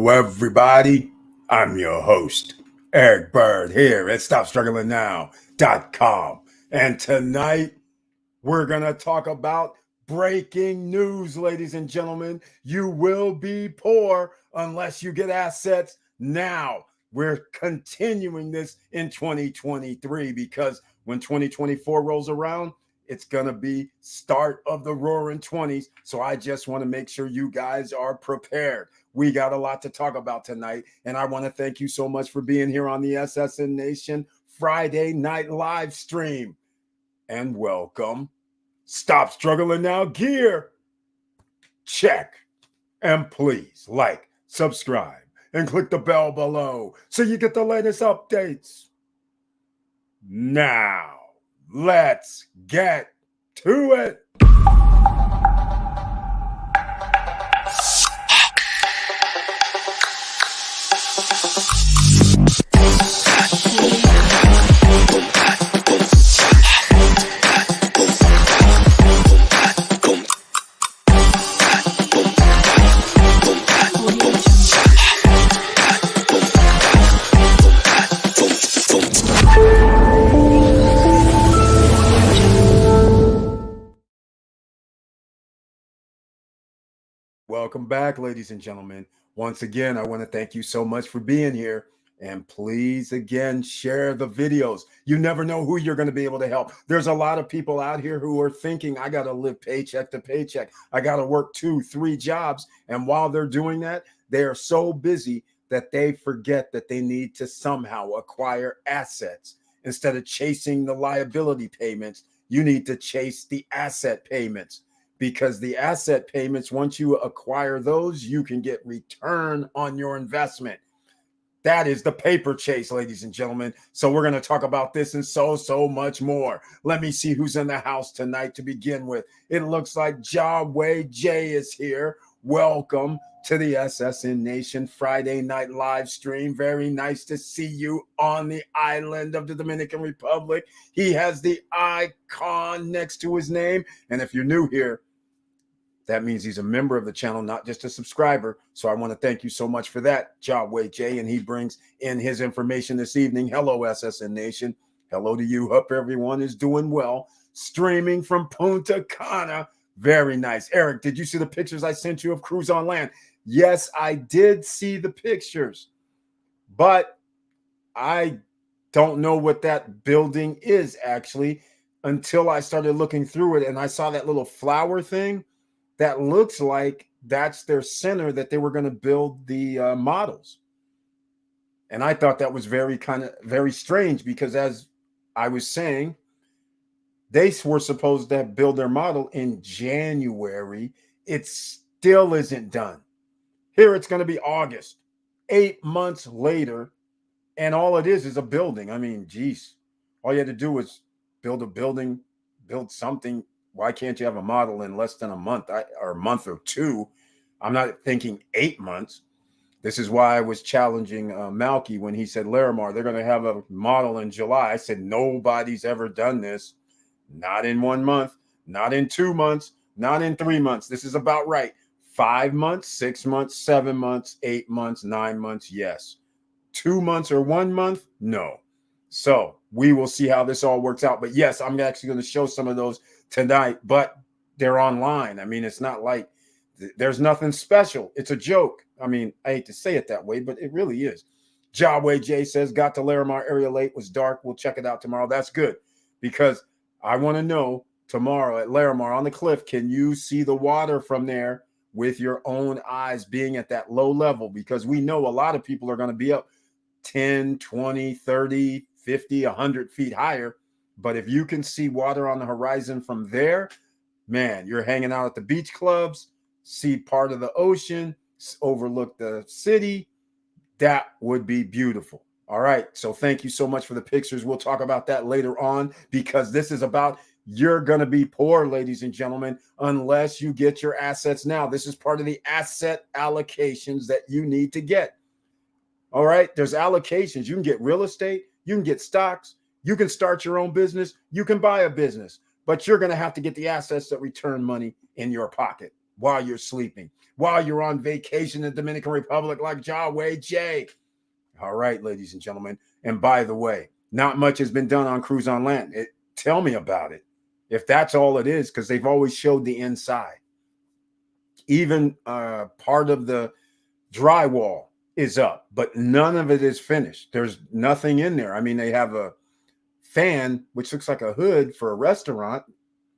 Hello, everybody. I'm your host, Eric Bird, here at StopStrugglingNow.com. And tonight, we're going to talk about breaking news, ladies and gentlemen. You will be poor unless you get assets now. We're continuing this in 2023 because when 2024 rolls around, it's going to be start of the roaring 20s. So I just want to make sure you guys are prepared. We got a lot to talk about tonight. And I want to thank you so much for being here on the SSN Nation Friday night live stream. And welcome. Stop Struggling Now gear. Check. And please like, subscribe, and click the bell below so you get the latest updates. Now, let's get to it. Welcome back, ladies and gentlemen. Once again, I want to thank you so much for being here. And please, again, share the videos. You never know who you're going to be able to help. There's a lot of people out here who are thinking, I got to live paycheck to paycheck. I got to work 2-3 jobs. And while they're doing that, they are so busy that they forget that they need to somehow acquire assets. Instead of chasing the liability payments, you need to chase the asset payments. Because the asset payments, once you acquire those, you can get return on your investment. That is the paper chase, ladies and gentlemen. So we're going to talk about this and so much more. Let me see who's in the house tonight to begin with. It looks like Yahweh J is here. Welcome to the SSN Nation Friday night live stream. Very nice to see you on the island of the Dominican Republic. He has the icon next to his name. And if you're new here, that means he's a member of the channel, not just a subscriber. So I want to thank you so much for that, Yahweh J. And he brings in his information this evening. Hello, SSN Nation. Hello to you. Hope everyone is doing well. Streaming from Punta, Cana. Very nice. Eric, did you see the pictures I sent you of Cruise on Land? Yes, I did see the pictures. But I don't know what that building is, actually, until I started looking through it and I saw that little flower thing. That looks like that's their center that they were going to build the models. And I thought that was very strange because, as I was saying, they were supposed to build their model in January. It still isn't done. Here it's going to be August, 8 months later, and all it is a building. I mean, geez, all you had to do was build a building, build something. Why can't you have a model in less than a month or a month or two? I'm not thinking 8 months. This is why I was challenging Malky when he said, Larimar, they're going to have a model in July. I said, nobody's ever done this. Not in 1 month, not in 2 months, not in 3 months. This is about right. 5 months, 6 months, 7 months, 8 months, 9 months, yes. 2 months or 1 month, no. So we will see how this all works out. But yes, I'm actually going to show some of those tonight, but they're online. I mean, it's not like there's nothing special. It's a joke. I mean, I hate to say it that way, but it really is. Yahweh J says, got to Larimar area late, was dark. We'll check it out tomorrow. That's good, because I want to know tomorrow at Larimar on the cliff, can you see the water from there with your own eyes being at that low level? Because we know a lot of people are going to be up 10, 20, 30, 50, 100 feet higher. But if you can see water on the horizon from there, man, you're hanging out at the beach clubs, see part of the ocean, overlook the city. That would be beautiful. All right. So thank you so much for the pictures. We'll talk about that later on, because this is about you're going to be poor, ladies and gentlemen, unless you get your assets now. This is part of the asset allocations that you need to get. All right. There's allocations. You can get real estate. You can get stocks. You can start your own business. You can buy a business, but you're going to have to get the assets that return money in your pocket. while you're sleeping, while you're on vacation in the Dominican Republic like Yahweh J. All right, ladies and gentlemen. And by the way, not much has been done on Cruise on Land. Tell me about it. If that's all it is, because they've always showed the inside. Even part of the drywall is up, but none of it is finished. There's nothing in there. I mean, they have a fan, which looks like a hood for a restaurant,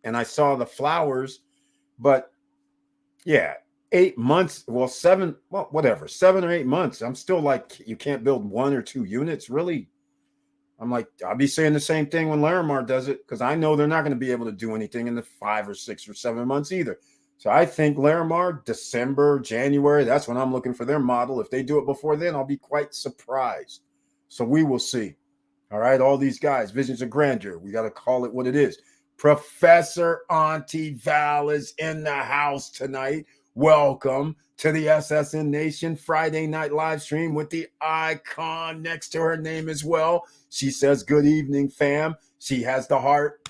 and I saw the flowers, but yeah, 8 months, well, seven, well, whatever, 7 or 8 months. I'm still like, you can't build 1 or 2 units, really? I'm like, I'll be saying the same thing when Larimar does it, because I know they're not going to be able to do anything in the 5 or 6 or 7 months either. So I think Larimar, December, January, that's when I'm looking for their model. If they do it before then, I'll be quite surprised. So we will see. All right, all these guys, visions of grandeur. We got to call it what it is. Professor Auntie Val is in the house tonight. Welcome to the SSN Nation Friday night live stream with the icon next to her name as well. She says, good evening, fam. She has the heart.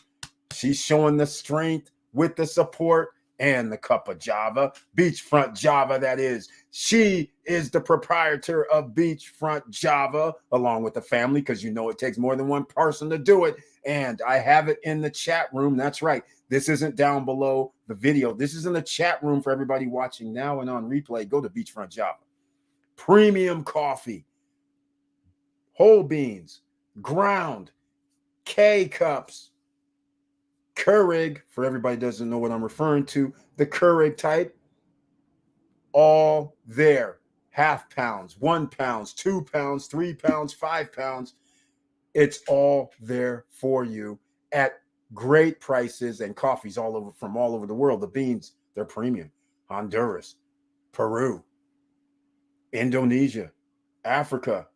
She's showing the strength with the support and the cup of Java, Beachfront Java, that is. She is the proprietor of Beachfront Java, along with the family, because you know it takes more than one person to do it. And I have it in the chat room. That's right. This isn't down below the video. This is in the chat room for everybody watching now and on replay. Go to Beachfront Java. Premium coffee, whole beans, ground, K-cups, Keurig, for everybody doesn't know what I'm referring to, the Keurig type, all there. Half pounds, 1 pounds, 2 pounds, 3 pounds, 5 pounds. It's all there for you at great prices, and coffees all over from all over the world. The beans, they're premium. Honduras, Peru, Indonesia, Africa,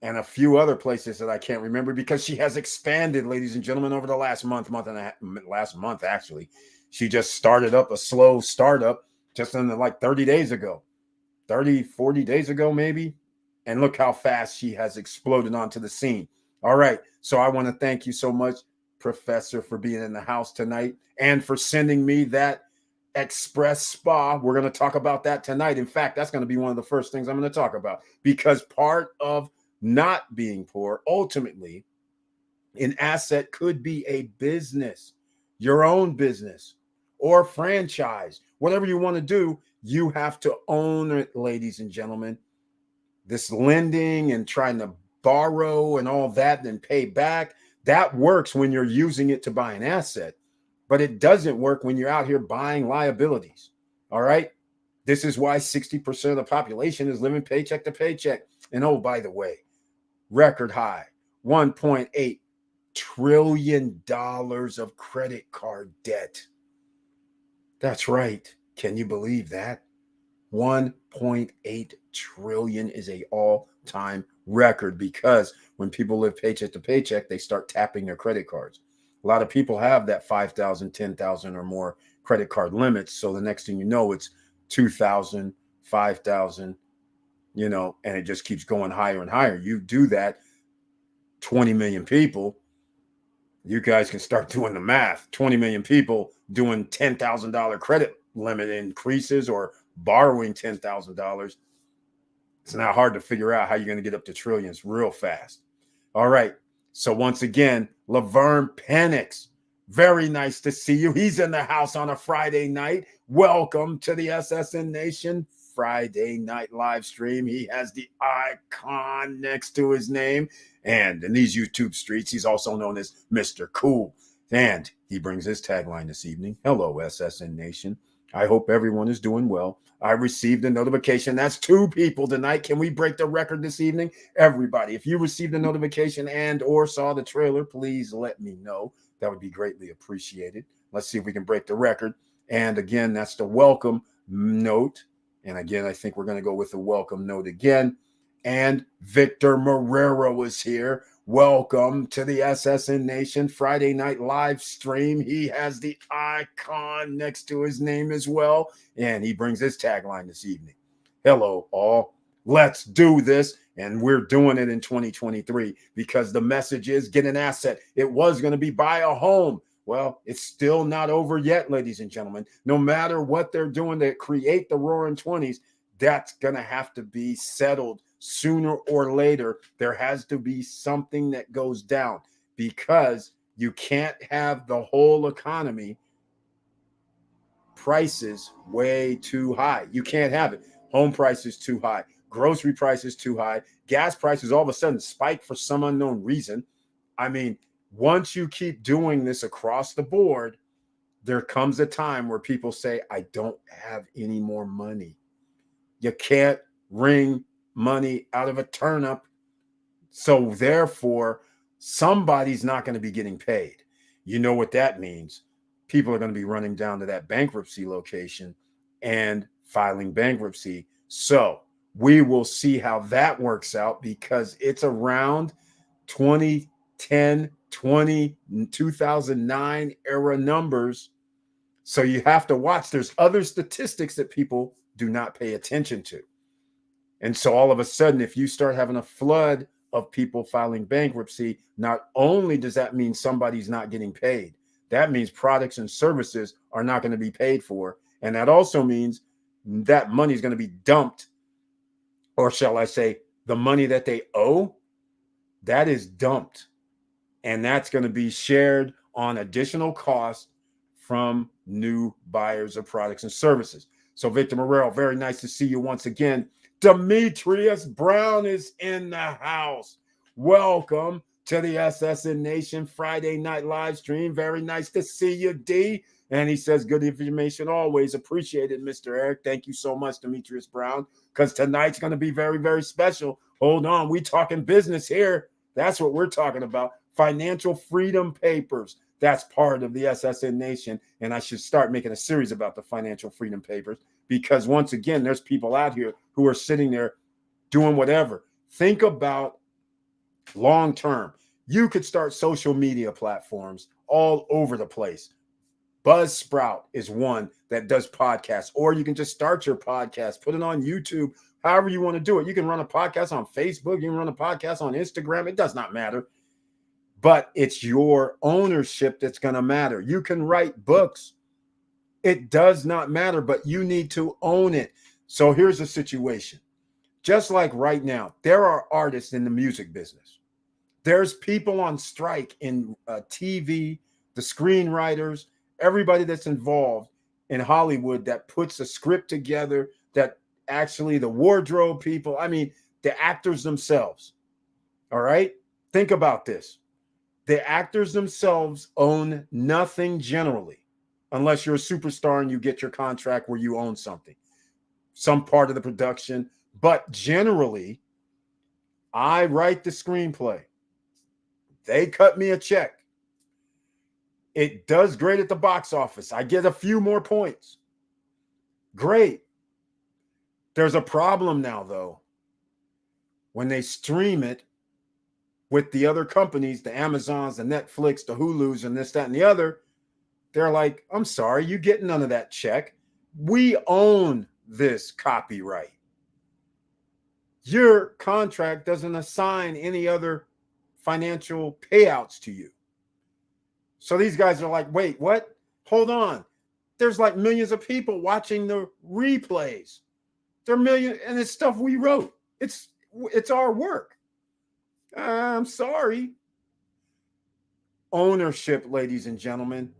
and a few other places that I can't remember, because she has expanded, ladies and gentlemen, over the last month and a half, last month, actually. She just started up a slow startup just in like 30 days ago, 30, 40 days ago, maybe. And look how fast she has exploded onto the scene. All right. So I want to thank you so much, Professor, for being in the house tonight and for sending me that Express Spa. We're going to talk about that tonight. In fact, that's going to be one of the first things I'm going to talk about, because part of not being poor, ultimately, an asset could be a business, your own business or franchise, whatever you want to do. You have to own it, ladies and gentlemen. This lending and trying to borrow and all that, then pay back, that works when you're using it to buy an asset, but it doesn't work when you're out here buying liabilities. All right. This is why 60% of the population is living paycheck to paycheck. And oh, by the way, record high, $1.8 trillion of credit card debt. That's right. Can you believe that? 1.8 trillion is a all-time record, because when people live paycheck to paycheck, they start tapping their credit cards. A lot of people have that 5,000, 10,000 or more credit card limits. So the next thing you know, it's 2,000, 5,000, and it just keeps going higher and higher. You do that, 20 million people, you guys can start doing the math. 20 million people doing $10,000 credit limit increases or borrowing $10,000. It's not hard to figure out how you're going to get up to trillions real fast. All right. So once again, Laverne Penix, very nice to see you. He's in the house on a Friday night. Welcome to the SSN Nation Friday night live stream. He has the icon next to his name. And in these YouTube streets, he's also known as Mr. Cool. And he brings his tagline this evening. Hello, SSN Nation. I hope everyone is doing well. I received a notification. That's 2 people tonight. Can we break the record this evening? Everybody, if you received a notification and or saw the trailer, please let me know. That would be greatly appreciated. Let's see if we can break the record. And again, that's the welcome note. And again, I think we're going to go with the welcome note again. And Victor Marrero is here. Welcome to the SSN Nation Friday night live stream. He has the icon next to his name as well. And he brings his tagline this evening. Hello, all. Let's do this. And we're doing it in 2023 because the message is get an asset. It was going to be buy a home. Well, it's still not over yet, ladies and gentlemen. No matter what they're doing to create the roaring 20s, that's going to have to be settled sooner or later. There has to be something that goes down, because you can't have the whole economy prices way too high. You can't have it. Home prices too high, grocery prices too high, gas prices all of a sudden spike for some unknown reason. I mean, once you keep doing this across the board, there comes a time where people say, I don't have any more money. You can't wring money out of a turnip. So therefore, somebody's not going to be getting paid. You know what that means? People are going to be running down to that bankruptcy location and filing bankruptcy. So we will see how that works out, because it's around 2010, 2009 era numbers. So you have to watch. There's other statistics that people do not pay attention to. And so all of a sudden, if you start having a flood of people filing bankruptcy, not only does that mean somebody's not getting paid, that means products and services are not going to be paid for. And that also means that money is going to be dumped, or shall I say, the money that they owe, that is dumped. And that's going to be shared on additional costs from new buyers of products and services. So Victor Morrell, very nice to see you once again. Demetrius Brown is in the house. Welcome to the SSN Nation Friday night live stream. Very nice to see you, D. And he says, good information always. Appreciate it, Mr. Eric. Thank you so much, Demetrius Brown, because tonight's going to be very, very special. Hold on. We talking business here. That's what we're talking about. Financial freedom papers. That's part of the SSN Nation. And I should start making a series about the financial freedom papers, because once again, there's people out here who are sitting there doing whatever. Think about long term. You could start social media platforms all over the place. Buzzsprout is one that does podcasts, or you can just start your podcast, put it on YouTube, however you want to do it. You can run a podcast on Facebook, you can run a podcast on Instagram. It does not matter. But it's your ownership that's going to matter. You can write books. It does not matter, but you need to own it. So here's the situation. Just like right now, there are artists in the music business. There's people on strike in TV, the screenwriters, everybody that's involved in Hollywood that puts a script together, that actually the wardrobe people, I mean, the actors themselves. All right? Think about this. The actors themselves own nothing generally, unless you're a superstar and you get your contract where you own something, some part of the production. But generally, I write the screenplay. They cut me a check. It does great at the box office. I get a few more points. Great. There's a problem now, though. When they stream it with the other companies, the Amazons, the Netflix, the Hulus, and this, that, and the other, they're like, I'm sorry, you get none of that check. We own this copyright. Your contract doesn't assign any other financial payouts to you. So these guys are like, wait, what? Hold on. There's like millions of people watching the replays. There are millions, and it's stuff we wrote. It's our work. I'm sorry. Ownership, ladies and gentlemen.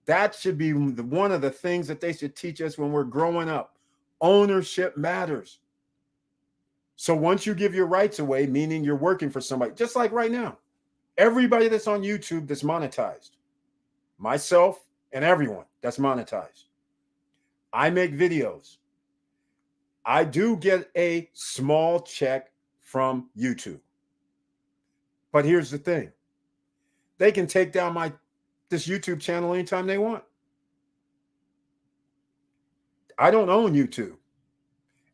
That should be one of the things that they should teach us when we're growing up. Ownership matters. So once you give your rights away, meaning you're working for somebody, just like right now, everybody that's on YouTube that's monetized, myself and everyone that's monetized, I make videos. I do get a small check from YouTube. But here's the thing. They can take down this YouTube channel anytime they want. I don't own YouTube.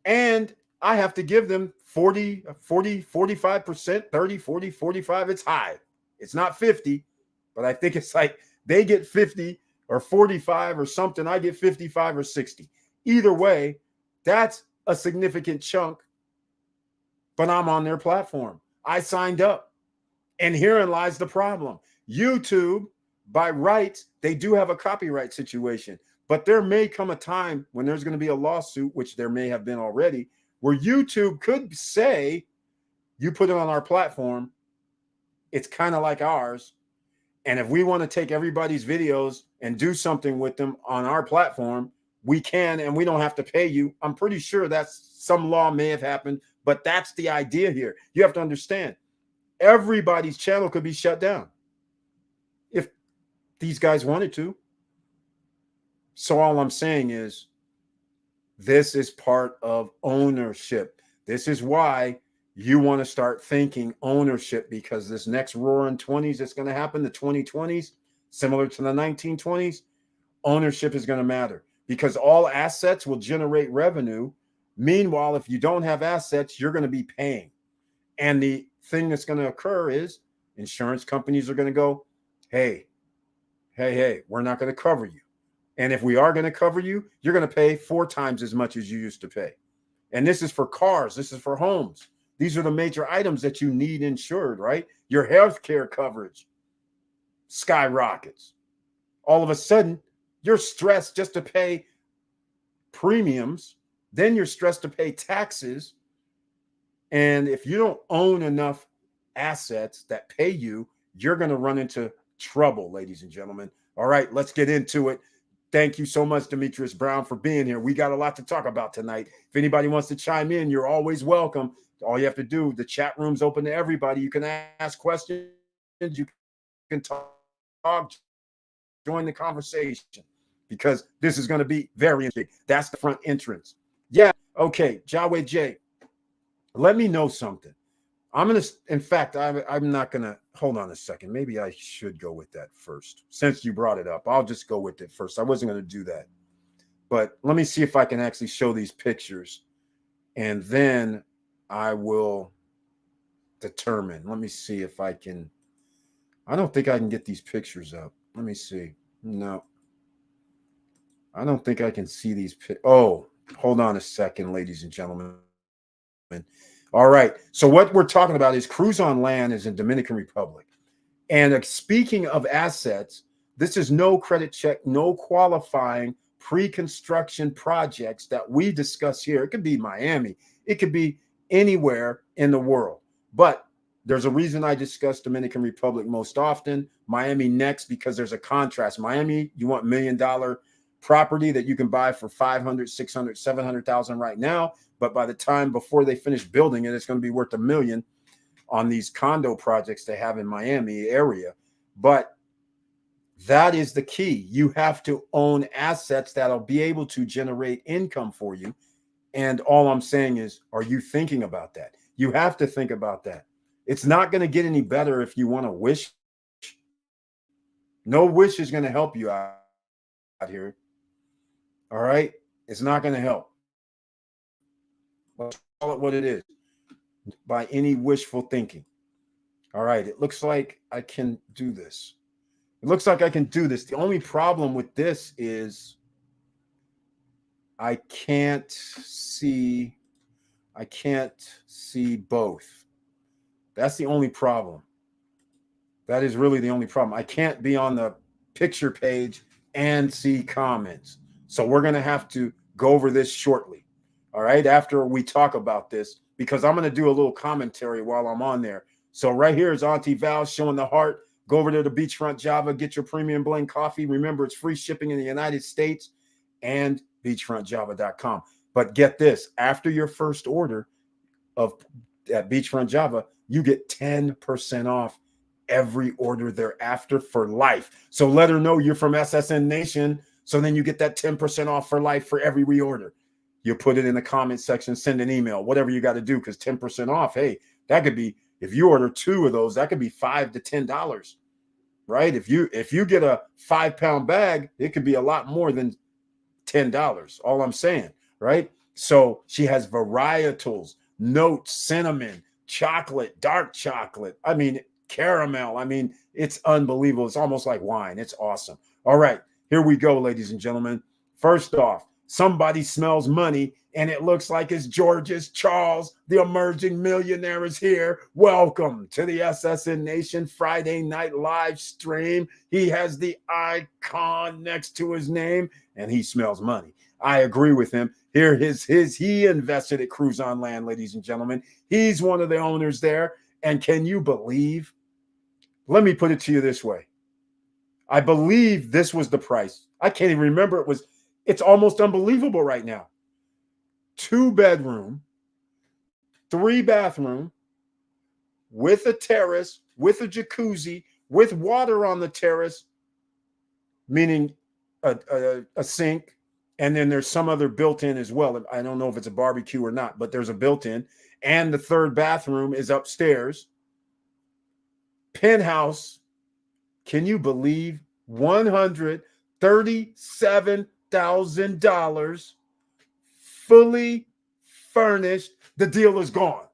And I have to give them 40, 45%, 30, 40, 45. It's high. It's not 50, but I think it's like they get 50 or 45 or something. I get 55 or 60. Either way, that's a significant chunk, but I'm on their platform. I signed up. And herein lies the problem. YouTube by rights, they do have a copyright situation. But there may come a time when there's going to be a lawsuit, which there may have been already, where YouTube could say, you put it on our platform, it's kind of like ours. And if we want to take everybody's videos and do something with them on our platform, we can, and we don't have to pay you. I'm pretty sure that's some law may have happened, but that's the idea here. You have to understand, everybody's channel could be shut down if these guys wanted to. So all I'm saying is, this is part of ownership. This is why you want to start thinking ownership, because this next roaring 20s that's going to happen, the 2020s, similar to the 1920s, ownership is going to matter, because all assets will generate revenue. Meanwhile, if you don't have assets, you're going to be paying. And the thing that's going to occur is insurance companies are going to go, hey, we're not going to cover you. And if we are going to cover you, you're going to pay 4 times as much as you used to pay. And this is for cars. This is for homes. These are the major items that you need insured, right? Your health care coverage skyrockets. All of a sudden, you're stressed just to pay premiums. Then you're stressed to pay taxes. And if you don't own enough assets that pay you, you're going to run into trouble, ladies and gentlemen. All right, let's get into it. Thank you so much, Demetrius Brown, for being here. We got a lot to talk about tonight. If anybody wants to chime in, you're always welcome. All you have to do, the chat room's open to everybody. You can ask questions. You can talk, join the conversation, because this is going to be very interesting. That's the front entrance. Yeah, okay, Jawed J, let me know something. I'm going to, in fact, I'm not going to, hold on a second. Maybe I should go with that first. Since you brought it up, I'll just go with it first. I wasn't going to do that. But let me see if I can actually show these pictures. And then I will determine. Let me see if I can. I don't think I can get these pictures up. Let me see. No. I don't think I can see these. Oh, hold on a second, ladies and gentlemen. All right. So what we're talking about is cruise on land is in Dominican Republic. And speaking of assets, this is no credit check, no qualifying pre-construction projects that we discuss here. It could be Miami. It could be anywhere in the world. But there's a reason I discuss Dominican Republic most often, Miami next, because there's a contrast. Miami, you want $1 million property that you can buy for 500, 600, 700,000 right now. But by the time before they finish building it, it's going to be worth $1 million on these condo projects they have in Miami area. But that is the key. You have to own assets that'll be able to generate income for you. And all I'm saying is, are you thinking about that? You have to think about that. It's not going to get any better if you want to wish. No wish is going to help you out here. All right? It's not going to help. Let's call it what it is, by any wishful thinking. All right, it looks like I can do this. It looks like I can do this. The only problem with this is I can't see both. That's the only problem. That is really the only problem. I can't be on the picture page and see comments. So we're going to have to go over this shortly. All right, after we talk about this, because I'm going to do a little commentary while I'm on there. So right here is Auntie Val showing the heart. Go over there to Beachfront Java, get your premium blend coffee. Remember, it's free shipping in the United States and beachfrontjava.com. But get this, after your first order at Beachfront Java, you get 10% off every order thereafter for life. So let her know you're from SSN Nation. So then you get that 10% off for life for every reorder. You put it in the comment section, send an email, whatever you got to do, because 10% off, hey, that could be, if you order 2 of those, that could be $5 to $10, right? If you get a 5-pound bag, it could be a lot more than $10. All I'm saying, right? So she has varietals, notes, cinnamon, chocolate, dark chocolate. I mean, caramel. I mean, it's unbelievable. It's almost like wine. It's awesome. All right, here we go, ladies and gentlemen. First off, somebody smells money And it looks like it's George's Charles, the emerging millionaire, is here. Welcome to the SSN Nation Friday night live stream. He has the icon next to his name, and he smells money. I agree with him. Here, he invested at Cruise on Land, ladies and gentlemen. He's one of the owners there. And can you believe? Let me put it to you this way. I believe this was the price. I can't even remember. It's almost unbelievable right now. 2-bedroom, 3-bathroom, with a terrace, with a jacuzzi, with water on the terrace, meaning a sink. And then there's some other built-in as well. I don't know if it's a barbecue or not, but there's a built-in. And the 3rd bathroom is upstairs. Penthouse. Can you believe $137,000 fully furnished? The deal is gone.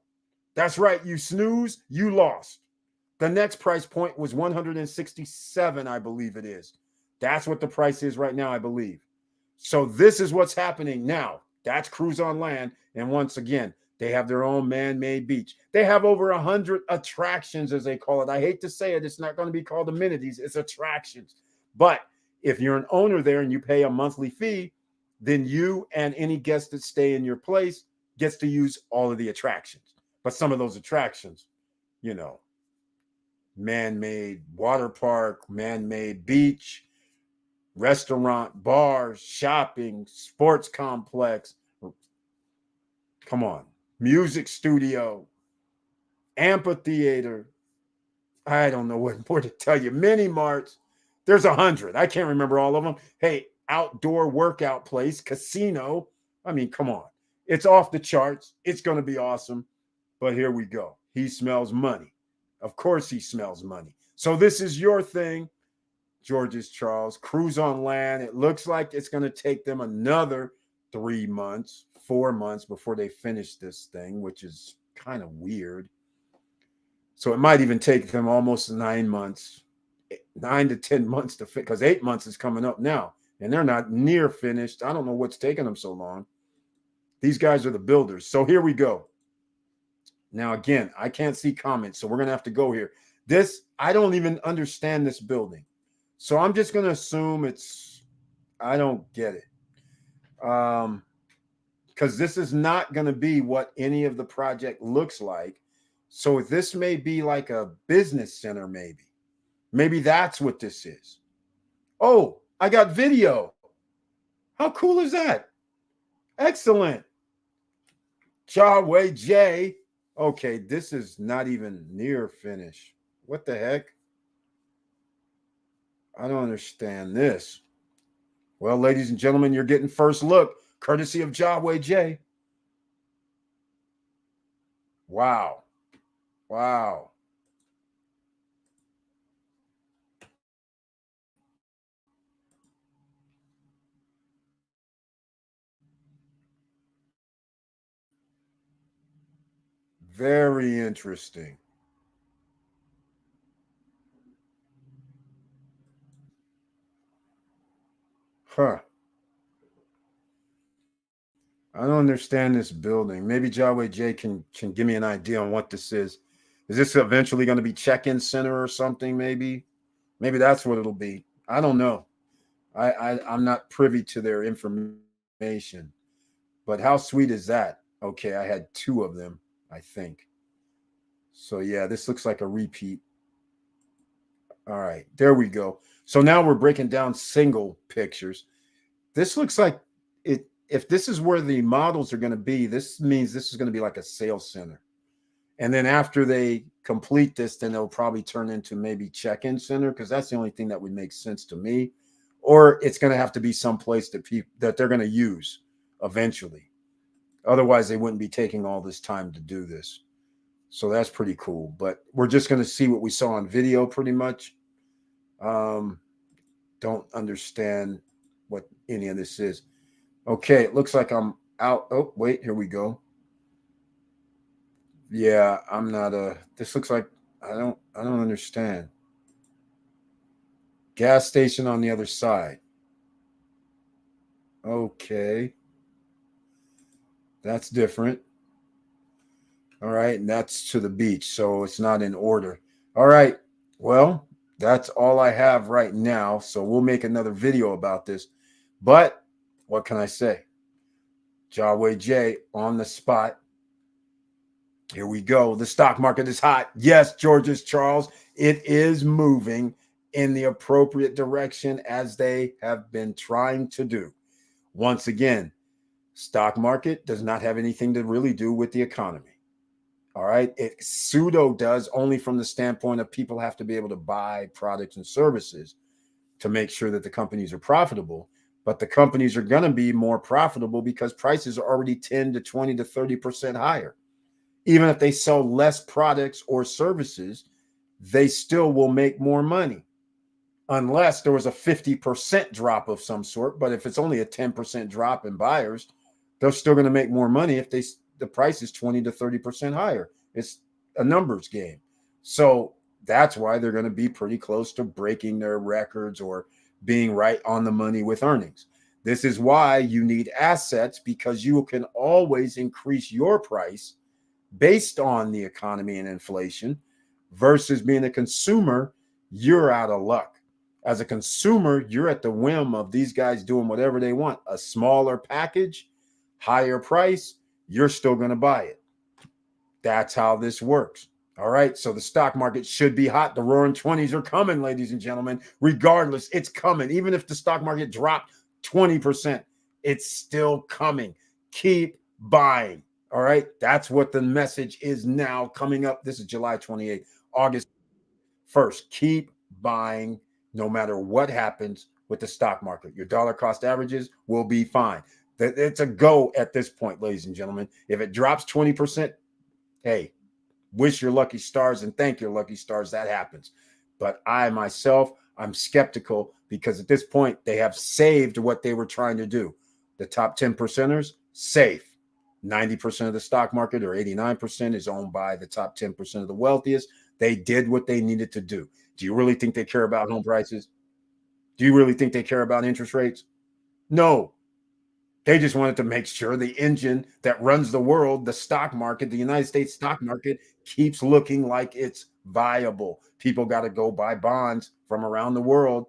That's right. You snooze, you lost. The next price point was 167, I believe it is. That's what the price is right now, I believe. So this is what's happening now. That's Cruise on Land. And once again, they have their own man-made beach. They have over 100 attractions, as they call it. I hate to say it. It's not going to be called amenities. It's attractions. But if you're an owner there and you pay a monthly fee, then you and any guest that stay in your place gets to use all of the attractions. But some of those attractions, man-made water park, man-made beach, restaurant, bars, shopping, sports complex. Come on. Music studio, amphitheater. I don't know what more to tell you. Mini marts. There's 100. I can't remember all of them. Hey, outdoor workout place, casino. I mean, come on. It's off the charts. It's going to be awesome. But here we go. He smells money. Of course he smells money. So this is your thing, George's Charles. Cruise on Land. It looks like it's going to take them another 3 months, 4 months before they finish this thing, which is kind of weird. So it might even take them almost 9 months, 9 to 10 months to fit, because 8 months is coming up now, and they're not near finished. I don't know what's taking them so long. These guys are the builders. So here we go. Now, again, I can't see comments, so we're going to have to go here. I don't even understand this building. So I'm just going to assume I don't get it. Because this is not going to be what any of the project looks like. So this may be like a business center, maybe. Maybe that's what this is. Oh, I got video. How cool is that? Excellent. Yahweh J. Okay, this is not even near finish. What the heck? I don't understand this. Well, ladies and gentlemen, you're getting first look, courtesy of Yahweh J. Wow. Wow. Very interesting. Huh. I don't understand this building. Maybe Yahweh J can give me an idea on what this is. Is this eventually going to be check-in center or something? Maybe that's what it'll be. I don't know. I'm not privy to their information. But how sweet is that? Okay, I had 2 of them, I think. So yeah, this looks like a repeat. All right, there we go. So now we're breaking down single pictures. This looks like it. If this is where the models are going to be, this means this is going to be like a sales center. And then after they complete this, then they'll probably turn into maybe check-in center, because that's the only thing that would make sense to me. Or it's going to have to be someplace that they're going to use eventually. Otherwise, they wouldn't be taking all this time to do this. So that's pretty cool. But we're just going to see what we saw on video pretty much. Don't understand what any of this is. Okay, it looks like I'm out. Oh, wait, here we go. Yeah, I'm not this looks like I don't understand. Gas station on the other side. Okay. That's different. All right. And that's to the beach. So it's not in order. All right. Well, that's all I have right now. So we'll make another video about this. But what can I say? Jawway J on the spot. Here we go. The stock market is hot. Yes, George's Charles, it is moving in the appropriate direction as they have been trying to do. Once again, stock market does not have anything to really do with the economy. All right. It pseudo does only from the standpoint of people have to be able to buy products and services to make sure that the companies are profitable. But the companies are going to be more profitable because prices are already 10 to 20 to 30% higher. Even if they sell less products or services, they still will make more money unless there was a 50% drop of some sort. But if it's only a 10% drop in buyers, they're still going to make more money if the price is 20 to 30% higher. It's a numbers game. So that's why they're going to be pretty close to breaking their records or being right on the money with earnings. This is why you need assets, because you can always increase your price based on the economy and inflation versus being a consumer. You're out of luck. As a consumer, you're at the whim of these guys doing whatever they want. A smaller package, higher price, you're still going to buy it. That's how this works. All right. So the stock market should be hot. The roaring 20s are coming, ladies and gentlemen. Regardless, it's coming. Even if the stock market dropped 20%, it's still coming. Keep buying. All right. That's what the message is now coming up. This is July 28th, August 1st. Keep buying no matter what happens with the stock market. Your dollar cost averages will be fine. It's a go at this point, ladies and gentlemen. If it drops 20%, hey, wish your lucky stars and thank your lucky stars that happens. But I myself, I'm skeptical because at this point they have saved what they were trying to do. The top 10 percenters, safe. 90% of the stock market or 89% is owned by the top 10% of the wealthiest. They did what they needed to do. Do you really think they care about home prices? Do you really think they care about interest rates? No. They just wanted to make sure the engine that runs the world, the stock market, the United States stock market, keeps looking like it's viable. People got to go buy bonds from around the world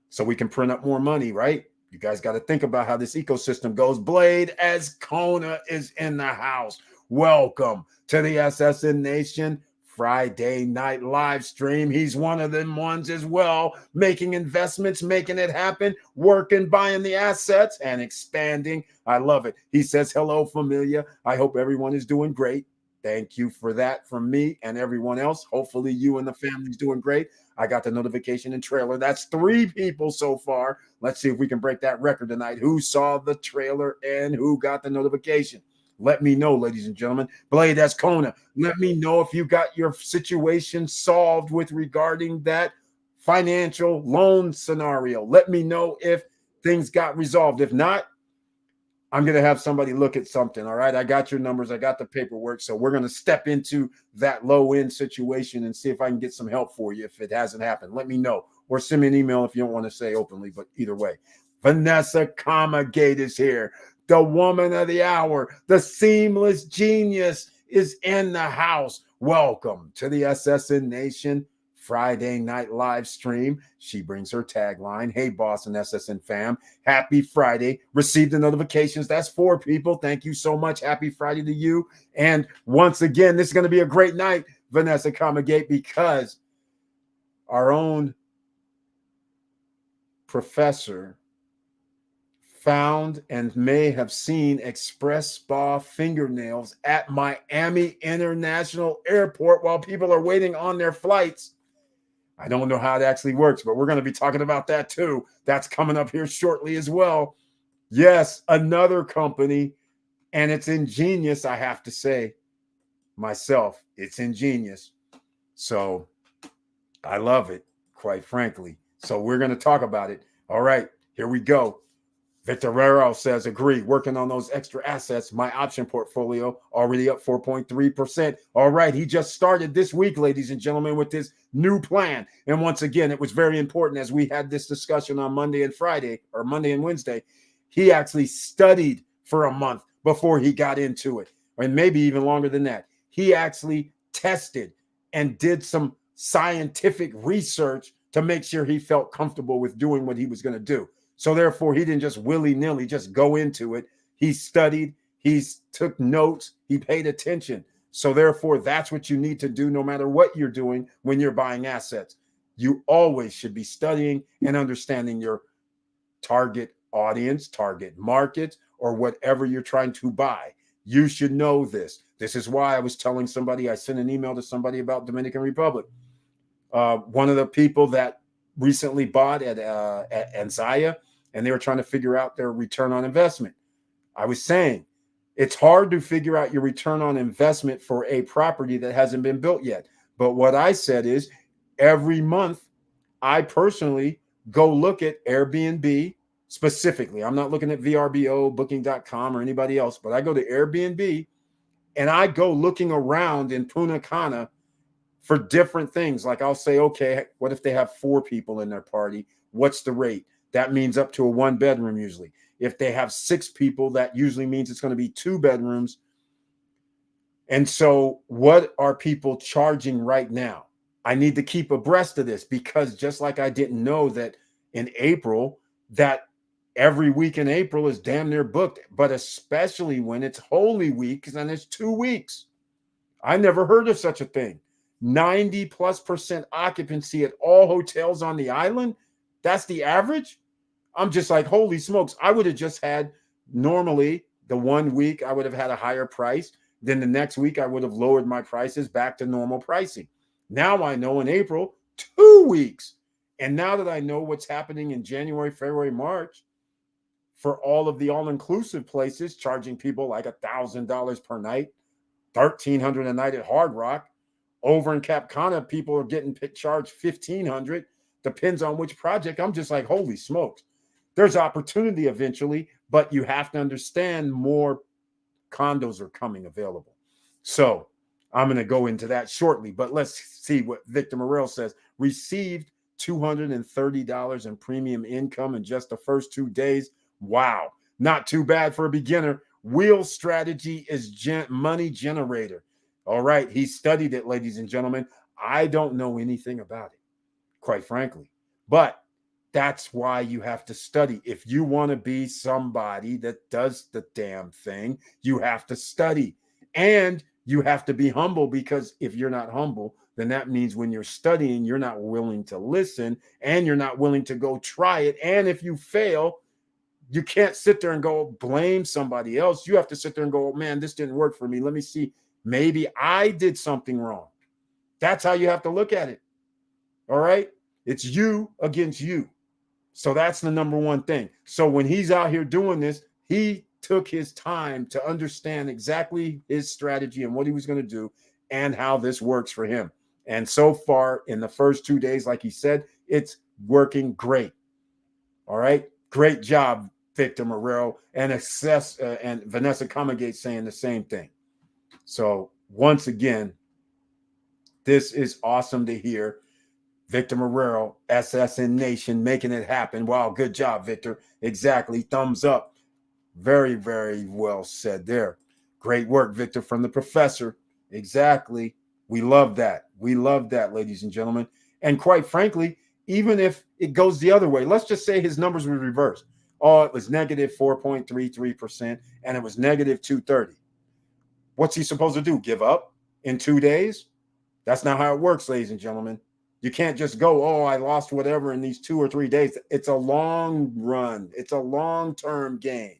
so we can print up more money, right? You guys got to think about how this ecosystem goes. Blade as Cana is in the house. Welcome to the SSN Nation Friday night live stream. He's one of them ones as well, making investments, making it happen, working, buying the assets, and expanding. I love it. He says, hello, familia. I hope everyone is doing great. Thank you for that from me and everyone else. Hopefully you and the family's doing great. I got the notification and trailer. That's 3 people so far. Let's see if we can break that record tonight. Who saw the trailer and who got the notification? Let me know, ladies and gentlemen. Blade, that's Cana. Let me know if you got your situation solved with regarding that financial loan scenario. Let me know if things got resolved. If not, I'm going to have somebody look at something. All right. I got your numbers. I got the paperwork. So we're going to step into that low end situation and see if I can get some help for you. If it hasn't happened, let me know or send me an email if you don't want to say openly, but either way, Vanessa Comagate is here. The woman of the hour, the seamless genius is in the house. Welcome to the SSN Nation Friday night live stream. She brings her tagline, hey, boss and SSN fam, happy Friday. Received the notifications. That's 4 people. Thank you so much. Happy Friday to you. And once again, this is going to be a great night, Vanessa Comagate, because our own professor found and may have seen express spa fingernails at Miami International Airport while people are waiting on their flights. I don't know how it actually works, but we're going to be talking about that too. That's coming up here shortly as well. Yes, another company, and it's ingenious, I have to say myself. It's ingenious. So I love it, quite frankly. So we're going to talk about it. All right, here we go. Victor Rero says, agree, working on those extra assets. My option portfolio already up 4.3%. All right, he just started this week, ladies and gentlemen, with this new plan. And once again, it was very important as we had this discussion on Monday and Friday, or Monday and Wednesday. He actually studied for a month before he got into it, or maybe even longer than that. He actually tested and did some scientific research to make sure he felt comfortable with doing what he was going to do. So therefore, he didn't just willy-nilly just go into it. He studied, he took notes, he paid attention. So therefore, that's what you need to do no matter what you're doing when you're buying assets. You always should be studying and understanding your target audience, target market, or whatever you're trying to buy. You should know this. This is why I was telling somebody, I sent an email to somebody about Dominican Republic. One of the people that recently bought at Anzaya, and they were trying to figure out their return on investment. I was saying, it's hard to figure out your return on investment for a property that hasn't been built yet. But what I said is every month, I personally go look at Airbnb specifically. I'm not looking at VRBO, Booking.com, or anybody else, but I go to Airbnb and I go looking around in Punta Cana for different things. Like I'll say, okay, what if they have 4 people in their party? What's the rate? That means up to a 1-bedroom usually. If they have 6 people, that usually means it's going to be 2 bedrooms. And so what are people charging right now? I need to keep abreast of this, because just like I didn't know that in April, that every week in April is damn near booked, but especially when it's Holy Week, and it's 2 weeks. I never heard of such a thing. 90+% occupancy at all hotels on the island. That's the average. I'm just like, holy smokes. I would have just had, normally the 1 week I would have had a higher price. Then the next week I would have lowered my prices back to normal pricing. Now I know in April, 2 weeks. And now that I know what's happening in January, February, March, for all of the all-inclusive places charging people like $1,000 per night, $1,300 a night at Hard Rock. Over in Cap Cana, people are getting charged $1,500. Depends on which project. I'm just like, holy smokes. There's opportunity eventually, but you have to understand more condos are coming available. So I'm going to go into that shortly, but let's see what Victor Morel says. Received $230 in premium income in just the first 2 days. Wow. Not too bad for a beginner. Wheel strategy is money generator. All right. He studied it, ladies and gentlemen. I don't know anything about it, quite frankly, but that's why you have to study. If you want to be somebody that does the damn thing, you have to study, and you have to be humble, because if you're not humble, then that means when you're studying, you're not willing to listen, and you're not willing to go try it. And if you fail, you can't sit there and go blame somebody else. You have to sit there and go, oh, man, this didn't work for me. Let me see. Maybe I did something wrong. That's how you have to look at it. All right. It's you against you. So that's the number one thing. So when he's out here doing this, he took his time to understand exactly his strategy and what he was going to do and how this works for him. And so far in the first 2 days, like he said, it's working great. All right. Great job, Victor Morel, and and Vanessa Comagate saying the same thing. So once again, this is awesome to hear. Victor Marrero, SSN Nation, making it happen. Wow, good job, Victor. Exactly. Thumbs up. Very, very well said there. Great work, Victor, from the professor. Exactly. We love that. We love that, ladies and gentlemen. And quite frankly, even if it goes the other way, let's just say his numbers were reversed. Oh, it was negative 4.33% and it was negative 230. What's he supposed to do? Give up in 2 days? That's not how it works, ladies and gentlemen. You can't just go, oh, I lost whatever in these 2 or 3 days. It's a long run. It's a long-term game.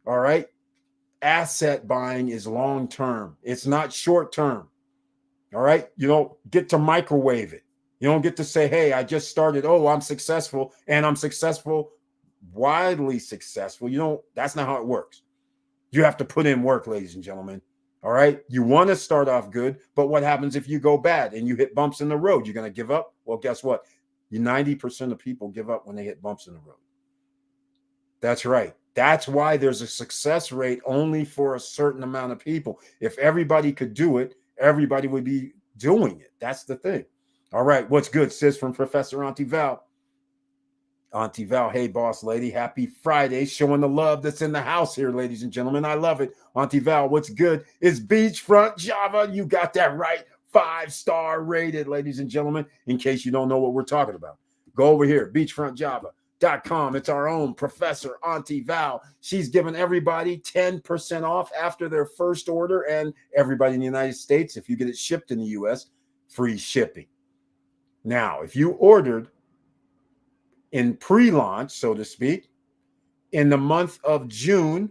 All right? Asset buying is long-term. It's not short-term. All right? You don't get to microwave it. You don't get to say, hey, I just started. Oh, I'm successful, and I'm successful, widely successful. That's not how it works. You have to put in work, ladies and gentlemen. All right. You want to start off good, but what happens if you go bad and you hit bumps in the road? You're going to give up? Well, guess what? 90% of people give up when they hit bumps in the road. That's right. That's why there's a success rate only for a certain amount of people. If everybody could do it, everybody would be doing it. That's the thing. All right. What's good, sis, from Professor Auntie Val? Auntie Val, hey, boss lady, happy Friday. Showing the love that's in the house here, ladies and gentlemen. I love it. Auntie Val, what's good? It's Beachfront Java. You got that right. 5-star rated, ladies and gentlemen, in case you don't know what we're talking about. Go over here, beachfrontjava.com. It's our own Professor Auntie Val. She's giving everybody 10% off after their first order, and everybody in the United States, if you get it shipped in the US, free shipping. Now, if you ordered in pre-launch, so to speak, in the month of June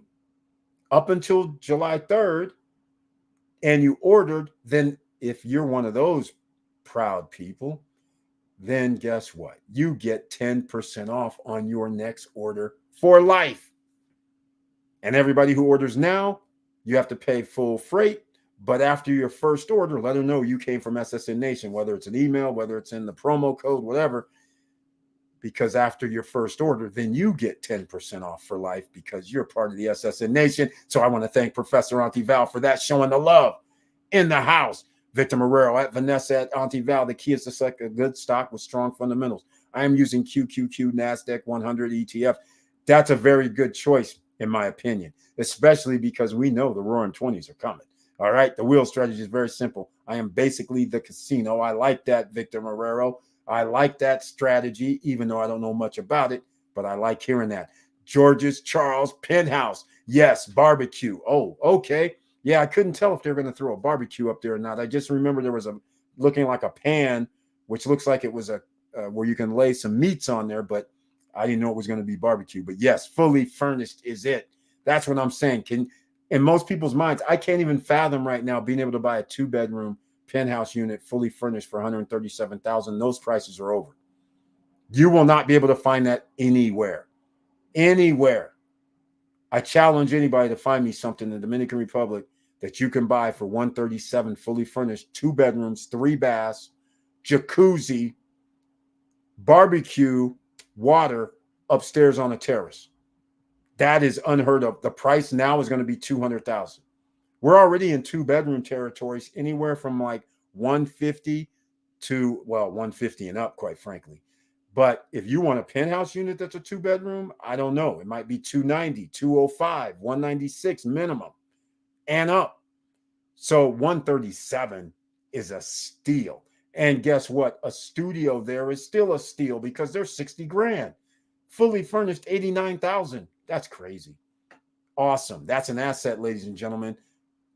up until July 3rd, and you ordered, then if you're one of those proud people, then guess what? You get 10% off on your next order for life. And everybody who orders now, you have to pay full freight. But after your first order, let them know you came from SSN Nation, whether it's an email, whether it's in the promo code, whatever. Because after your first order, then you get 10% off for life because you're part of the SSN Nation. So I want to thank Professor Auntie Val for that, showing the love in the house. Victor Marrero at Vanessa at Auntie Val. The key is to select a good stock with strong fundamentals. I am using QQQ NASDAQ 100 ETF. That's a very good choice, in my opinion, especially because we know the roaring 20s are coming. All right. The wheel strategy is very simple. I am basically the casino. I like that, Victor Marrero. I like that strategy, even though I don't know much about it, but I like hearing that. George's Charles Penthouse. Yes, barbecue. Oh, okay. Yeah, I couldn't tell if they were going to throw a barbecue up there or not. I just remember there was a looking like a pan, which looks like it was a where you can lay some meats on there, but I didn't know it was going to be barbecue. But yes, fully furnished is it. That's what I'm saying. In most people's minds, I can't even fathom right now being able to buy a 2-bedroom penthouse unit fully furnished for $137,000. Those prices are over. You will not be able to find that anywhere. Anywhere. I challenge anybody to find me something in the Dominican Republic that you can buy for $137,000 fully furnished, 2 bedrooms, 3 baths, jacuzzi, barbecue, water upstairs on a terrace. That is unheard of. The price now is going to be $200,000. We're already in 2-bedroom territories, anywhere from like 150 to, well, 150 and up, quite frankly. But if you want a penthouse unit that's a 2-bedroom, I don't know. It might be 290, 205, 196 minimum and up. So 137 is a steal. And guess what? A studio there is still a steal because they're 60 grand. Fully furnished, 89,000. That's crazy. Awesome. That's an asset, ladies and gentlemen.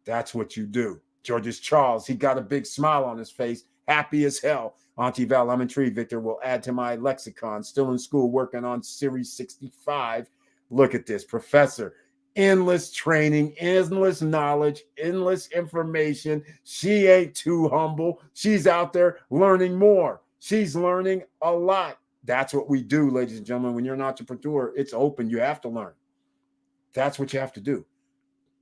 That's what you do. George's Charles, he got a big smile on his face, happy as hell. Auntie Val, I'm intrigued. Victor will add to my lexicon. Still in school, working on Series 65. Look at this, Professor. Endless training, endless knowledge, endless information. She ain't too humble. She's out there learning more. She's learning a lot. That's what we do, ladies and gentlemen. When you're an entrepreneur, it's open. You have to learn. That's what you have to do.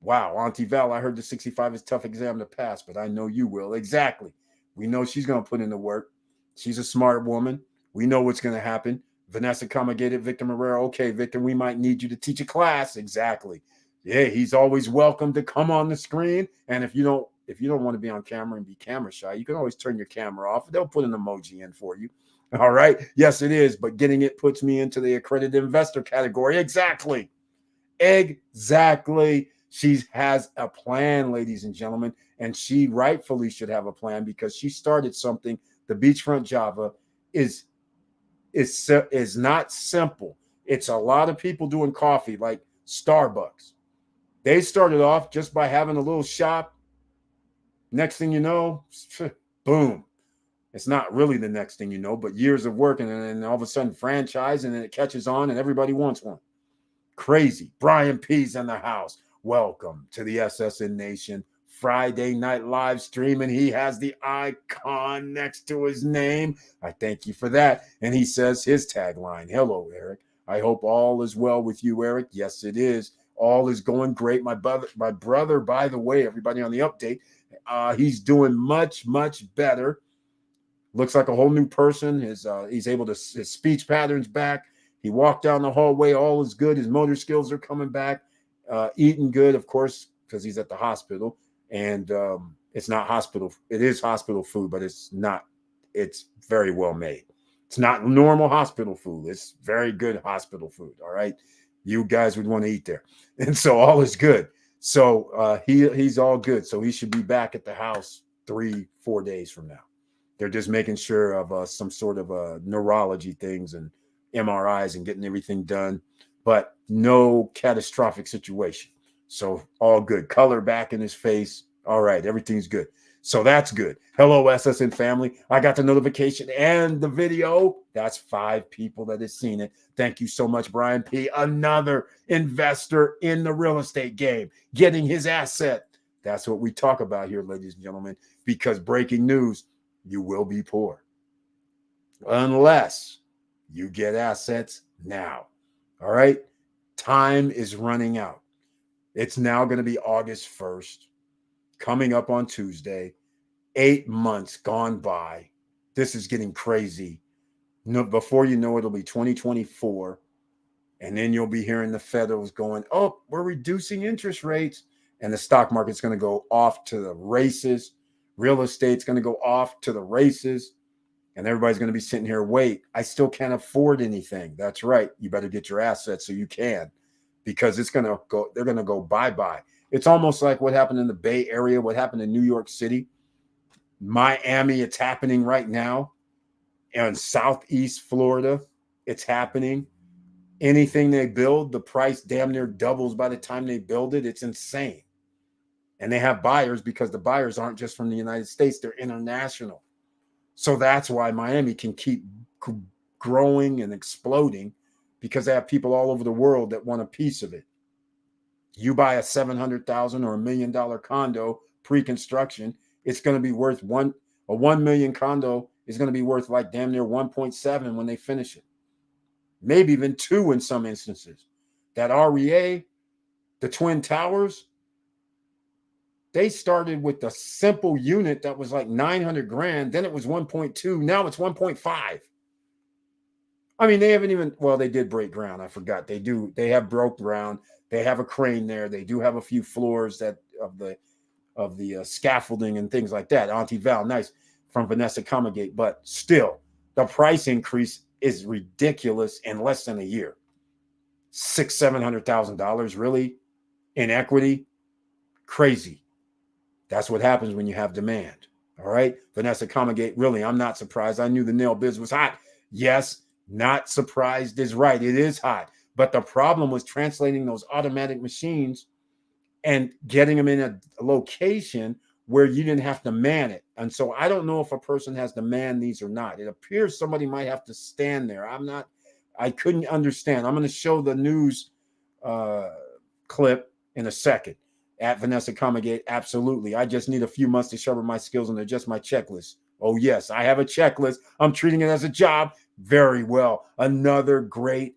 Wow, Auntie Val, I heard the 65 is a tough exam to pass, but I know you will. Exactly. We know she's going to put in the work. She's a smart woman. We know what's going to happen. Vanessa Comagated, Victor Marrero. Okay, Victor, we might need you to teach a class. Exactly. Yeah, he's always welcome to come on the screen. And if you don't want to be on camera and be camera shy, you can always turn your camera off. They'll put an emoji in for you. All right. Yes, it is. But getting it puts me into the accredited investor category. Exactly. Exactly. She has a plan, ladies and gentlemen, and she rightfully should have a plan because she started something. The Beachfront Java is not simple. It's a lot of people doing coffee, like Starbucks. They started off just by having a little shop. Next thing you know, boom. It's not really the next thing you know, but years of work, and then all of a sudden franchise, and then it catches on, and everybody wants one. Crazy. Brian P's in the house. Welcome to the SSN Nation Friday night live stream, and he has the icon next to his name. I thank you for that. And he says his tagline, hello, Eric. I hope all is well with you, Eric. Yes, it is. All is going great. My brother, by the way, everybody on the update, he's doing much, much better. Looks like a whole new person. He's able to, his speech patterns back. He walked down the hallway. All is good. His motor skills are coming back. Eating good, of course, because he's at the hospital. And it's not hospital. It is hospital food, but it's not. It's very well made. It's not normal hospital food. It's very good hospital food. All right. You guys would want to eat there. And so all is good. So he's all good. So he should be back at the house 3-4 days from now. They're just making sure of some sort of neurology things and MRIs and getting everything done, but no catastrophic situation. So all good. Color back in his face. All right. Everything's good. So that's good. Hello, SSN family. I got the notification and the video. That's 5 people that have seen it. Thank you so much, Brian P. Another investor in the real estate game, getting his asset. That's what we talk about here, ladies and gentlemen, because breaking news, you will be poor unless you get assets now. All right. Time is running out. It's now going to be August 1st, coming up on Tuesday. 8 months gone by. This is getting crazy. No, before you know it, it'll be 2024. And then you'll be hearing the Federals going, oh, we're reducing interest rates. And the stock market's going to go off to the races. Real estate's going to go off to the races. And everybody's going to be sitting here, wait, I still can't afford anything. That's right. You better get your assets so you can, because it's going to go, they're going to go bye-bye. It's almost like what happened in the Bay Area, what happened in New York City. Miami, it's happening right now. In Southeast Florida, it's happening. Anything they build, the price damn near doubles by the time they build it. It's insane. And they have buyers because the buyers aren't just from the United States, they're international. So that's why Miami can keep growing and exploding, because they have people all over the world that want a piece of it. You buy a $700,000 or $1 million condo pre-construction, it's going to be worth a 1 million condo is going to be worth like damn near 1.7 when they finish it. Maybe even 2 in some instances. That REA, the Twin Towers, they started with a simple unit that was like 900 grand. Then it was 1.2. Now it's 1.5. I mean, they haven't even, well, they did break ground. I forgot. They have broke ground. They have a crane there. They do have a few floors that of the scaffolding and things like that. Auntie Val, nice, from Vanessa Comagate. But still, the price increase is ridiculous in less than a year. $700,000 really in equity, crazy. That's what happens when you have demand. All right, Vanessa Comagate, really, I'm not surprised. I knew the nail biz was hot. Yes, not surprised is right. It is hot. But the problem was translating those automatic machines and getting them in a location where you didn't have to man it. And so I don't know if a person has to man these or not. It appears somebody might have to stand there. I couldn't understand. I'm going to show the news clip in a second. At Vanessa Comagate, absolutely. I just need a few months to sharpen my skills and adjust my checklist. Oh, yes, I have a checklist. I'm treating it as a job. Very well. Another great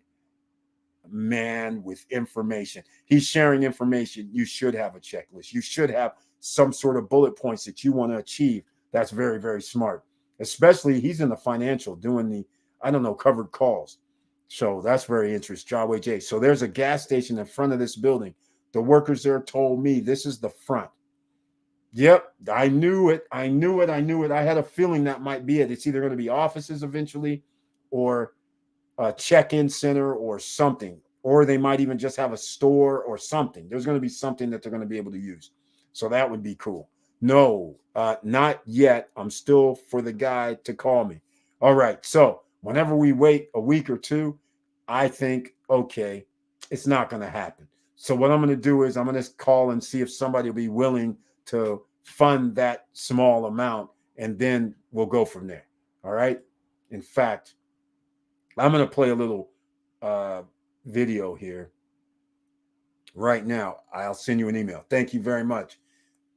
man with information. He's sharing information. You should have a checklist. You should have some sort of bullet points that you want to achieve. That's very, very smart. Especially he's in the financial doing the, I don't know, covered calls. So that's very interesting. Jaway J. So there's a gas station in front of this building. The workers there told me this is the front. Yep, I knew it. I had a feeling that might be it. It's either going to be offices eventually or a check-in center or something. Or they might even just have a store or something. There's going to be something that they're going to be able to use. So that would be cool. No, not yet. I'm still for the guy to call me. All right. So whenever we wait a week or two, I think, okay, it's not going to happen. So what I'm going to do is I'm going to call and see if somebody will be willing to fund that small amount, and then we'll go from there. All right. In fact, I'm going to play a little video here right now. I'll send you an email. Thank you very much.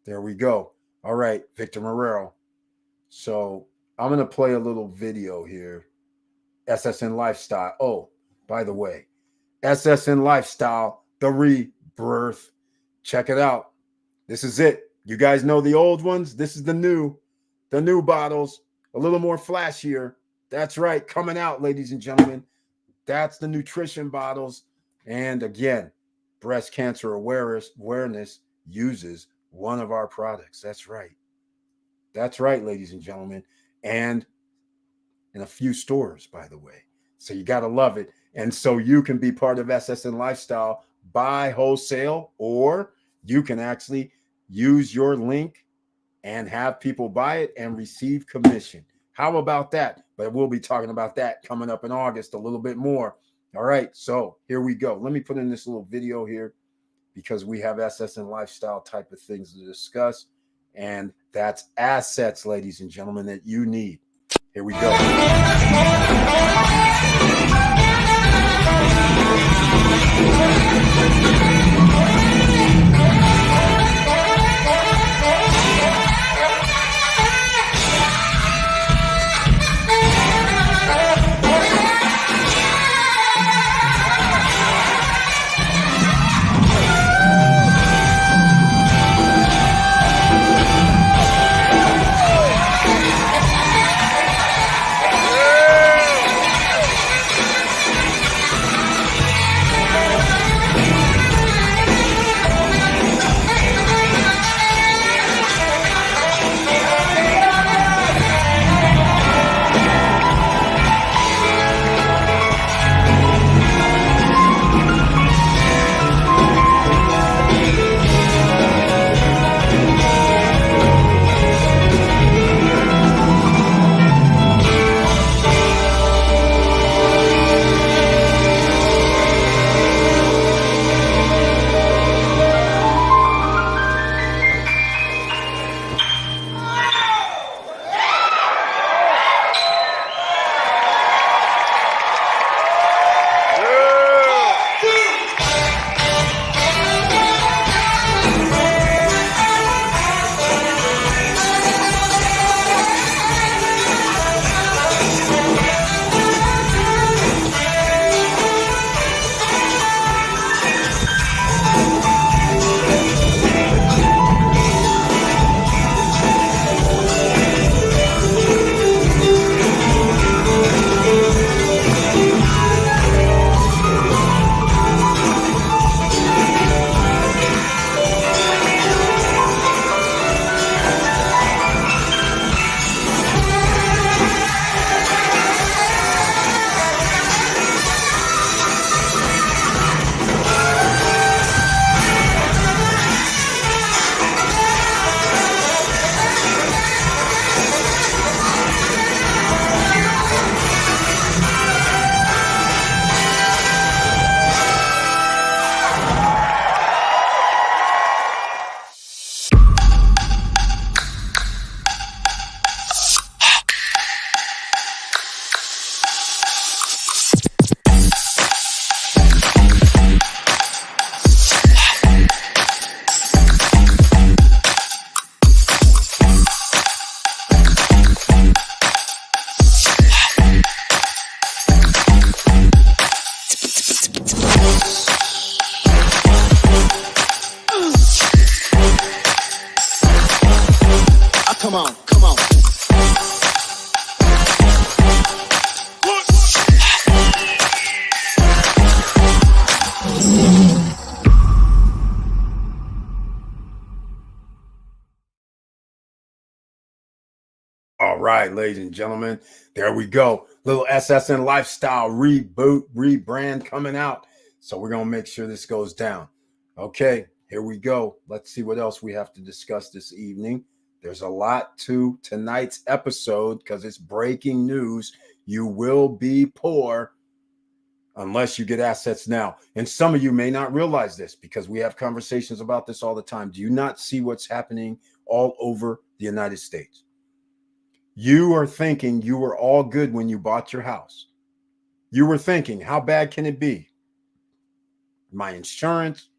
There we go. All right, Victor Marrero. So I'm going to play a little video here. SSN Lifestyle. Oh, by the way, SSN Lifestyle, the rebirth. Check it out. This is it. You guys know the old ones. This is the new bottles, a little more flashier. That's right. Coming out, ladies and gentlemen. That's the nutrition bottles. And again, breast cancer awareness uses one of our products. That's right. That's right, ladies and gentlemen. And in a few stores, by the way. So you got to love it. And so you can be part of SSN Lifestyle, buy wholesale, or you can actually use your link and have people buy it and receive commission. How about that? But we'll be talking about that coming up in August a little bit more. All right, so here we go. Let me put in this little video here because we have SSN Lifestyle type of things to discuss. And that's assets, ladies and gentlemen, that you need. Here we go. Come on, come on. All right, ladies and gentlemen, there we go. Little SSN Lifestyle reboot, rebrand coming out. So we're going to make sure this goes down. Okay, here we go. Let's see what else we have to discuss this evening. There's a lot to tonight's episode because it's breaking news. You will be poor unless you get assets now. And some of you may not realize this because we have conversations about this all the time. Do you not see what's happening all over the United States? You are thinking you were all good when you bought your house. You were thinking, how bad can it be? My insurance,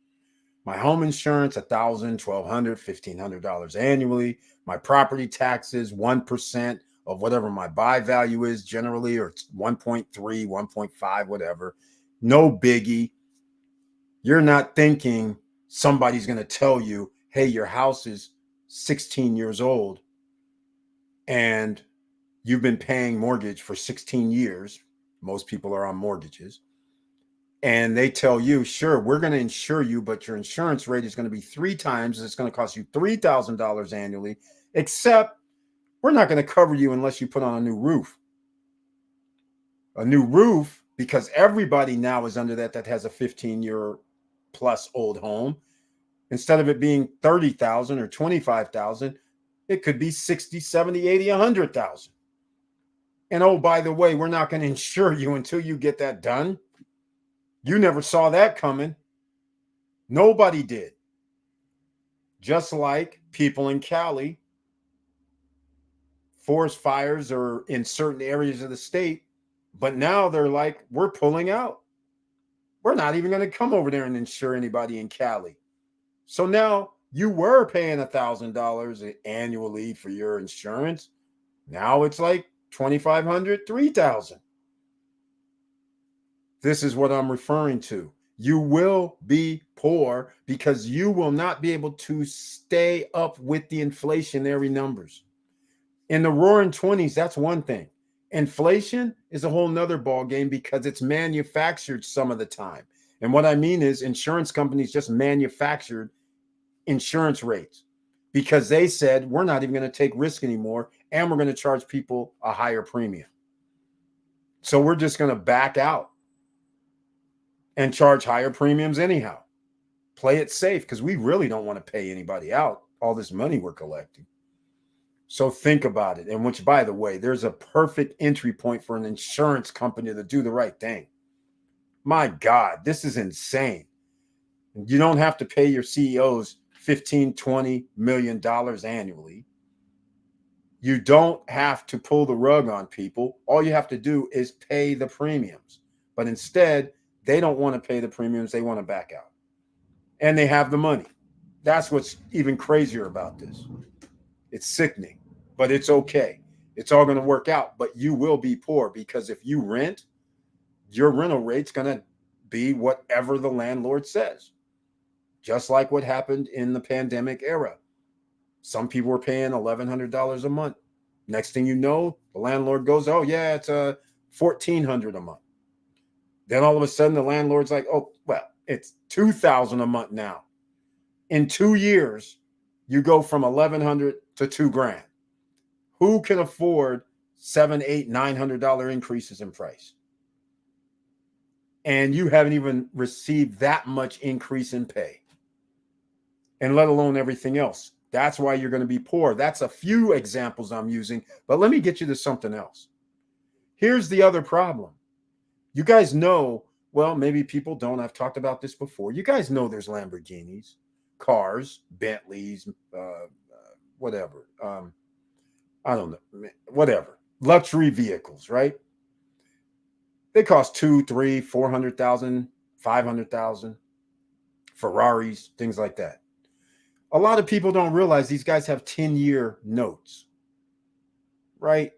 my home insurance, $1,000, $1,200, $1,500 annually. My property taxes, 1% of whatever my buy value is generally, or 1.3, 1.5, whatever. No biggie. You're not thinking somebody's going to tell you, hey, your house is 16 years old and you've been paying mortgage for 16 years. Most people are on mortgages. And they tell you, sure, we're going to insure you, but your insurance rate is going to be 3 times. It's going to cost you $3,000 annually, except we're not going to cover you unless you put on a new roof. A new roof, because everybody now is under that has a 15-year plus old home. Instead of it being 30,000 or 25,000, it could be 60, 70, 80, 100,000. And oh, by the way, we're not going to insure you until you get that done. You never saw that coming. Nobody did. Just like people in Cali, forest fires are in certain areas of the state, but now they're like, we're pulling out. We're not even going to come over there and insure anybody in Cali. So now you were paying $1,000 annually for your insurance. Now it's like $2,500, $3,000. This is what I'm referring to. You will be poor because you will not be able to stay up with the inflationary numbers. In the roaring 20s, that's one thing. Inflation is a whole nother ball game because it's manufactured some of the time. And what I mean is insurance companies just manufactured insurance rates because they said, we're not even going to take risk anymore, and we're going to charge people a higher premium. So we're just going to back out and charge higher premiums anyhow. Play it safe because we really don't want to pay anybody out all this money we're collecting. So think about it. And which, by the way, there's a perfect entry point for an insurance company to do the right thing. My God, this is insane. You don't have to pay your CEOs $15, $20 million annually. You don't have to pull the rug on people. All you have to do is pay the premiums. But instead, they don't want to pay the premiums. They want to back out. And they have the money. That's what's even crazier about this. It's sickening, but it's okay. It's all going to work out, but you will be poor because if you rent, your rental rate's going to be whatever the landlord says. Just like what happened in the pandemic era. Some people were paying $1,100 a month. Next thing you know, the landlord goes, oh yeah, it's $1,400 a month. Then all of a sudden the landlord's like, oh, well, it's $2,000 a month now. In 2 years, you go from $1,100 to $2,000. Who can afford $700, $800, $900 increases in price? And you haven't even received that much increase in pay, and let alone everything else. That's why you're going to be poor. That's a few examples I'm using, but let me get you to something else. Here's the other problem. You guys know, well, maybe people don't. I've talked about this before. You guys know there's Lamborghinis, cars, Bentleys, whatever. I don't know, whatever. Luxury vehicles, right? They cost $200,000, $300,000, $400,000, $500,000. Ferraris, things like that. A lot of people don't realize these guys have 10-year notes, right?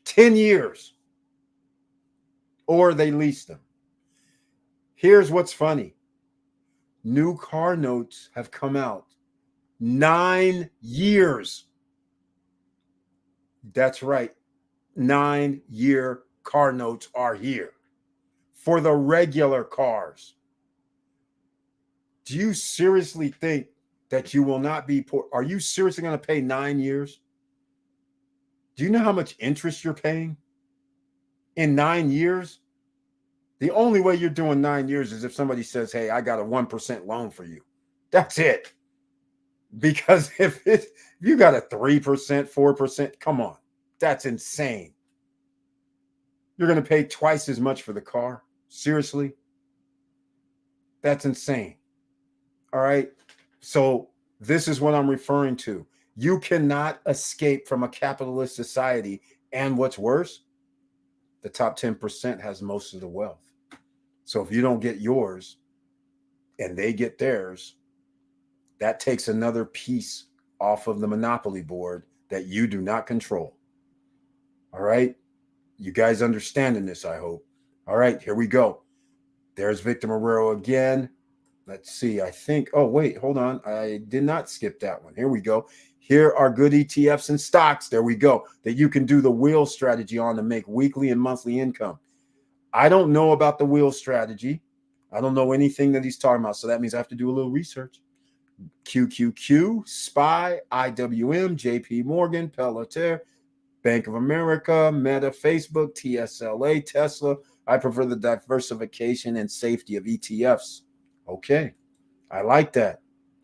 10 years. Or they lease them. Here's what's funny. New car notes have come out 9 years. That's right. 9-year car notes are here for the regular cars. Do you seriously think that you will not be poor? Are you seriously going to pay 9 years? Do you know how much interest you're paying in 9 years? The only way you're doing 9 years is if somebody says, hey, I got a 1% loan for you. That's it. Because if you got a 3%, 4%, come on. That's insane. You're going to pay twice as much for the car? Seriously? That's insane. All right. So this is what I'm referring to. You cannot escape from a capitalist society. And what's worse, the top 10% has most of the wealth. So if you don't get yours and they get theirs, that takes another piece off of the monopoly board that you do not control. All right. You guys understanding this, I hope. All right, here we go. There's Victor Marrero again. Let's see. I think, oh, wait, hold on. I did not skip that one. Here we go. Here are good ETFs and stocks. There we go. That you can do the wheel strategy on to make weekly and monthly income. I don't know about the wheel strategy. I don't know anything that he's talking about. So that means I have to do a little research. QQQ, SPY, IWM, JP Morgan, Palantir, Bank of America, Meta, Facebook, TSLA, Tesla. I prefer the diversification and safety of ETFs. Okay, I like that.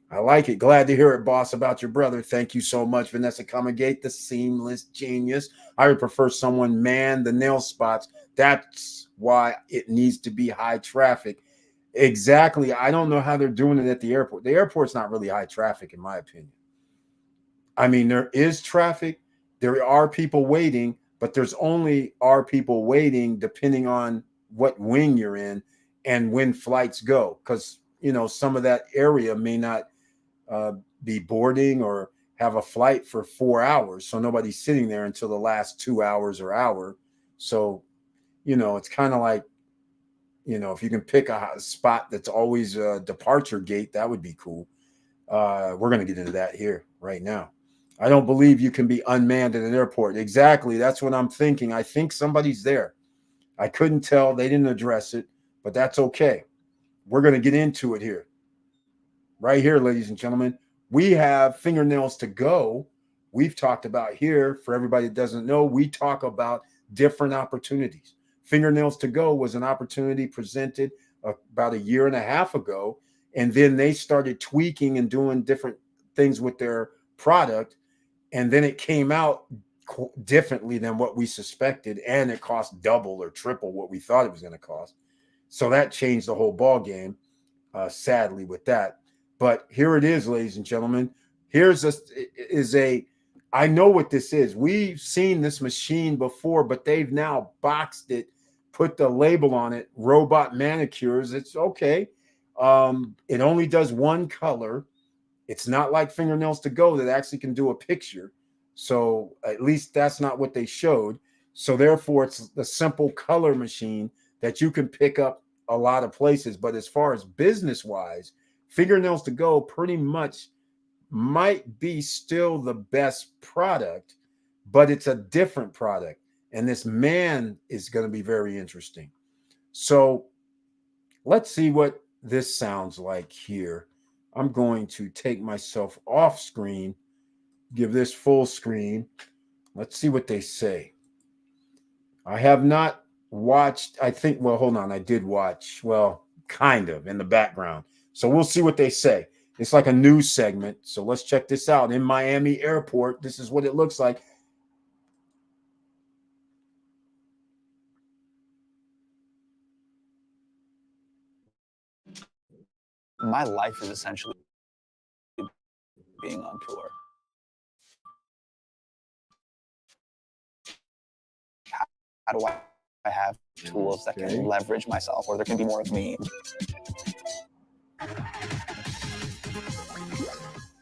I like it. Glad to hear it, boss, about your brother. Thank you so much, Vanessa Comagate, the seamless genius. I would prefer someone man the nail spots. That's why it needs to be high traffic. Exactly. I don't know how they're doing it at the airport. The airport's not really high traffic, in my opinion. I mean, there is traffic, there are people waiting, but there's only are people waiting depending on what wing you're in and when flights go. Because, some of that area may not uh, be boarding or have a flight for 4 hours. So nobody's sitting there until the last 2 hours or hour. So, it's kind of like, if you can pick a spot that's always a departure gate, that would be cool. We're going to get into that here right now. I don't believe you can be unmanned at an airport. Exactly. That's what I'm thinking. I think somebody's there. I couldn't tell. They didn't address it, but that's okay. We're going to get into it here. Right here, ladies and gentlemen. We have fingernails to go. We've talked about here, for everybody that doesn't know, we talk about different opportunities. Fingernails to go was an opportunity presented about a year and a half ago. And then they started tweaking and doing different things with their product. And then it came out differently than what we suspected. And it cost double or triple what we thought it was going to cost. So that changed the whole ball game, sadly, with that. But here it is, ladies and gentlemen. Here's a I know what this is. We've seen this machine before, but they've now boxed it, put the label on it, robot manicures. It's okay. It only does one color. It's not like fingernails to go that actually can do a picture. So at least that's not what they showed. So therefore, it's a simple color machine that you can pick up a lot of places. But as far as business wise, fingernails to go pretty much might be still the best product, but it's a different product. And this man is going to be very interesting. So let's see what this sounds like here. I'm going to take myself off screen, give this full screen. Let's see what they say. I have not watched, I think, well, hold on. I did watch, well, kind of in the background. So we'll see what they say. It's like a news segment. So let's check this out. In Miami Airport, this is what it looks like. My life is essentially being on tour. How do I have tools that can leverage myself, or there can be more of me?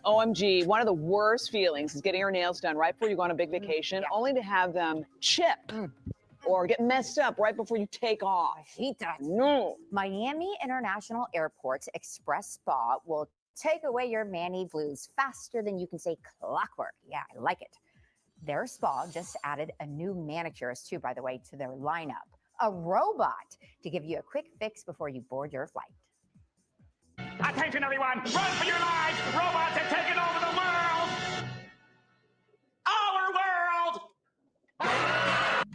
OMG, one of the worst feelings is getting your nails done right before you go on a big vacation, only to have them chip or get messed up right before you take off. I hate that. No. Miami International Airport's Express Spa will take away your mani blues faster than you can say clockwork. Yeah, I like it. Their spa just added a new manicurist, too, by the way, to their lineup. A robot to give you a quick fix before you board your flight. Attention, everyone! Run for your lives! Robots are taking over the world! Our world!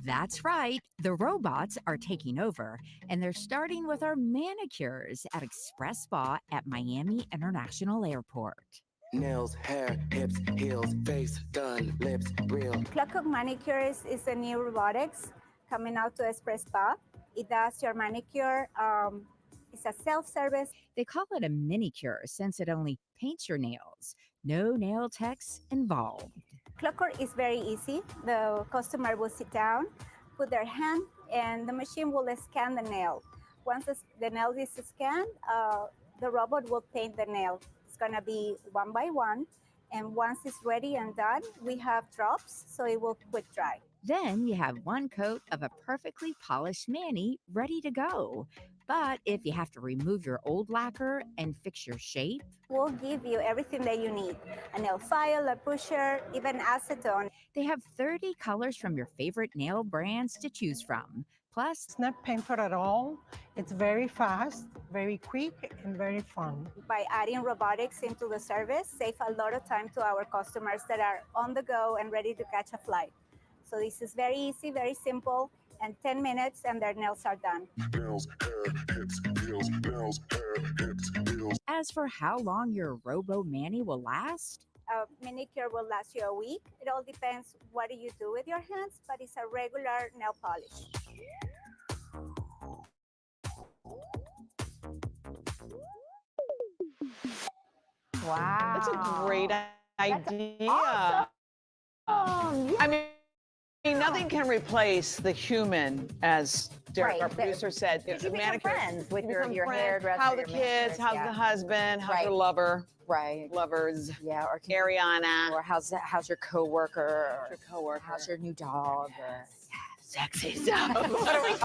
That's right. The robots are taking over, and they're starting with our manicures at Express Spa at Miami International Airport. Nails, hair, hips, heels, face, done, lips, real. Clockwork Manicures is a new robotics coming out to Express Spa. It does your manicure. It's a self-service. They call it a manicure since it only paints your nails. No nail techs involved. Clockwork is very easy. The customer will sit down, put their hand, and the machine will scan the nail. Once the nail is scanned, the robot will paint the nail. It's gonna be one by one. And once it's ready and done, we have drops, so it will quick dry. Then you have one coat of a perfectly polished mani ready to go. But if you have to remove your old lacquer and fix your shape, we'll give you everything that you need. A nail file, a pusher, even acetone. They have 30 colors from your favorite nail brands to choose from. Plus, it's not painful at all. It's very fast, very quick, and very fun. By adding robotics into the service, save a lot of time to our customers that are on the go and ready to catch a flight. So this is very easy, very simple, and 10 minutes and their nails are done. Nails, hair, hips, heels, nails, hair, hips, heels. As for how long your Robo Mani will last, A manicure will last you a week. It all depends what do you do with your hands, but it's a regular nail polish. Wow. That's a great idea. Awesome. I mean, nothing can replace the human, as Derek, our Right. producer, said. You become Manicure- friends with you your become friends. hairdresser, How the your kids, manicurist, how's yeah. the husband, how's Right. your lover, Right. lovers, Yeah. Or Ariana, or how's your coworker? Or your coworker. how's your new dog? Or Sexy stuff. What are we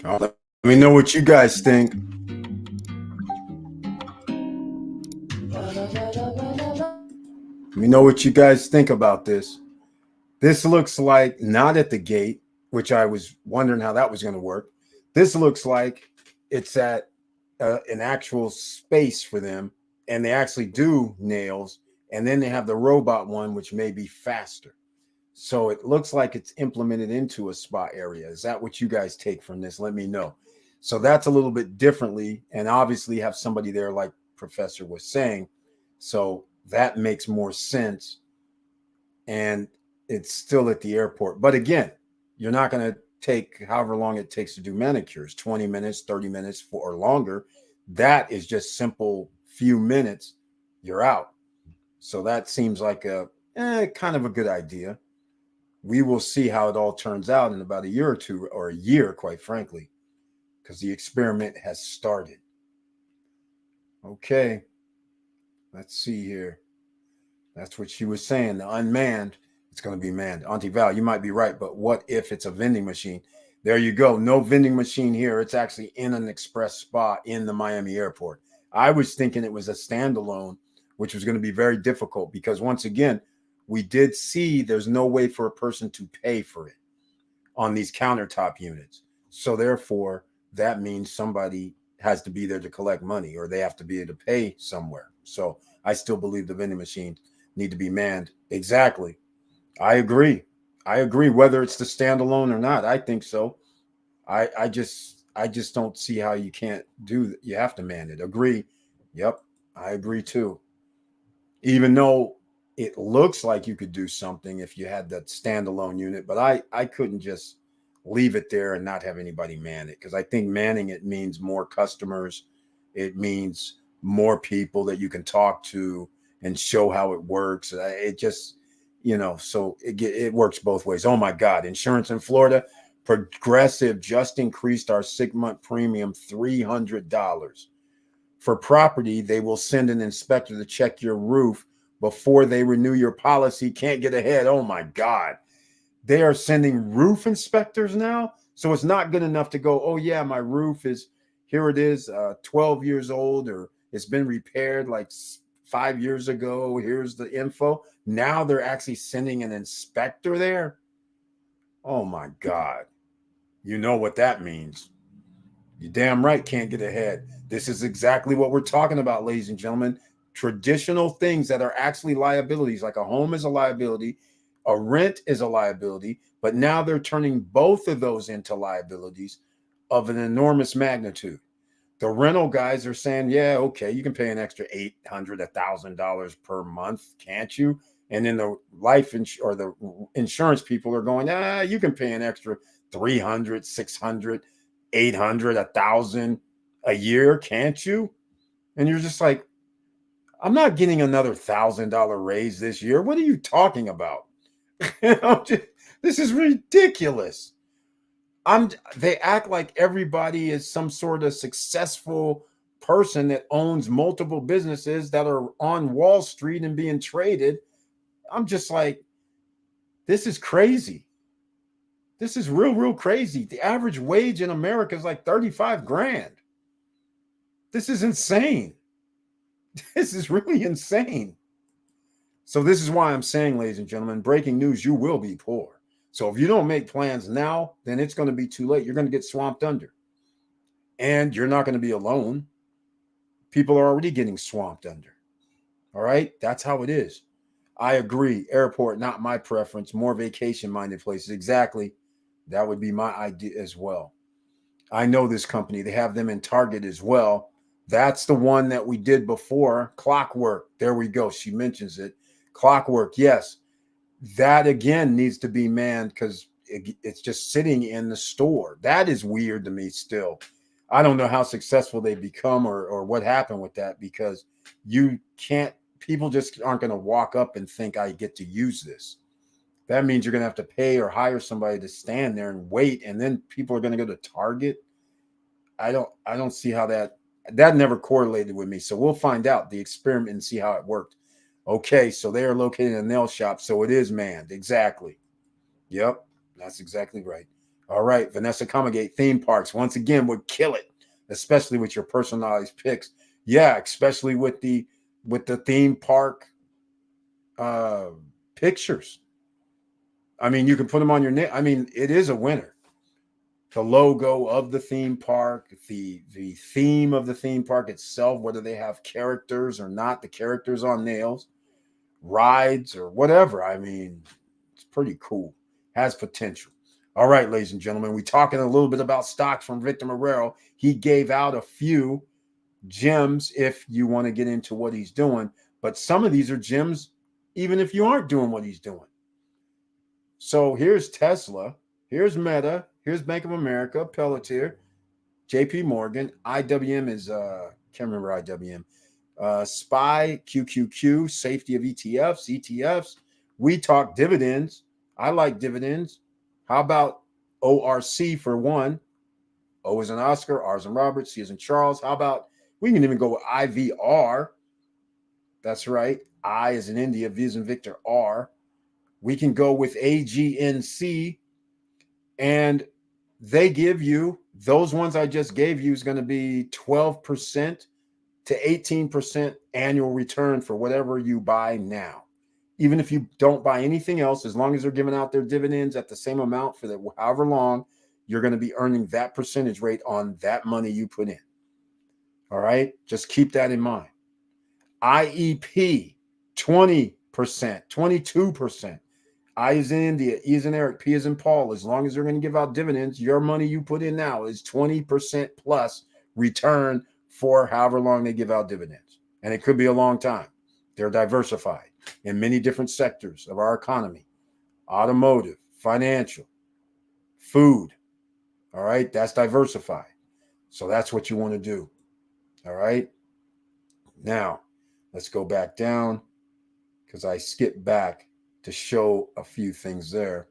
Let me know what you guys think. Let me know what you guys think about this. This looks like not at the gate, which I was wondering how that was going to work. This looks like it's at an actual space for them, and they actually do nails, and then they have the robot one, which may be faster. So it looks like it's implemented into a spa area. Is that what you guys take from this? Let me know. So that's a little bit differently, and obviously have somebody there like Professor was saying. So that makes more sense. And it's still at the airport. But again, you're not going to take however long it takes to do manicures, 20 minutes, 30 minutes or longer. That is just simple few minutes. You're out. So that seems like a kind of a good idea. We will see how it all turns out in about a year or two, or a year, quite frankly, because the experiment has started. Okay, let's see here. That's what she was saying. The unmanned, it's going to be manned. Auntie Val, you might be right, but what if it's a vending machine? There you go. No vending machine here. It's actually in an express spa in the Miami airport. I was thinking it was a standalone, which was going to be very difficult because once again, we did see there's no way for a person to pay for it on these countertop units. So therefore, that means somebody has to be there to collect money, or they have to be able to pay somewhere. So I still believe the vending machines need to be manned. Exactly. I agree. I agree. Whether it's the standalone or not, I think so. I just don't see how you can't do that. You have to man it. Agree. Yep. I agree too. Even though it looks like you could do something if you had that standalone unit, but I couldn't just leave it there and not have anybody man it, because I think manning it means more customers. It means more people that you can talk to and show how it works. It just, so it works both ways. Oh my God. Insurance in Florida, Progressive just increased our 6-month premium $300. For property, they will send an inspector to check your roof before they renew your policy. Can't get ahead. Oh my God. They are sending roof inspectors now. So it's not good enough to go, oh yeah, my roof is, here it is, 12 years old, or it's been repaired like 5 years ago. Here's the info. Now they're actually sending an inspector there. Oh my God. You know what that means. You damn right can't get ahead. This is exactly what we're talking about, ladies and gentlemen. Traditional things that are actually liabilities, like a home is a liability, a rent is a liability, but now they're turning both of those into liabilities of an enormous magnitude. The rental guys are saying, yeah, okay, you can pay an extra $800, $1,000 per month, can't you? And then the or the insurance people are going, you can pay an extra 300, 600, 800, 1,000 a year, can't you? And you're just like, I'm not getting another $1,000 raise this year. What are you talking about? This is ridiculous. They act like everybody is some sort of successful person that owns multiple businesses that are on Wall Street and being traded. I'm just like, this is crazy. This is real crazy. The average wage in America is like 35 grand. This is insane. This is really insane. So this is why I'm saying, ladies and gentlemen, breaking news, you will be poor. So if you don't make plans now, then it's going to be too late. You're going to get swamped under. And you're not going to be alone. people are already getting swamped under. All right, that's how it is. I agree. Airport, not my preference. More vacation-minded places. Exactly. That would be my idea as well. I know this company. They have them in Target as well. That's the one that we did before. Clockwork. There we go. She mentions it. Clockwork. Yes. That again needs to be manned because it's just sitting in the store. That is weird to me still. I don't know how successful they become or what happened with that, because you can't, people just aren't going to walk up and think I get to use this. That means you're going to have to pay or hire somebody to stand there and wait, and then people are going to go to Target. I don't see how that never correlated with me. So we'll find out the experiment and see how it worked. Okay, so they are located in a nail shop, so it is manned. Exactly. Yep, that's exactly right. All right, Vanessa Comagate, theme parks once again would kill it, especially with your personalized picks. Yeah, especially with the theme park pictures. I mean, you can put them on your I mean, it is a winner. The logo of the theme park, the theme of the theme park itself, whether they have characters or not, the characters on nails, rides or whatever. I mean, it's pretty cool. Has potential. All right, ladies and gentlemen, we're talking a little bit about stocks from Victor Marrero. He gave out a few gems if you want to get into what he's doing, but some of these are gems even if you aren't doing what he's doing. So here's Tesla, here's Meta, here's Bank of America, Pelletier, JP Morgan, IWM is can't remember IWM, SPY, QQQ, safety of ETFs. We talk dividends. I like dividends. How about ORC for one? O is in Oscar, R is in Robert, C is in Charles. How about, we can even go with IVR. That's right. I is in India, V is in Victor, R. We can go with AGNC, and they give you, those ones I just gave you is going to be 12% to 18% annual return for whatever you buy now. Even if you don't buy anything else, as long as they're giving out their dividends at the same amount for however long, you're going to be earning that percentage rate on that money you put in. All right, just keep that in mind. IEP, 20%, 22%. I is in India, E is in Eric, P is in Paul. As long as they're going to give out dividends, your money you put in now is 20% plus return for however long they give out dividends. And it could be a long time. They're diversified in many different sectors of our economy: automotive, financial, food. All right, that's diversified. So that's what you want to do. All right. Now, let's go back down because I skipped back to show a few things there.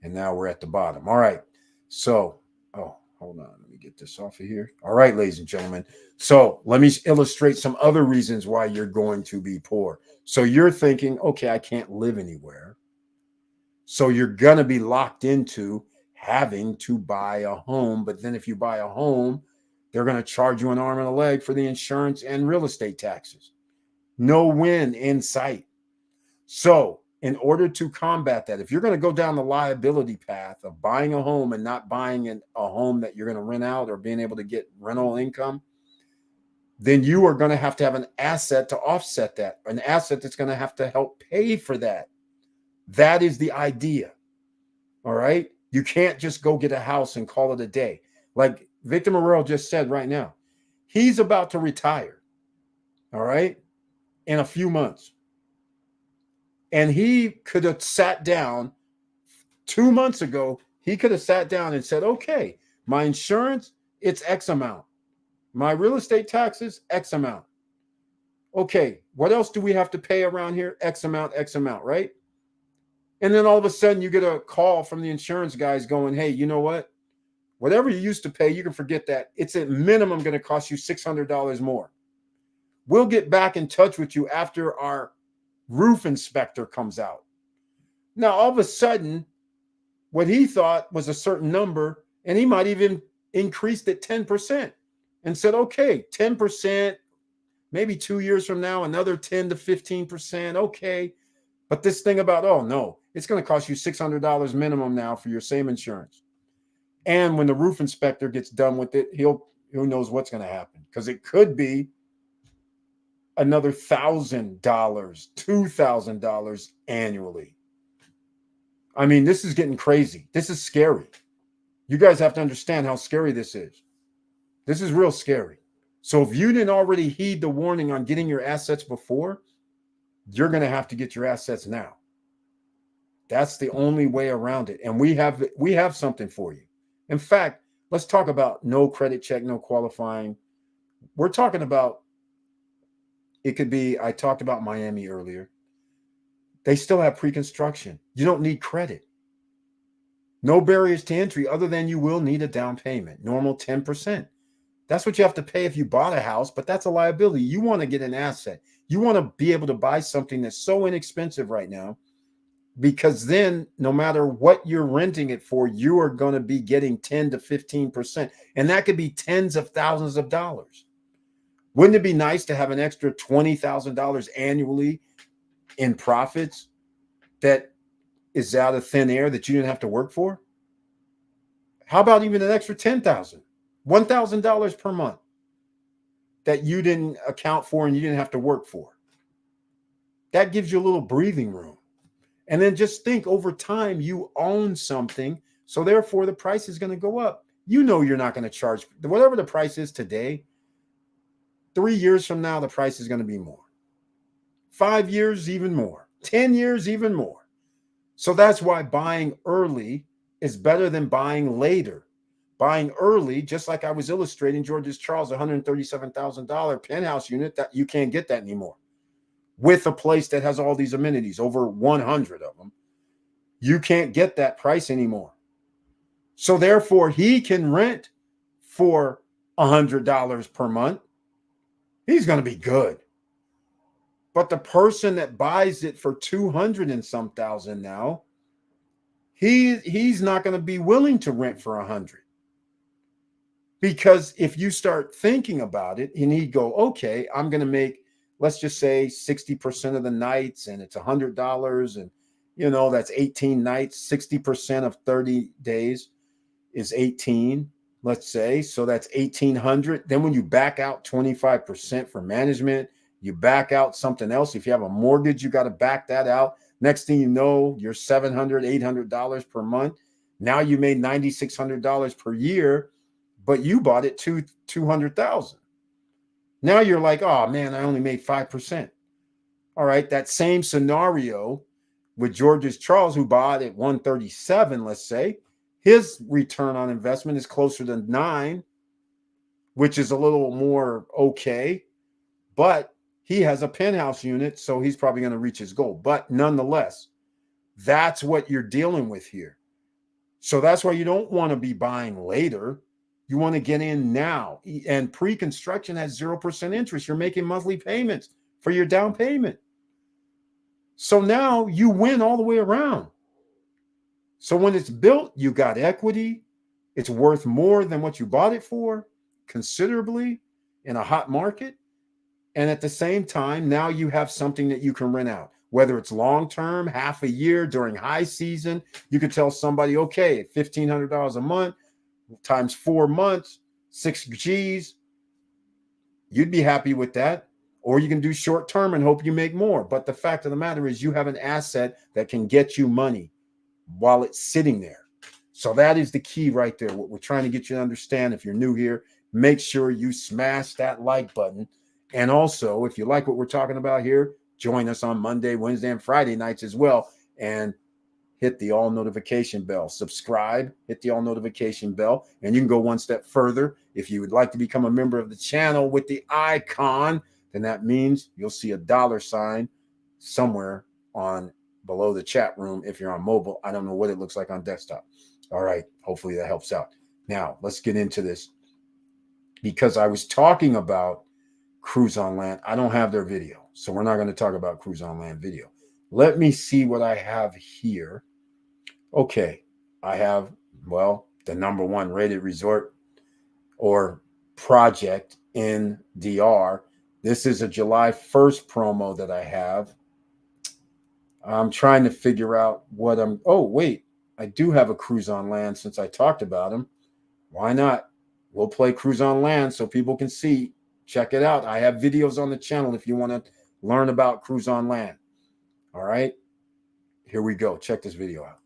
And now we're at the bottom. All right. So, hold on. Let me get this off of here. All right, ladies and gentlemen. So let me illustrate some other reasons why you're going to be poor. So you're thinking, okay, I can't live anywhere. So you're going to be locked into having to buy a home. But then if you buy a home, they're going to charge you an arm and a leg for the insurance and real estate taxes. No win in sight. So in order to combat that, if you're going to go down the liability path of buying a home and not buying a home that you're going to rent out or being able to get rental income, then you are going to have an asset to offset that, an asset that's going to have to help pay for that. That is the idea. All right. You can't just go get a house and call it a day. Like Victor Marrero just said right now, he's about to retire. All right. In a few months. And he could have sat down 2 months ago. He could have sat down and said, okay, my insurance, it's X amount. My real estate taxes, X amount. Okay, what else do we have to pay around here? X amount, right? And then all of a sudden you get a call from the insurance guys going, hey, you know what? Whatever you used to pay, you can forget that. It's at minimum going to cost you $600 more. We'll get back in touch with you after our roof inspector comes out. Now, all of a sudden, what he thought was a certain number, and he might even increased it 10% and said, okay, 10%, maybe 2 years from now, another 10 to 15%. Okay. But this thing about, oh no, it's going to cost you $600 minimum now for your same insurance. And when the roof inspector gets done with it, who knows what's going to happen, because it could be another $1,000, $2,000 annually. I mean, this is getting crazy. This is scary. You guys have to understand how scary this is. This is real scary. So if you didn't already heed the warning on getting your assets before, you're going to have to get your assets now. That's the only way around it. And we have something for you. In fact, let's talk about no credit check, no qualifying. We're talking about, it could be, I talked about Miami earlier. They still have pre-construction. You don't need credit. No barriers to entry other than you will need a down payment, normal 10%. That's what you have to pay if you bought a house, but that's a liability. You want to get an asset. You want to be able to buy something that's so inexpensive right now, because then no matter what you're renting it for, you are going to be getting 10 to 15%. And that could be tens of thousands of dollars. Wouldn't it be nice to have an extra $20,000 annually in profits that is out of thin air that you didn't have to work for? How about even an extra $10,000, $1,000 per month that you didn't account for and you didn't have to work for? That gives you a little breathing room. And then just think, over time, you own something, so therefore the price is going to go up. You know you're not going to charge whatever the price is today. 3 years from now, the price is going to be more. 5 years, even more. 10 years, even more. So that's why buying early is better than buying later. Buying early, just like I was illustrating George's Charles $137,000 penthouse unit, that you can't get that anymore. With a place that has all these amenities, over 100 of them, you can't get that price anymore. So therefore, he can rent for $100 per month. He's going to be good. But the person that buys it for 200 and some thousand now, he's not going to be willing to rent for 100. Because if you start thinking about it, and he'd go, okay, I'm going to make, let's just say 60% of the nights, and it's $100, and that's 18 nights. 60% of 30 days is 18, let's say. So that's 1,800. Then when you back out 25% for management, you back out something else. If you have a mortgage, you got to back that out. Next thing you know, you're $700, $800 per month. Now you made $9,600 per year, but you bought it $200,000. Now you're like, oh man, I only made 5%. All right, that same scenario with George's Charles, who bought at 137, let's say, his return on investment is closer to 9, which is a little more okay, but he has a penthouse unit, so he's probably going to reach his goal. But nonetheless, that's what you're dealing with here. So that's why you don't want to be buying later. You want to get in now. And pre-construction has 0% interest. You're making monthly payments for your down payment. So now you win all the way around. So when it's built, you got equity. It's worth more than what you bought it for, considerably, in a hot market. And at the same time, now you have something that you can rent out, whether it's long-term, half a year, during high season. You could tell somebody, okay, $1,500 a month times 4 months, 6 G's, you'd be happy with that. Or you can do short-term and hope you make more. But the fact of the matter is, you have an asset that can get you money while it's sitting there. So that is the key right there. What we're trying to get you to understand, if you're new here, make sure you smash that like button. And also, if you like what we're talking about here, join us on Monday, Wednesday, and Friday nights as well. And hit the all notification bell. Subscribe, hit the all notification bell. And you can go one step further. If you would like to become a member of the channel with the icon, then that means you'll see a $sign somewhere on below the chat room. If you're on mobile, I don't know what it looks like on desktop. All right. Hopefully that helps out. Now let's get into this, because I was talking about Cruise on Land. I don't have their video, so we're not going to talk about Cruise on Land video. Let me see what I have here. Okay, I have, well, the #1 rated resort or project in DR. This is a July 1st promo that I have. I'm trying to figure out what oh, wait, I do have a Cruise on Land since I talked about them. Why not? We'll play Cruise on Land so people can see. Check it out. I have videos on the channel if you want to learn about cruise on land. All right, here we go. Check this video out.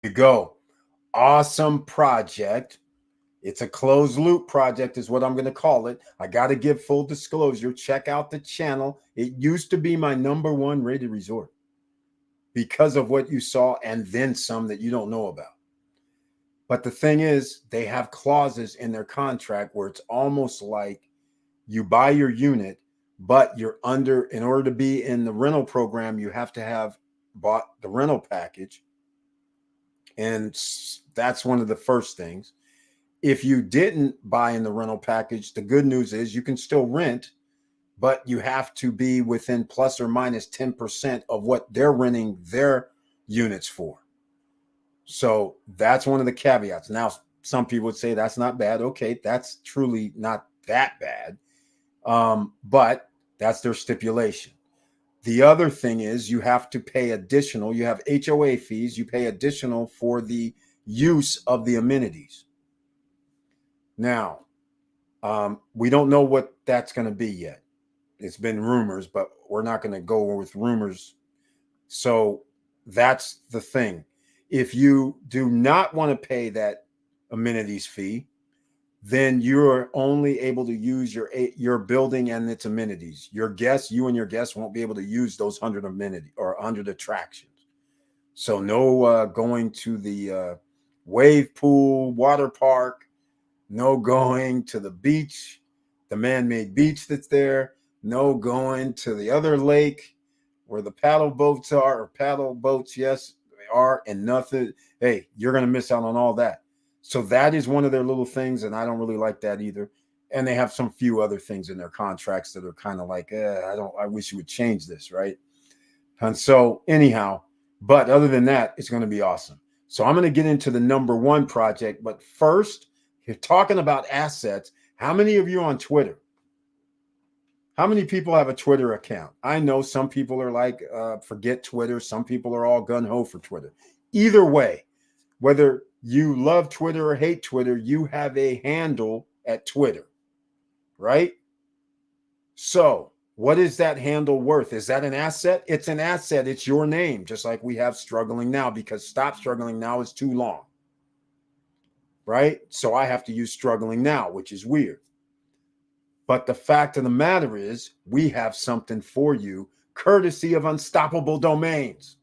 You go. Awesome project. It's a closed loop project is what I'm going to call it. I got to give full disclosure. Check out the channel. It used to be my #1 rated resort because of what you saw and then some that you don't know about. But the thing is, they have clauses in their contract where it's almost like you buy your unit, but you're under, in order to be in the rental program, you have to have bought the rental package. And that's one of the first things. If you didn't buy in the rental package, the good news is you can still rent, but you have to be within plus or minus 10% of what they're renting their units for. So that's one of the caveats. Now, some people would say that's not bad. Okay, that's truly not that bad. But that's their stipulation. The other thing is you have to pay additional. You have HOA fees. You pay additional for the use of the amenities. Now, we don't know what that's going to be yet. It's been rumors, but we're not going to go with rumors. So that's the thing. If you do not want to pay that amenities fee, then you're only able to use your building and its amenities. Your guests, you and your guests won't be able to use those 100 amenities or 100 attractions. So no going to the wave pool, water park, no going to the beach, the man-made beach that's there, no going to the other lake where the paddle boats are, or paddle boats, yes, they are, and nothing. Hey, you're going to miss out on all that. So that is one of their little things, and I don't really like that either. And they have some few other things in their contracts that are kind of like, I wish you would change this, right? And so anyhow, but other than that, it's going to be awesome. So I'm going to get into the #1 project, but first, you're talking about assets. How many of you on Twitter? How many people have a Twitter account? I know some people are like, forget Twitter. Some people are all gung-ho for Twitter. Either way, whether you love Twitter or hate Twitter, you have a handle at Twitter, right? So what is that handle worth? Is that an asset? It's an asset. It's your name, just like we have Struggling Now, because Stop Struggling Now is too long, right? So I have to use Struggling Now, which is weird. But the fact of the matter is, we have something for you, courtesy of Unstoppable Domains.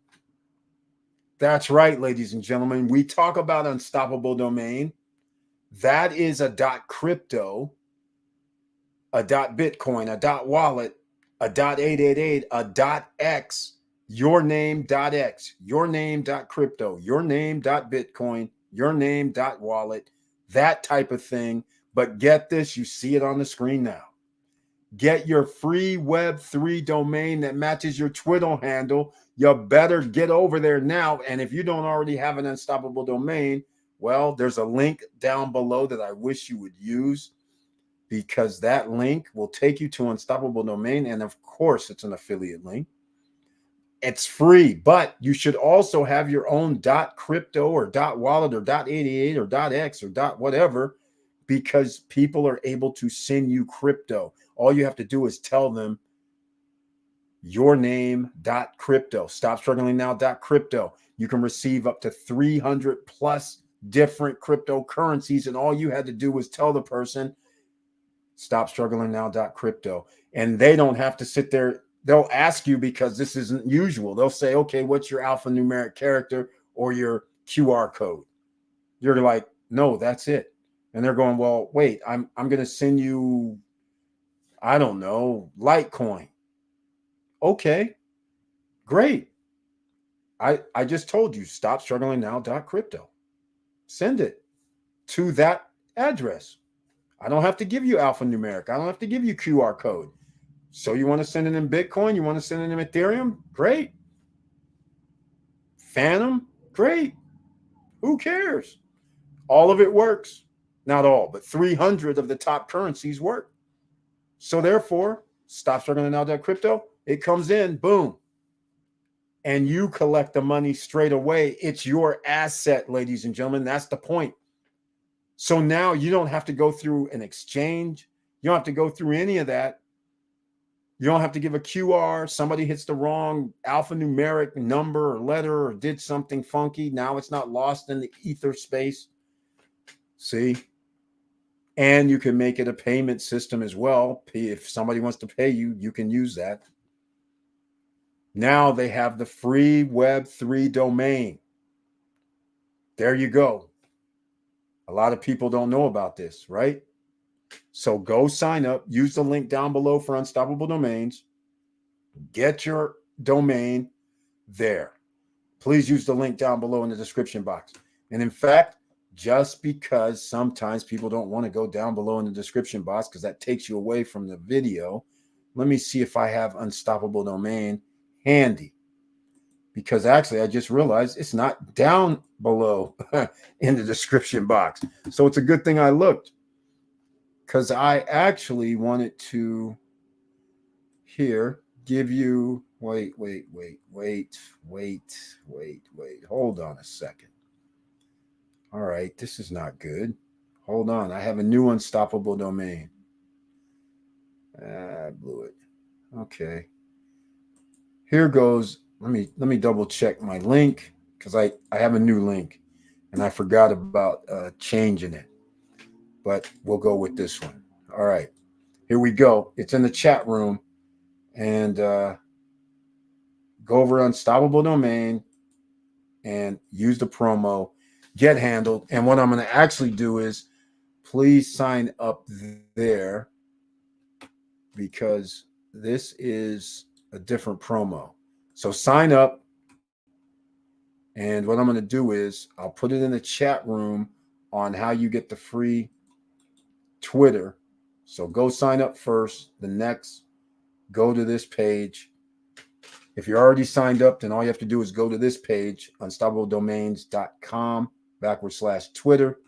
That's right, ladies and gentlemen. We talk about Unstoppable Domain. That is a .crypto, a .bitcoin, a .wallet, a .888, a .x, your name.x, your name.crypto, your name.bitcoin, your name.wallet, that type of thing. But get this, you see it on the screen now. get your free Web3 domain that matches your Twitter handle. You better get over there now. And if you don't already have an unstoppable domain, well, there's a link down below that I wish you would use, because that link will take you to Unstoppable Domain. And of course, it's an affiliate link. It's free, but you should also have your own .crypto or .wallet or .88 or .x or .whatever, because people are able to send you crypto. All you have to do is tell them your name .crypto. Stop struggling now .crypto. You can receive up to 300 plus different cryptocurrencies, and all you had to do was tell the person stop struggling now .crypto, and they don't have to sit there. They'll ask you, because this isn't usual. They'll say, okay, what's your alphanumeric character or your QR code? You're like, no, that's it. And they're going, well, wait, I'm going to send you, I don't know, Litecoin. Okay, great. I just told you, stop struggling now .crypto. Send it to that address. I don't have to give you alphanumeric. I don't have to give you QR code. So you want to send it in Bitcoin? You want to send it in Ethereum? Great. Phantom? Great. Who cares? All of it works. Not all, but 300 of the top currencies work. So therefore, stop struggling now .crypto. It comes in, boom. And you collect the money straight away. It's your asset, ladies and gentlemen. That's the point. So now you don't have to go through an exchange. You don't have to go through any of that. You don't have to give a QR. Somebody hits the wrong alphanumeric number or letter or did something funky. Now it's not lost in the ether space. See? And you can make it a payment system as well. If somebody wants to pay you, you can use that. Now they have the free Web3 domain. There you go. A lot of people don't know about this, right? So go sign up. Use the link down below for Unstoppable Domains. Get your domain there. Please use the link down below in the description box. And in fact, just because sometimes people don't want to go down below in the description box because that takes you away from the video, let me see if I have Unstoppable Domain handy. Because actually, I just realized it's not down below in the description box. So it's a good thing I looked, because I actually wanted to here give you, wait. Hold on a second. All right, this is not good. Hold on. I have a new Unstoppable Domain. I blew it. Okay. Here goes. Let me double check my link, because I have a new link and I forgot about changing it. But we'll go with this one. All right. Here we go. It's in the chat room. And go over Unstoppable Domain and use the promo Get Handled. And what I'm going to actually do is, please sign up there, because this is a different promo. So sign up. And what I'm going to do is I'll put it in the chat room on how you get the free Twitter. So go sign up first. The next, go to this page. If you're already signed up, then all you have to do is go to this page, unstoppabledomains.com/Twitter,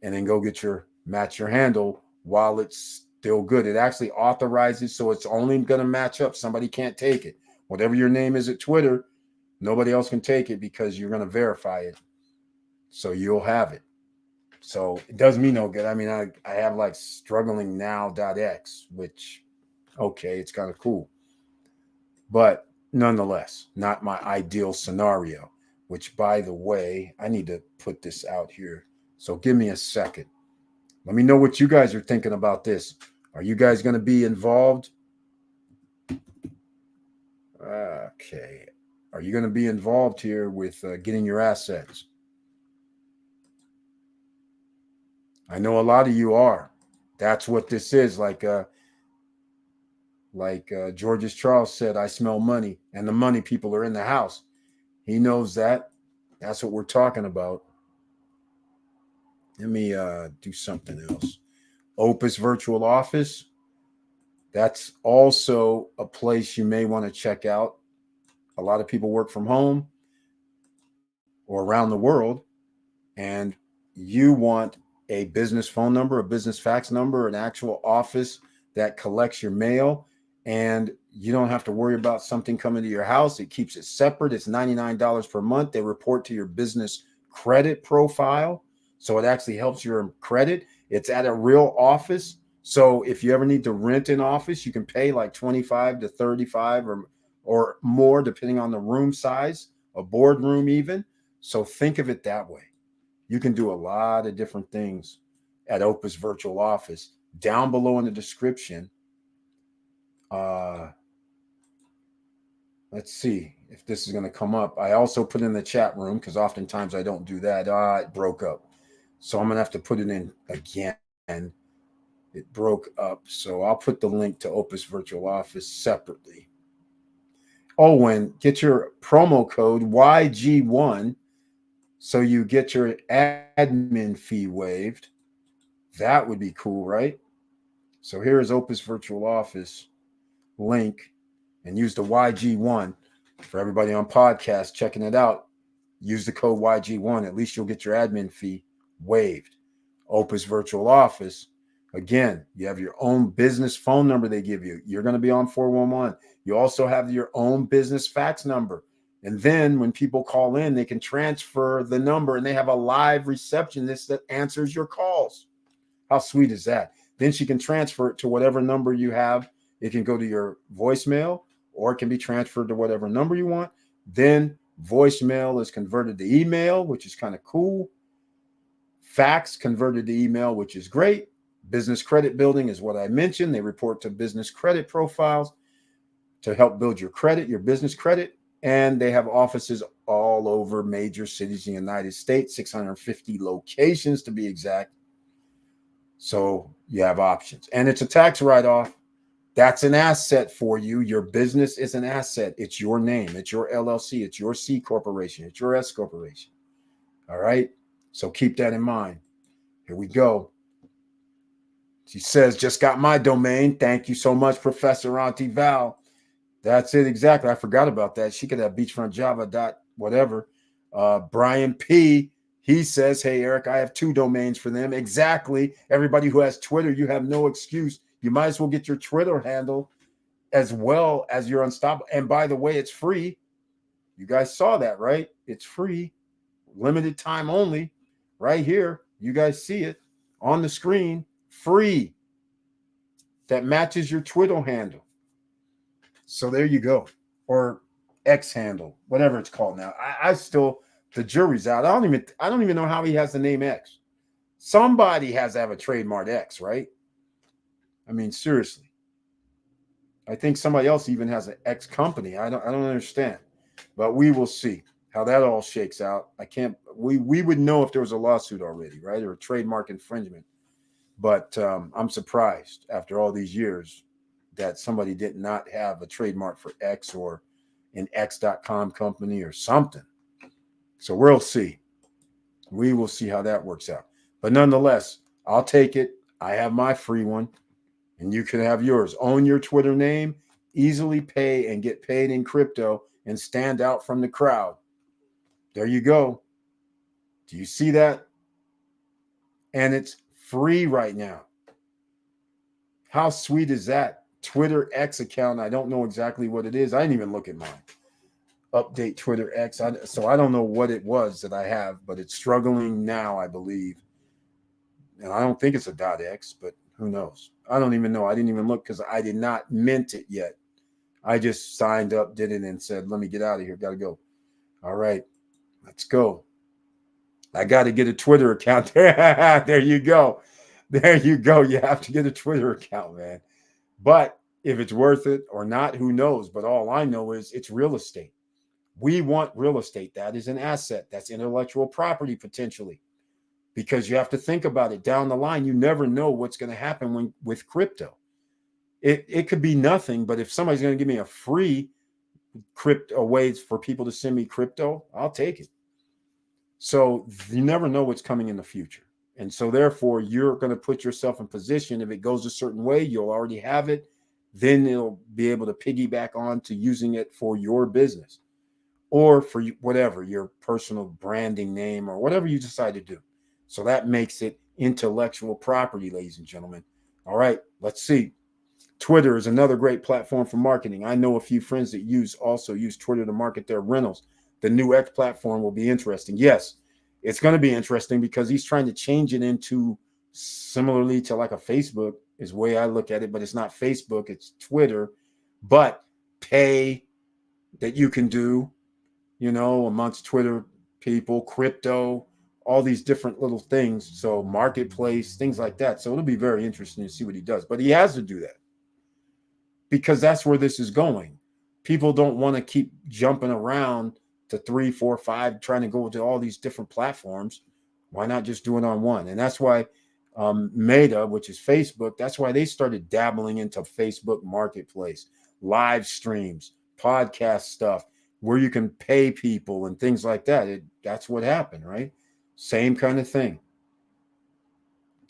and then go get your match your handle while it's still good. It actually authorizes, so it's only going to match up. Somebody can't take it. Whatever your name is at Twitter, nobody else can take it, because you're going to verify it. So you'll have it. So it does me no good. I mean, I have like struggling now.x, which, okay, it's kind of cool. But nonetheless, not my ideal scenario, which, by the way, I need to put this out here. So give me a second. Let me know what you guys are thinking about this. Are you guys going to be involved? Okay. Are you going to be involved here with getting your assets? I know a lot of you are. That's what this is. Like George's Charles said, I smell money, and the money people are in the house. He knows that. That's what we're talking about. Let me do something else. Opus Virtual Office. That's also a place you may want to check out. A lot of people work from home or around the world, and you want a business phone number, a business fax number, an actual office that collects your mail, and you don't have to worry about something coming to your house. It keeps it separate. It's $99 per month. They report to your business credit profile, so it actually helps your credit. It's at a real office. So if you ever need to rent an office, you can pay like 25 to 35 or more, depending on the room size, a boardroom even. So think of it that way. You can do a lot of different things at Opus Virtual Office. Down below in the description, let's see if this is going to come up. I also put in the chat room because oftentimes I don't do that. It broke up. So I'm going to have to put it in again. It broke up. So I'll put the link to Opus Virtual Office separately. Oh, and get your promo code YG1 so you get your admin fee waived. That would be cool, right? So here is Opus Virtual Office link, and use the YG1 for everybody on podcast checking it out. Use the code YG1. At least you'll get your admin fee waived. Opus Virtual Office. Again, you have your own business phone number they give you. You're going to be on 411. You also have your own business fax number. And then when people call in, they can transfer the number and they have a live receptionist that answers your calls. How sweet is that? Then she can transfer it to whatever number you have. It can go to your voicemail or it can be transferred to whatever number you want. Then voicemail is converted to email, which is kind of cool. Fax converted to email, which is great. Business credit building is what I mentioned. They report to business credit profiles to help build your credit, your business credit. And they have offices all over major cities in the United States, 650 locations to be exact. So you have options. And it's a tax write-off. That's an asset for you. Your business is an asset. It's your name. It's your LLC. It's your C corporation. It's your S corporation. All right? So keep that in mind. Here we go. She says, just got my domain. Thank you so much, Professor Auntie Val. That's it exactly. I forgot about that. She could have beachfrontjava dot whatever. Brian P., he says, hey, Eric, I have 2 domains for them. Exactly. Everybody who has Twitter, you have no excuse. You might as well get your Twitter handle as well as your Unstoppable. And by the way, it's free. You guys saw that, right? It's free. Limited time only. Right here. You guys see it on the screen. Free. That matches your Twitter handle. So there you go. Or X handle, whatever it's called now. I still, the jury's out. I don't even know how he has the name X. Somebody has to have a trademark X, right? I mean, seriously. I think somebody else even has an X company. I don't understand. But we will see how that all shakes out. We would know if there was a lawsuit already, right? Or a trademark infringement. But I'm surprised after all these years that somebody did not have a trademark for X or an X.com company or something. So we'll see. We will see how that works out. But nonetheless, I'll take it. I have my free one, and you can have yours. Own your Twitter name, easily pay and get paid in crypto, and stand out from the crowd. There you go. Do you see that? And it's free right now. How sweet is that? Twitter X account. I don't know exactly what it is. I didn't even look at mine. Update Twitter X. So I don't know what it was that I have, but it's struggling now, I believe. And I don't think it's a .x, but who knows? I don't even know. I didn't even look because I did not mint it yet. I just signed up, did it, and said, let me get out of here. Got to go. All right, let's go. I got to get a Twitter account. There you go. There you go. You have to get a Twitter account, man. But if it's worth it or not, who knows? But all I know is it's real estate. We want real estate. That is an asset. That's intellectual property potentially. Because you have to think about it down the line. You never know what's going to happen with crypto. It could be nothing, but if somebody's going to give me a free crypto ways for people to send me crypto, I'll take it. So you never know what's coming in the future. And so therefore, you're going to put yourself in position. If it goes a certain way, you'll already have it. then it'll be able to piggyback on to using it for your business or for whatever, your personal branding name or whatever you decide to do. So that makes it intellectual property, ladies and gentlemen. All right, let's see. Twitter is another great platform for marketing. I know a few friends that also use Twitter to market their rentals. The new X platform will be interesting. Yes, it's going to be interesting because he's trying to change it into similarly to like a Facebook is the way I look at it, but it's not Facebook, it's Twitter, but pay that you can do, amongst Twitter people, crypto, all these different little things. So marketplace, things like that. So it'll be very interesting to see what he does, but he has to do that because that's where this is going. People don't want to keep jumping around to 3, 4, 5, trying to go to all these different platforms. Why not just do it on one? And that's why Meta, which is Facebook, that's why they started dabbling into Facebook Marketplace, live streams, podcast stuff, where you can pay people and things like that. That's what happened, right? Same kind of thing.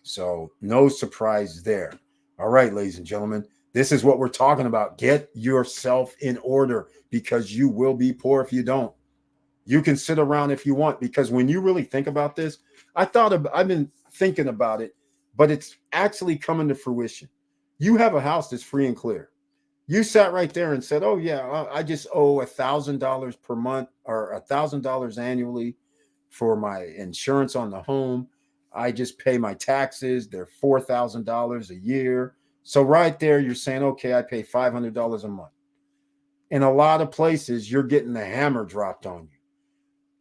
So no surprise there. All right, ladies and gentlemen, this is what we're talking about. Get yourself in order because you will be poor if you don't. You can sit around if you want, because when you really think about this, I've been thinking about it, but it's actually coming to fruition. You have a house that's free and clear. You sat right there and said, oh yeah, I just owe $1,000 per month or $1,000 annually for my insurance on the home. I just pay my taxes. They're $4,000 a year. So right there, you're saying, okay, I pay $500 a month. In a lot of places, you're getting the hammer dropped on you.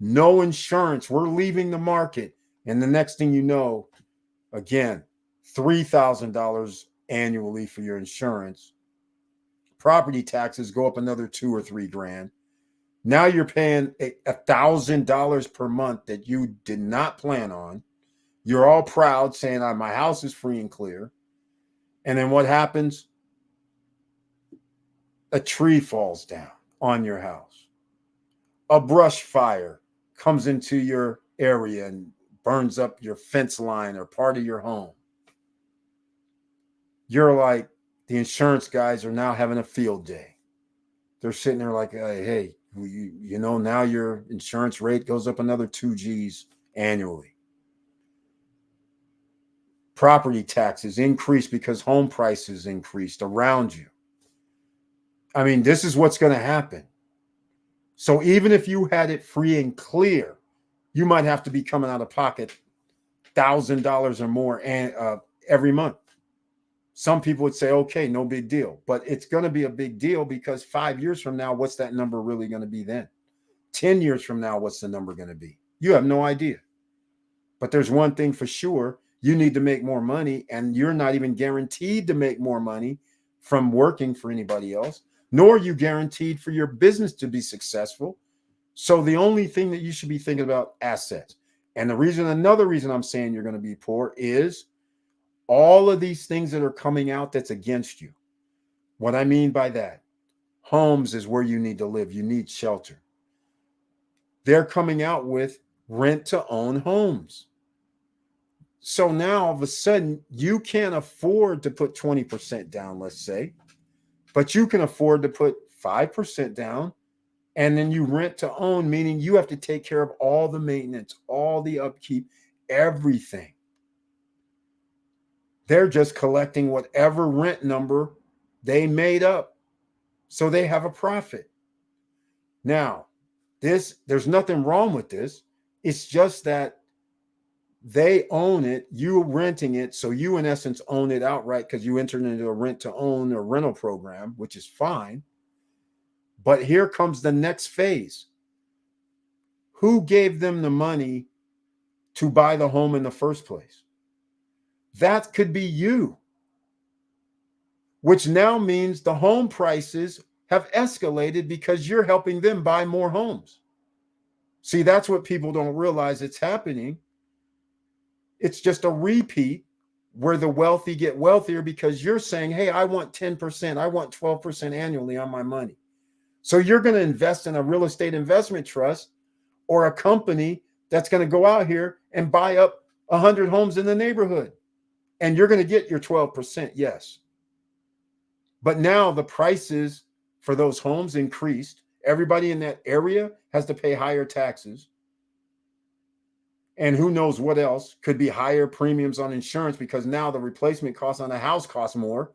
No insurance. We're leaving the market. And the next thing you know, again, $3,000 annually for your insurance. Property taxes go up another $2 or $3 grand. Now you're paying $1,000 per month that you did not plan on. You're all proud saying, my house is free and clear. And then what happens? A tree falls down on your house. A brush fire comes into your area and burns up your fence line or part of your home. You're like, the insurance guys are now having a field day. They're sitting there like, hey, now your insurance rate goes up another 2 G's annually. Property taxes increase because home prices increased around you. I mean, this is what's going to happen. So even if you had it free and clear, you might have to be coming out of pocket $1,000 or more every month. Some people would say, okay, no big deal. But it's going to be a big deal because 5 years from now, what's that number really going to be then? 10 years from now, what's the number going to be? You have no idea. But there's one thing for sure. You need to make more money, and you're not even guaranteed to make more money from working for anybody else, nor are you guaranteed for your business to be successful. So the only thing that you should be thinking about assets. And another reason I'm saying you're going to be poor is all of these things that are coming out that's against you. What I mean by that, homes is where you need to live. You need shelter. They're coming out with rent to own homes. So now all of a sudden you can't afford to put 20% down, let's say, but you can afford to put 5% down, and then you rent to own, meaning you have to take care of all the maintenance, all the upkeep, everything. They're just collecting whatever rent number they made up, so they have a profit. Now, there's nothing wrong with this. It's just that they own it, you renting it, so you in essence own it outright because you entered into a rent to own or rental program, which is fine. But here comes the next phase. Who gave them the money to buy the home in the first place? That could be you, which now means the home prices have escalated because you're helping them buy more homes. See, that's what people don't realize it's happening. It's just a repeat where the wealthy get wealthier because you're saying, hey, I want 10%, I want 12% annually on my money. So you're going to invest in a real estate investment trust or a company that's going to go out here and buy up 100 homes in the neighborhood. And you're going to get your 12%, yes. But now the prices for those homes increased. Everybody in that area has to pay higher taxes. And who knows what else could be higher premiums on insurance because now the replacement cost on a house costs more.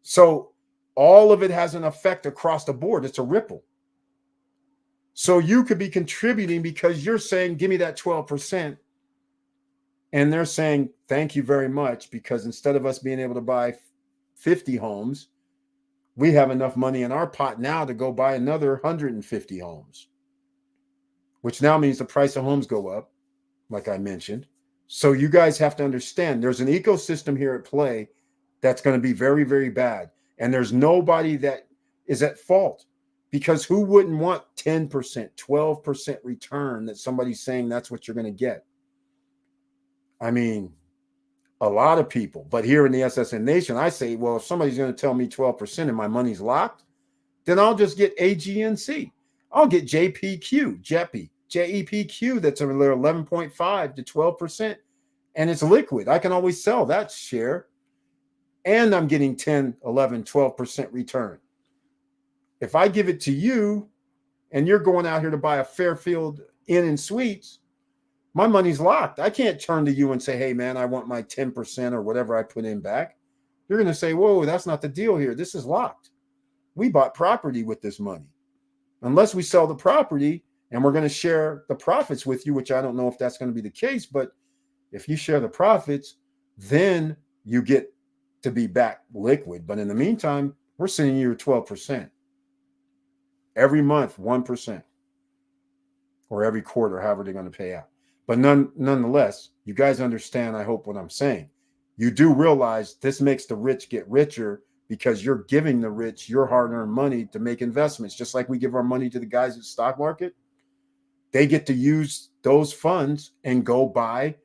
So all of it has an effect across the board. It's a ripple. So you could be contributing because you're saying, give me that 12%. And they're saying, thank you very much, because instead of us being able to buy 50 homes, we have enough money in our pot now to go buy another 150 homes, which now means the price of homes go up, like I mentioned. So you guys have to understand there's an ecosystem here at play that's going to be very, very bad. And there's nobody that is at fault, because who wouldn't want 10%, 12% return that somebody's saying that's what you're going to get? I mean, a lot of people. But here in the SSN Nation, I say, well, if somebody's going to tell me 12% and my money's locked, then I'll just get AGNC. I'll get JPQ, JEPQ, that's a 11.5 to 12%, and it's liquid. I can always sell that share, and I'm getting 10, 11, 12% return. If I give it to you and you're going out here to buy a Fairfield Inn and Suites, my money's locked. I can't turn to you and say, hey, man, I want my 10% or whatever I put in back. You're going to say, whoa, that's not the deal here. This is locked. We bought property with this money. Unless we sell the property and we're going to share the profits with you, which I don't know if that's going to be the case, but if you share the profits, then you get to be back liquid. But in the meantime, we're sending you 12%. Every month, 1%. Or every quarter, however they're going to pay out. But nonetheless, you guys understand, I hope, what I'm saying. You do realize this makes the rich get richer because you're giving the rich your hard-earned money to make investments, just like we give our money to the guys at the stock market. They get to use those funds and go buy,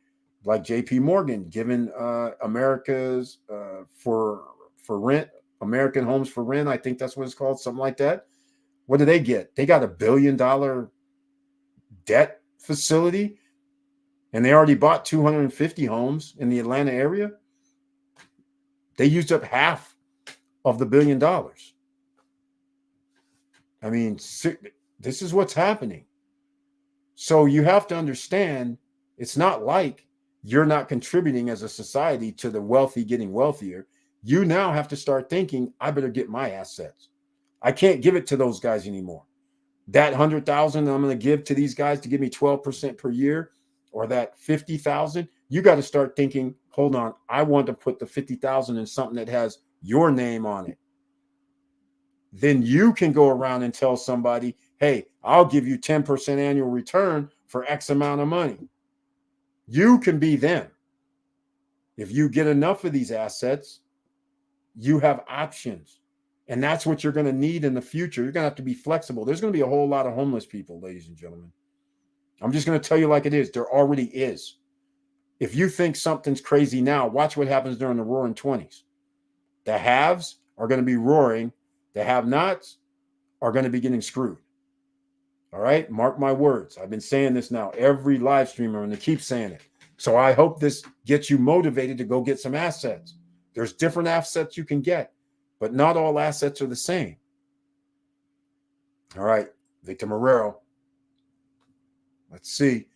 like JP Morgan, giving America's for rent, American Homes for Rent, I think that's what it's called, something like that. What do they get? They got $1 billion debt facility, and they already bought 250 homes in the Atlanta area. They used up half of the $1 billion. I mean, this is what's happening. So you have to understand, it's not like you're not contributing as a society to the wealthy getting wealthier. You now have to start thinking, I better get my assets. I can't give it to those guys anymore. That 100,000 I'm going to give to these guys to give me 12% per year, or that 50,000, you got to start thinking, hold on, I want to put the 50,000 in something that has your name on it. Then you can go around and tell somebody, hey, I'll give you 10% annual return for X amount of money. You can be them. If you get enough of these assets, you have options. And that's what you're going to need in the future. You're going to have to be flexible. There's going to be a whole lot of homeless people, ladies and gentlemen. I'm just going to tell you like it is. There already is. If you think something's crazy now, watch what happens during the roaring 20s. The haves are going to be roaring. The have-nots are going to be getting screwed. All right? Mark my words. I've been saying this now every live streamer, and they keep saying it. So I hope this gets you motivated to go get some assets. There's different assets you can get, but not all assets are the same. All right, Victor Marrero. Let's see.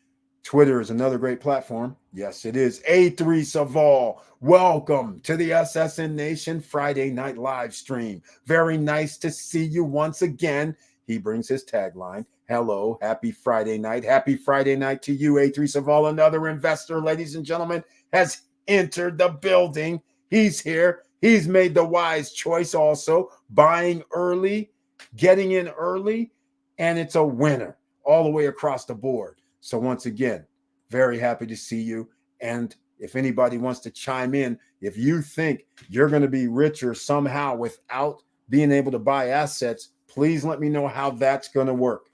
Twitter is another great platform. Yes, it is. A3 Saval, welcome to the SSN Nation Friday night live stream. Very nice to see you once again. He brings his tagline. Hello, happy Friday night. Happy Friday night to you, A3 Saval. Another investor, ladies and gentlemen, has entered the building. He's here. He's made the wise choice also, buying early, getting in early, and it's a winner all the way across the board. So once again, very happy to see you. And if anybody wants to chime in, if you think you're going to be richer somehow without being able to buy assets, please let me know how that's going to work.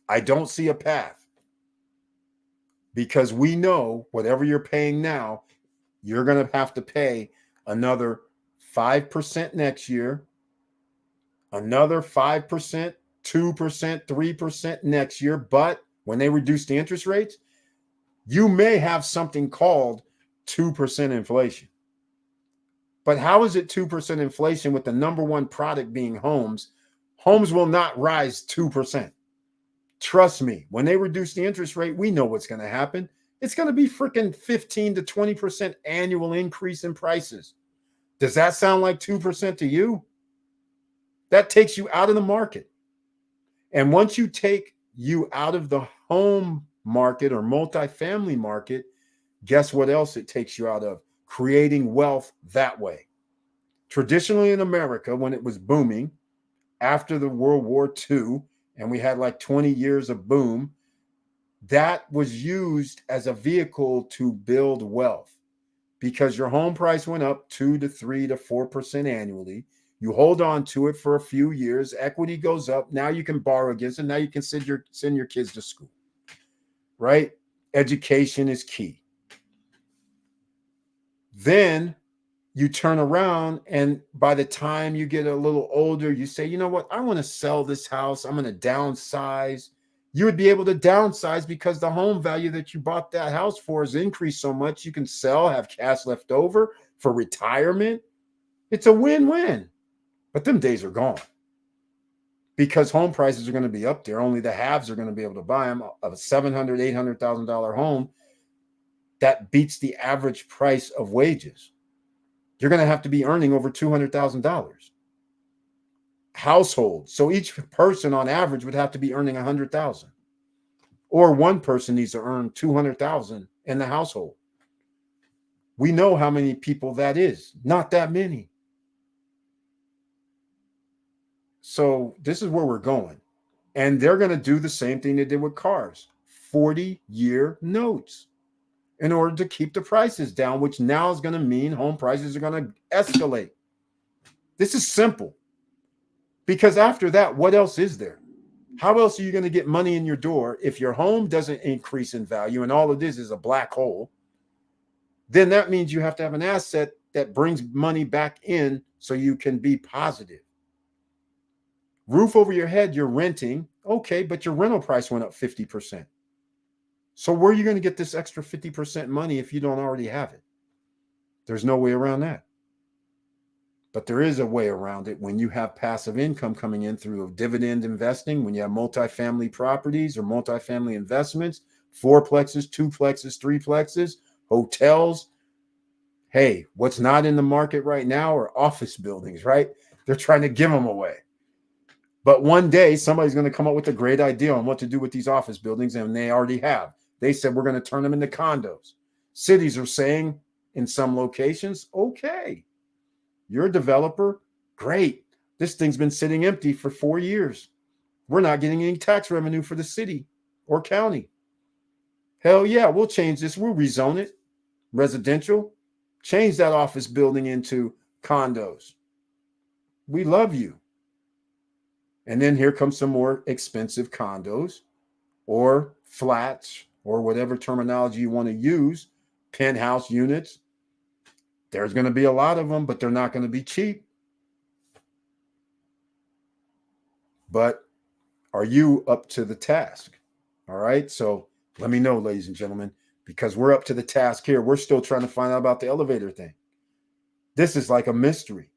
I don't see a path, because we know whatever you're paying now, you're going to have to pay another 5% next year, another 5%, 2%, 3% next year. But when they reduce the interest rates, you may have something called 2% inflation. But how is it 2% inflation with the number one product being homes? Homes will not rise 2%. Trust me, when they reduce the interest rate, we know what's going to happen. It's going to be freaking 15 to 20% annual increase in prices. Does that sound like 2% to you? That takes you out of the market. And once you take you out of the home market or multifamily market, guess what else it takes you out of? Creating wealth that way. Traditionally in America, when it was booming after the World War II, and we had like 20 years of boom, that was used as a vehicle to build wealth because your home price went up 2 to 3 to 4% annually. You hold on to it for a few years, equity goes up. Now you can borrow against it. Now you can send your kids to school, right? Education is key. Then you turn around, and by the time you get a little older, you say, you know what? I want to sell this house. I'm going to downsize. You would be able to downsize because the home value that you bought that house for has increased so much. You can sell, have cash left over for retirement. It's a win-win. But them days are gone because home prices are going to be up there. Only the haves are going to be able to buy them. Of a $700,000, $800,000 home that beats the average price of wages, you're going to have to be earning over $200,000. Household. So each person on average would have to be earning $100,000, or one person needs to earn $200,000 in the household. We know how many people that is. Not that many. So this is where we're going. And they're going to do the same thing they did with cars. 40-year notes in order to keep the prices down, which now is going to mean home prices are going to escalate. This is simple. Because after that, what else is there? How else are you going to get money in your door if your home doesn't increase in value and all it is a black hole? Then that means you have to have an asset that brings money back in so you can be positive. Roof over your head, you're renting. Okay, but your rental price went up 50%. So where are you going to get this extra 50% money if you don't already have it? There's no way around that. But there is a way around it when you have passive income coming in through dividend investing, when you have multifamily properties or multifamily investments, fourplexes, duplexes, threeplexes, hotels. Hey, what's not in the market right now are office buildings, right? They're trying to give them away. But one day, somebody's going to come up with a great idea on what to do with these office buildings, and they already have. They said, we're going to turn them into condos. Cities are saying in some locations, okay, you're a developer, great. This thing's been sitting empty for 4 years. We're not getting any tax revenue for the city or county. Hell yeah, we'll change this. We'll rezone it. Residential. Change that office building into condos. We love you. And then here comes some more expensive condos or flats or whatever terminology you want to use, penthouse units. There's going to be a lot of them, but they're not going to be cheap. But are you up to the task? All right. So let me know, ladies and gentlemen, because we're up to the task here. We're still trying to find out about the elevator thing. This is like a mystery,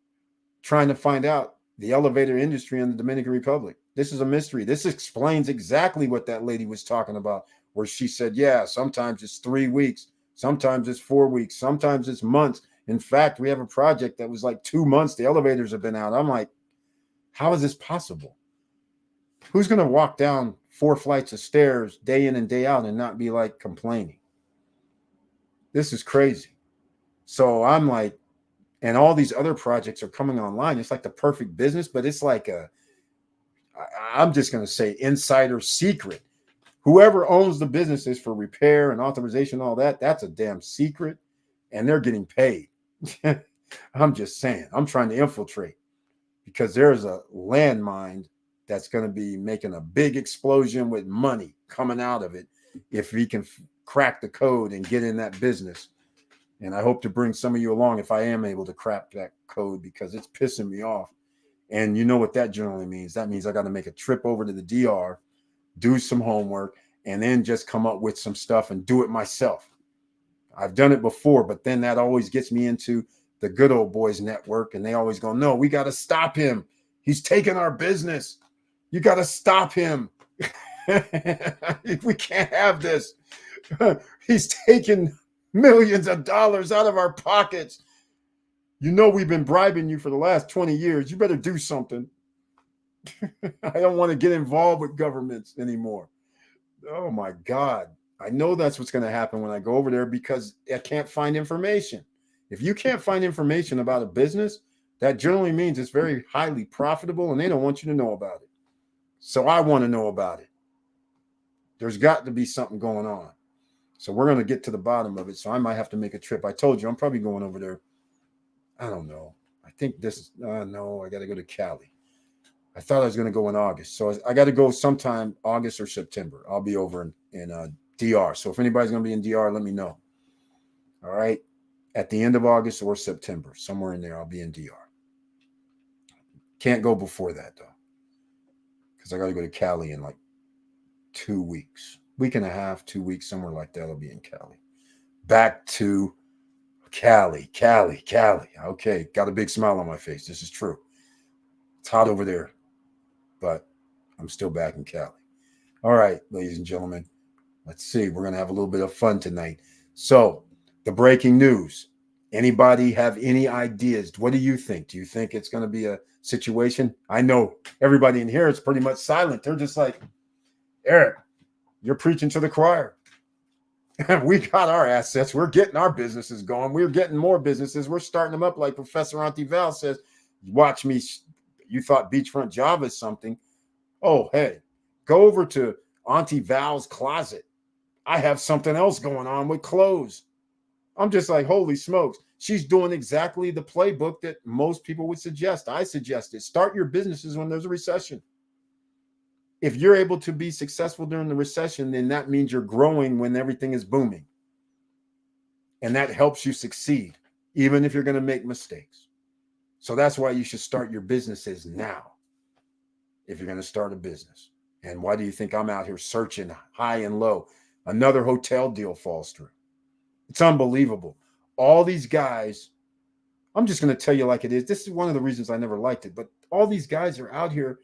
trying to find out the elevator industry in the Dominican Republic. This is a mystery. This explains exactly what that lady was talking about, where she said, yeah, sometimes it's 3 weeks, sometimes it's 4 weeks, sometimes it's months. In fact, we have a project that was like 2 months. The elevators have been out. I'm like, how is this possible? Who's going to walk down 4 flights of stairs day in and day out and not be like complaining? This is crazy. So I'm like, and all these other projects are coming online. It's like the perfect business, but it's like I'm just going to say insider secret. Whoever owns the businesses for repair and authorization, all that, that's a damn secret, and they're getting paid. I'm just saying, I'm trying to infiltrate because there's a landmine that's going to be making a big explosion with money coming out of it if we can crack the code and get in that business. And I hope to bring some of you along if I am able to crack that code, because it's pissing me off. And you know what that generally means. That means I got to make a trip over to the DR, do some homework, and then just come up with some stuff and do it myself. I've done it before, but then that always gets me into the good old boys network, and they always go, no, we got to stop him. He's taking our business. You got to stop him. We can't have this. He's taking millions of dollars out of our pockets. You know, we've been bribing you for the last 20 years. You better do something. I don't want to get involved with governments anymore. Oh my God. I know that's what's going to happen when I go over there because I can't find information. If you can't find information about a business, that generally means it's very highly profitable and they don't want you to know about it. So I want to know about it. There's got to be something going on. So we're going to get to the bottom of it. So I might have to make a trip. I told you, I'm probably going over there. I don't know. I think this is, no, I got to go to Cali. I thought I was going to go in August. So I got to go sometime August or September. I'll be over in DR. So if anybody's going to be in DR, let me know. All right. At the end of August or September, somewhere in there, I'll be in DR. Can't go before that, though, because I got to go to Cali in like 2 weeks. Week and a half, 2 weeks, somewhere like that. I'll be in Cali. Back to Cali. Okay. Got a big smile on my face. This is true. It's hot over there, but I'm still back in Cali. All right, ladies and gentlemen, let's see. We're going to have a little bit of fun tonight. So the breaking news. Anybody have any ideas? What do you think? Do you think it's going to be a situation? I know everybody in here is pretty much silent. They're just like, Eric, you're preaching to the choir. We got our assets. We're getting our businesses going. We're getting more businesses. We're starting them up like Professor Auntie Val says. Watch me. You thought Beachfront Java is something. Oh, hey, go over to Auntie Val's closet. I have something else going on with clothes. I'm just like, holy smokes. She's doing exactly the playbook that most people would suggest. I suggest it. Start your businesses when there's a recession. If you're able to be successful during the recession, then that means you're growing when everything is booming. And that helps you succeed, even if you're going to make mistakes. So that's why you should start your businesses now, if you're going to start a business. And why do you think I'm out here searching high and low? Another hotel deal falls through. It's unbelievable. All these guys, I'm just going to tell you like it is. This is one of the reasons I never liked it. But all these guys are out here.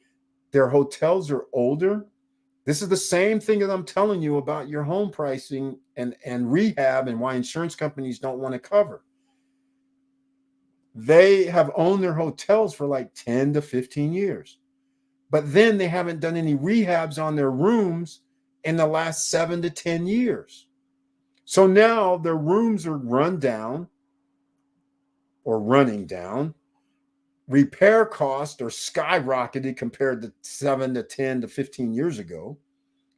Their hotels are older. This is the same thing that I'm telling you about your home pricing and rehab and why insurance companies don't want to cover. They have owned their hotels for like 10 to 15 years. But then they haven't done any rehabs on their rooms in the last 7 to 10 years. So now their rooms are run down or running down. Repair costs are skyrocketed compared to 7 to 10 to 15 years ago.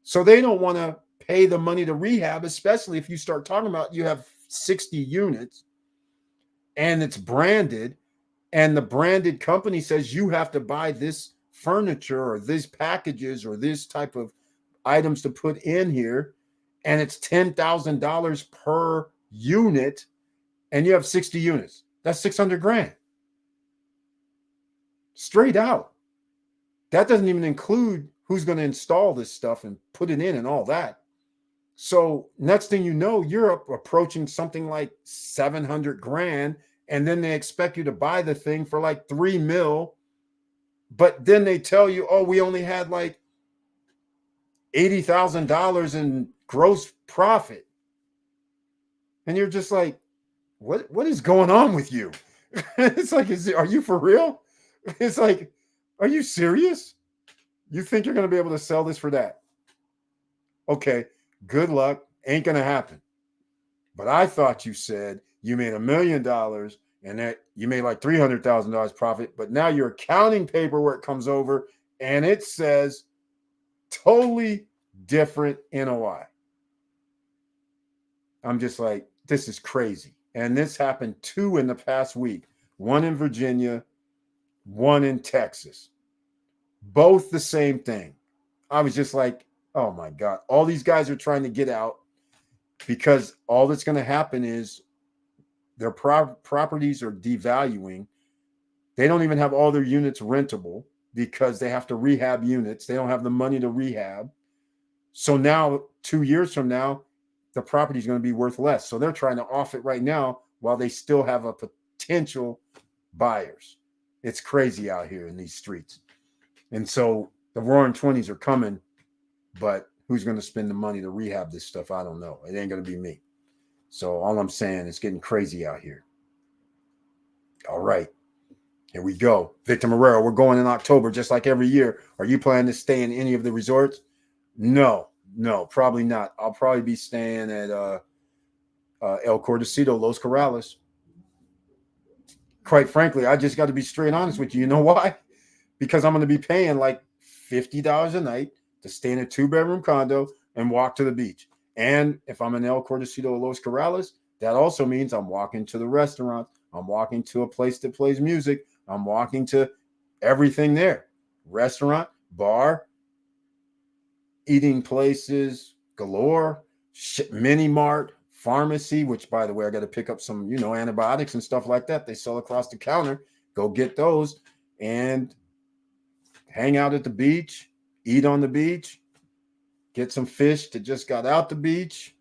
So they don't want to pay the money to rehab, especially if you start talking about you have 60 units and it's branded, and the branded company says you have to buy this furniture or these packages or this type of items to put in here, and it's $10,000 per unit, and you have 60 units. That's $600,000. Straight out. That doesn't even include who's going to install this stuff and put it in and all that. So next thing you know, you're approaching something like $700,000, and then they expect you to buy the thing for like $3 million. But then they tell you, oh, we only had like $80,000 in gross profit. And you're just like, what is going on with you? It's like, are you for real? It's like, are you serious? You think you're going to be able to sell this for that? Okay, good luck. Ain't going to happen. But I thought you said you made $1 million and that you made like $300,000 profit, but now your accounting paperwork comes over and it says totally different NOI. I'm just like, this is crazy. And this happened 2 in the past week, 1 in Virginia, 1 in Texas, both the same thing. I was just like, oh my God, all these guys are trying to get out because all that's going to happen is their properties are devaluing. They don't even have all their units rentable because they have to rehab units. They don't have the money to rehab. So now 2 years from now, the property is going to be worth less. So they're trying to off it right now while they still have a potential buyers. It's crazy out here in these streets. And so the Roaring 20s are coming, but who's going to spend the money to rehab this stuff? I don't know. It ain't going to be me. So all I'm saying, it's getting crazy out here. All right. Here we go. Victor Morero, we're going in October, just like every year. Are you planning to stay in any of the resorts? No, probably not. I'll probably be staying at El Cordacito, Los Corrales. Quite frankly, I just got to be straight honest with you. You know why? Because I'm going to be paying like $50 a night to stay in a 2-bedroom condo and walk to the beach. And if I'm in El Cordacito, Los Corrales, that also means I'm walking to the restaurant. I'm walking to a place that plays music. I'm walking to everything there. Restaurant, bar, eating places galore, mini mart, pharmacy, which, by the way, I got to pick up some, antibiotics and stuff like that. They sell across the counter. Go get those and hang out at the beach, eat on the beach, get some fish that just got out the beach.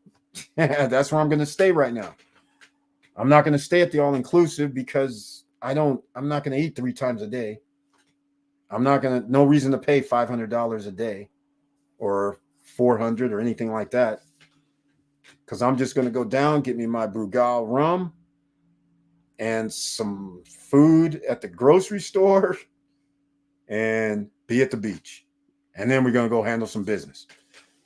That's where I'm going to stay right now. I'm not going to stay at the all-inclusive because I'm not going to eat 3 times a day. No reason to pay $500 a day or $400 or anything like that. Because I'm just going to go down, get me my Brugal rum and some food at the grocery store and be at the beach. And then we're going to go handle some business.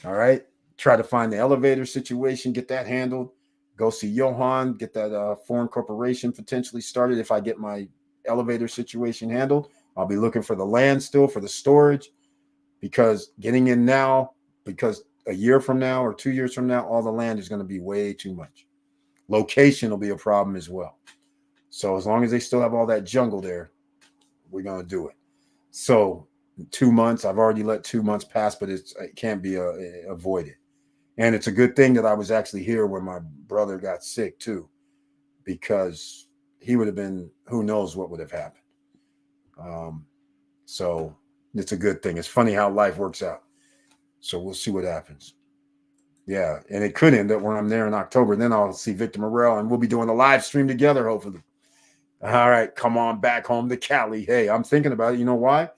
All right. Try to find the elevator situation, get that handled. Go see Johan, get that foreign corporation potentially started. If I get my elevator situation handled, I'll be looking for the land still for the storage, because getting in now, because a year from now or 2 years from now, all the land is going to be way too much. Location will be a problem as well. So as long as they still have all that jungle there, we're going to do it. So 2 months, I've already let 2 months pass, but it can't be avoided. And it's a good thing that I was actually here when my brother got sick too, because he would have been, who knows what would have happened. So it's a good thing. It's funny how life works out. So we'll see what happens. Yeah. And it could end up when I'm there in October. Then I'll see Victor Morel and we'll be doing a live stream together, hopefully. All right. Come on back home to Cali. Hey, I'm thinking about it. You know why?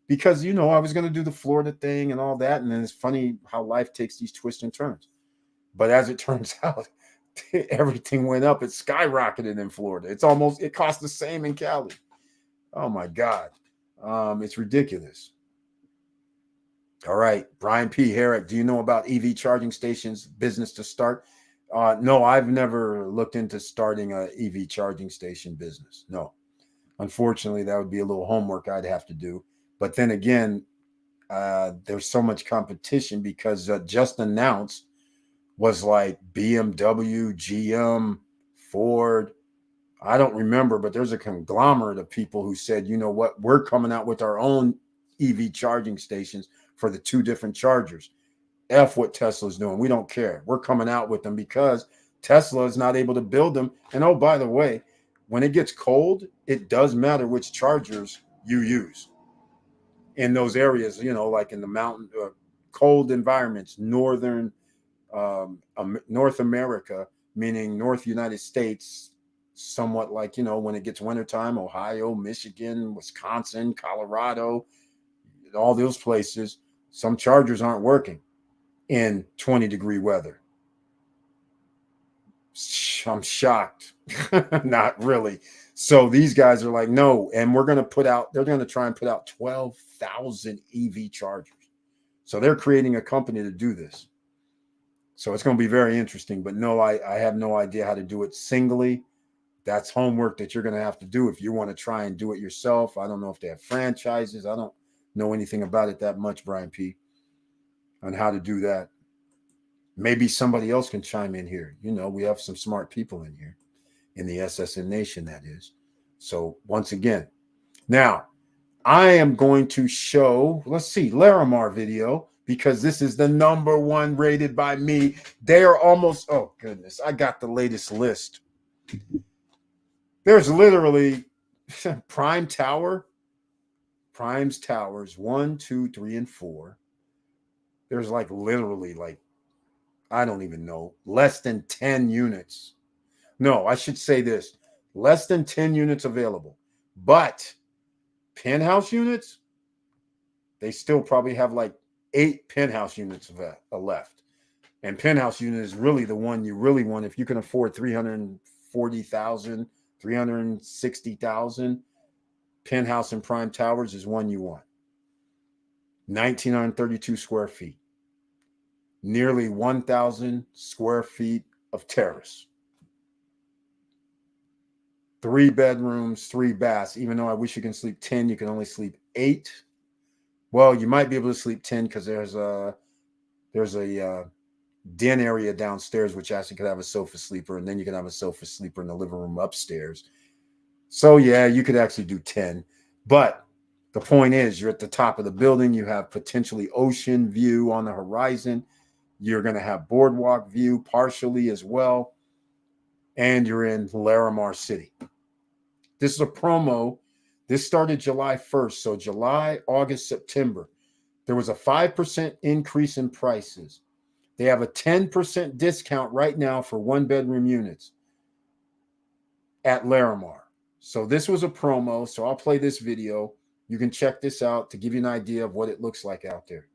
Because, I was going to do the Florida thing and all that. And then it's funny how life takes these twists and turns. But as it turns out, everything went up. It skyrocketed in Florida. It cost the same in Cali. Oh, my God. It's ridiculous. All right. Brian P. Herrick, do you know about EV charging stations business to start? No, I've never looked into starting a EV charging station business. No. Unfortunately, that would be a little homework I'd have to do. But then again, there's so much competition because just announced was like BMW, GM, Ford. I don't remember, but there's a conglomerate of people who said, you know what, we're coming out with our own EV charging stations for the 2 different chargers. F what Tesla's doing. We don't care. We're coming out with them because Tesla is not able to build them. And oh, by the way, when it gets cold, it does matter which chargers you use in those areas, like in the mountain, cold environments, North America, meaning North United States, somewhat like, when it gets wintertime, Ohio, Michigan, Wisconsin, Colorado, all those places, some chargers aren't working in 20-degree weather. I'm shocked. Not really. So these guys are like, no, and they're going to try and put out 12,000 EV chargers. So they're creating a company to do this. So it's going to be very interesting. But no, I have no idea how to do it singly. That's homework that you're going to have to do if you want to try and do it yourself. I don't know if they have franchises. I don't know anything about it that much, Brian P., on how to do that. Maybe somebody else can chime in here. We have some smart people in here, in the SSN Nation, that is. So once again, now I am going to show, let's see, Larimar video, because this is the #1 rated by me. They are almost, oh goodness, I got the latest list. There's literally Prime's Towers 1, 2, 3, and 4. There's literally I don't even know, less than 10 units. No, I should say this. Less than 10 units available. But penthouse units, they still probably have like 8 penthouse units left. And penthouse unit is really the one you really want. If you can afford 340,000, 360,000, penthouse in Prime Towers is one you want. 1,932 square feet. Nearly 1,000 square feet of terrace. 3 bedrooms, 3 baths. Even though I wish you can sleep 10, you can only sleep 8. Well, you might be able to sleep 10 because there's a den area downstairs, which actually could have a sofa sleeper, and then you can have a sofa sleeper in the living room upstairs. So yeah, you could actually do 10. But the point is, you're at the top of the building. You have potentially ocean view on the horizon. You're going to have boardwalk view partially as well. And you're in Larimar City. This is a promo. This started July 1st. So July, August, September. There was a 5% increase in prices. They have a 10% discount right now for 1-bedroom units at Larimar. So this was a promo. So I'll play this video. You can check this out to give you an idea of what it looks like out there.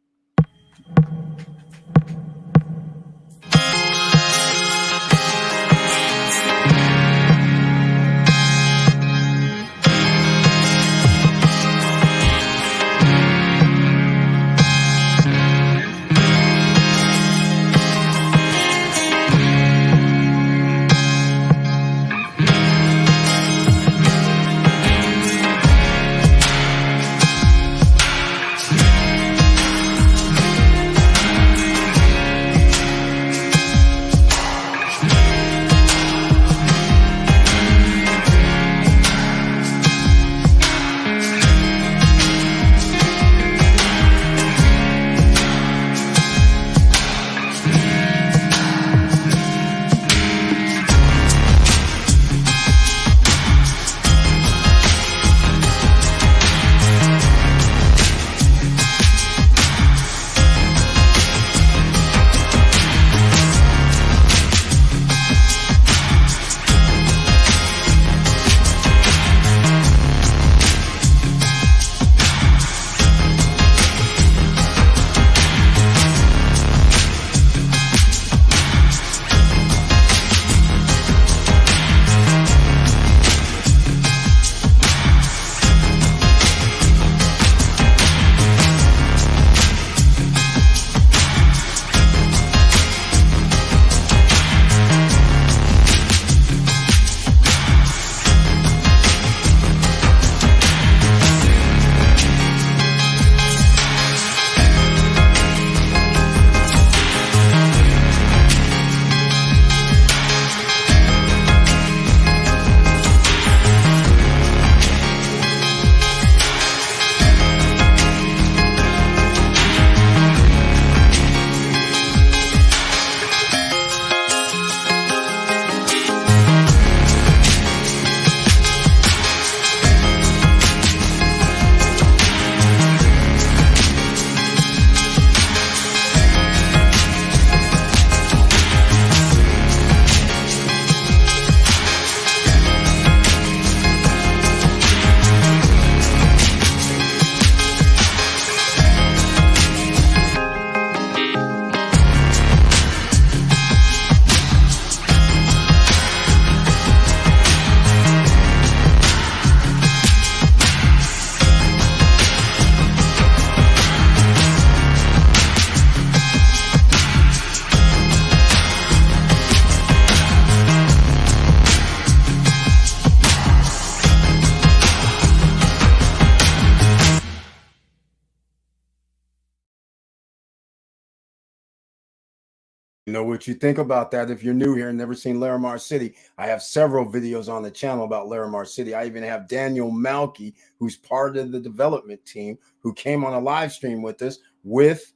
Know what you think about that. If you're new here and never seen Larimar City, I have several videos on the channel about Larimar City. I even have Daniel Malky, who's part of the development team, who came on a live stream with us with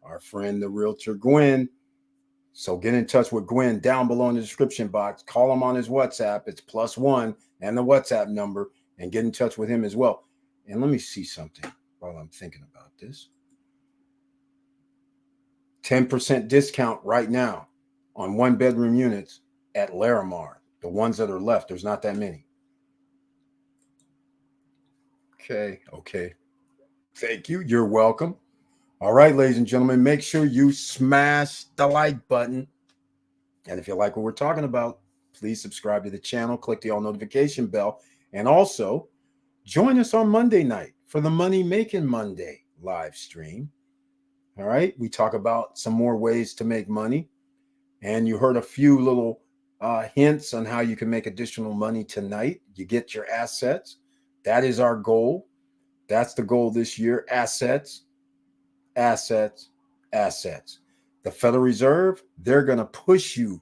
our friend, the realtor Gwen. So get in touch with Gwen down below in the description box. Call him on his WhatsApp. It's +1 and the WhatsApp number, and get in touch with him as well. And let me see something while I'm thinking about this. 10% discount right now on 1-bedroom units at Larimar. The ones that are left, there's not that many. Okay. Thank you. You're welcome. All right, ladies and gentlemen, make sure you smash the like button. And if you like what we're talking about, please subscribe to the channel, click the all notification bell, and also join us on Monday night for the Money Making Monday live stream. All right, we talk about some more ways to make money, and you heard a few little hints on how you can make additional money tonight. You get your assets. That is our goal. That's the goal this year. Assets, assets, assets. The Federal Reserve, they're going to push you.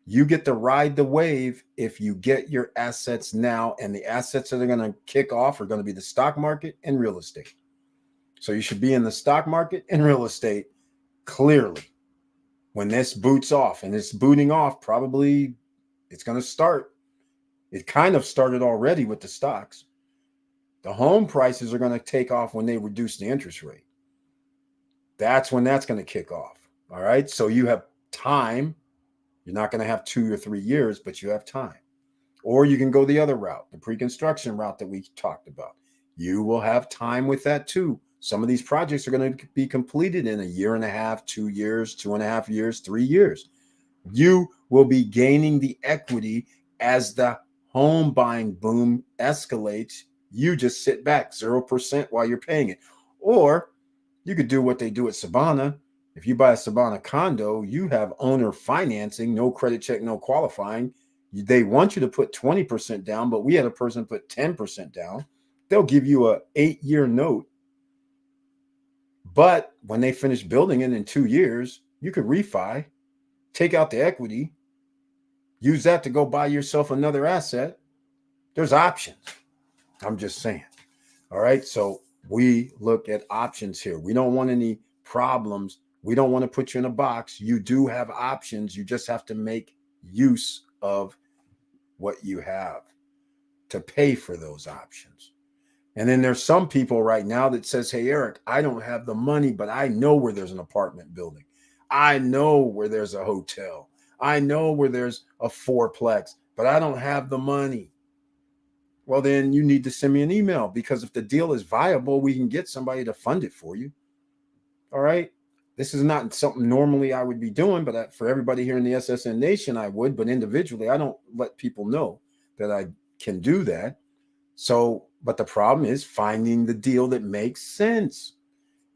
You get to ride the wave if you get your assets now. And the assets that are going to kick off are going to be the stock market and real estate. So you should be in the stock market and real estate clearly when this boots off. And it's booting off, probably it's going to start. It kind of started already with the stocks. The home prices are going to take off when they reduce the interest rate. That's when that's going to kick off. All right. So you have time. You're not going to have 2 or 3 years, but you have time. Or you can go the other route, the pre-construction route that we talked about. You will have time with that too. Some of these projects are going to be completed in 1.5 years, 2 years, 2.5 years, 3 years. You will be gaining the equity as the home buying boom escalates. You just sit back 0% while you're paying it. Or you could do what they do at Sabana. If you buy a Sabana condo, you have owner financing, no credit check, no qualifying. They want you to put 20% down, but we had a person put 10% down. They'll give you a 8-year note. But when they finish building it in 2 years, you could refi, take out the equity, use that to go buy yourself another asset. There's options. I'm just saying. All right. So we look at options here. We don't want any problems. We don't want to put you in a box. You do have options. You just have to make use of what you have to pay for those options. And then there's some people right now that says, hey, Eric, I don't have the money, but I know where there's an apartment building. I know where there's a hotel. I know where there's a fourplex, but I don't have the money. Well, then you need to send me an email, because if the deal is viable, we can get somebody to fund it for you. All right. This is not something normally I would be doing, but for everybody here in the SSN Nation, I would. But individually, I don't let people know that I can do that. So, but the problem is finding the deal that makes sense.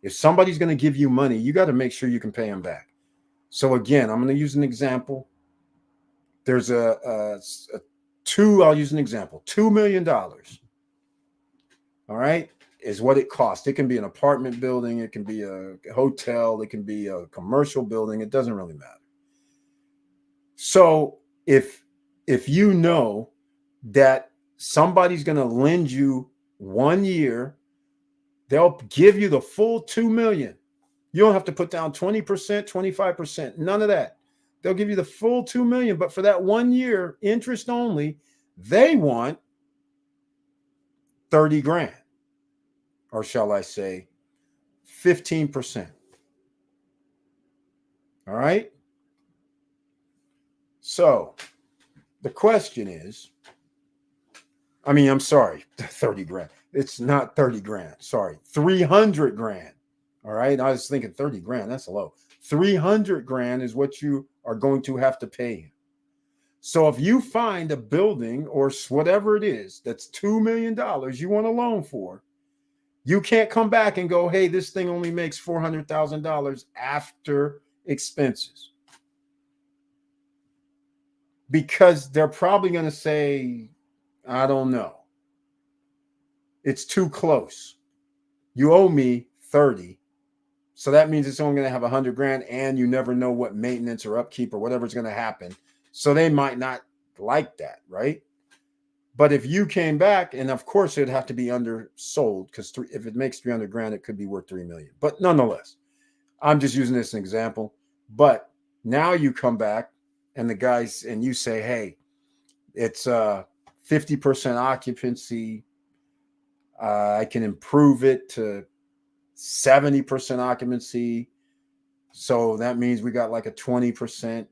If somebody's going to give you money, you got to make sure you can pay them back. So again, I'm going to use an example. There's I'll use an example. $2 million. All right, is what it costs. It can be an apartment building. It can be a hotel. It can be a commercial building. It doesn't really matter. So if you know that somebody's going to lend you 1 year, they'll give you the full $2 million. You don't have to put down 20%, 25%, none of that. They'll give you the full $2 million, but for that 1 year, interest only, they want 30 grand, or shall I say 15%. All right. So the question is, I'm sorry, 30 grand. It's not 30 grand. Sorry, 300 grand. All right. I was thinking 30 grand. That's low. 300 grand is what you are going to have to pay. So if you find a building or whatever it is that's $2 million you want a loan for, you can't come back and go, hey, this thing only makes $400,000 after expenses. Because they're probably going to say, I don't know. It's too close. You owe me 30. So that means it's only going to have 100 grand, and you never know what maintenance or upkeep or whatever's going to happen. So they might not like that, right? But if you came back, and of course it'd have to be undersold, because if it makes 300 grand, it could be worth 3 million. But nonetheless, I'm just using this as an example. But now you come back and the guys, and you say, hey, it's 50% occupancy. I can improve it to 70% occupancy. So that means we got like a 20%,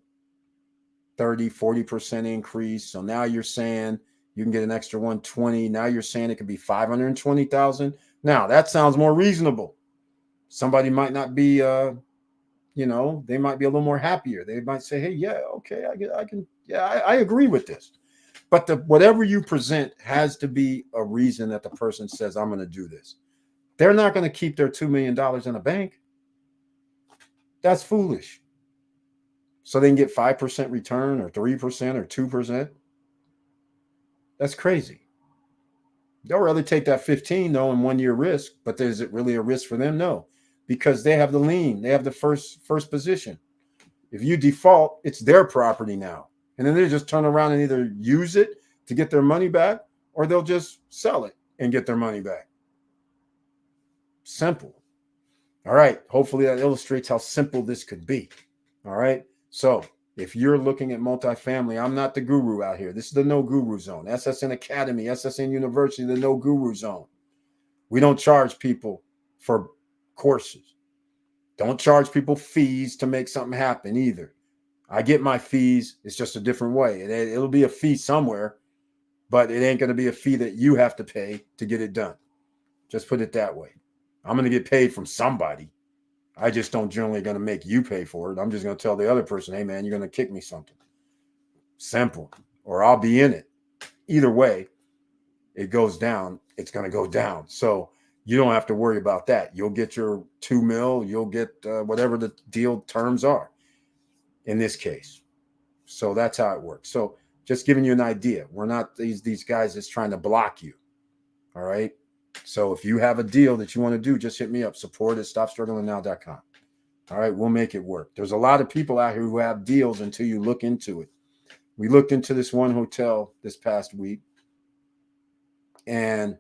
30, 40% increase. So now you're saying You can get an extra 120. Now you're saying it could be 520,000. Now that sounds more reasonable. Somebody might not be, you know, they might be a little more happier. They might say, hey, yeah, okay, I can, yeah, I agree with this. But whatever you present has to be a reason that the person says, I'm going to do this. They're not going to keep their $2 million in a bank. That's foolish. So they can get 5% return or 3% or 2%. That's crazy. They'll rather take that 15 though in 1 year risk, but is it really a risk for them? No, because they have the lien. They have the first position. If you default, it's their property now. And then they just turn around and either use it to get their money back, or they'll just sell it and get their money back. Simple. All right. Hopefully that illustrates how simple this could be. All right. So if you're looking at multifamily, I'm not the guru out here. This is the no guru zone. SSN Academy, SSN University, the no guru zone. We don't charge people for courses. Don't charge people fees to make something happen either. I get my fees. It's just a different way. It'll be a fee somewhere, but it ain't going to be a fee that you have to pay to get it done. Just put it that way. I'm going to get paid from somebody. I just don't generally going to make you pay for it. I'm just going to tell the other person, hey, man, you're going to kick me something. Simple. Or I'll be in it. Either way, it goes down. It's going to go down. So you don't have to worry about that. You'll get your 2 mil. You'll get whatever the deal terms are in this case. So that's how it works. So just giving you an idea. We're not these guys that's trying to block you. All right. So if you have a deal that you want to do, just hit me up. support@stopstrugglingnow.com. All right. We'll make it work. There's a lot of people out here who have deals until you look into it. We looked into this one hotel this past week, and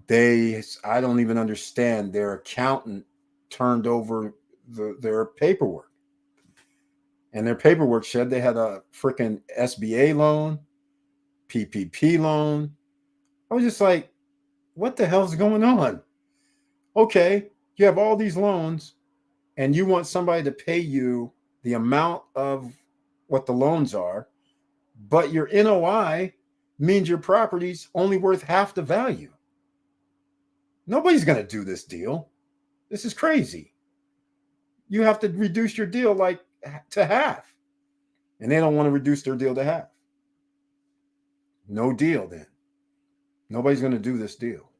I don't even understand, their accountant turned over their paperwork. And their paperwork said they had a freaking SBA loan, PPP loan. I was just like, what the hell's going on? Okay, you have all these loans and you want somebody to pay you the amount of what the loans are, but your NOI means your property's only worth half the value. Nobody's going to do this deal. This is crazy. You have to reduce your deal like to half. And they don't want to reduce their deal to half. No deal then. Nobody's going to do this deal.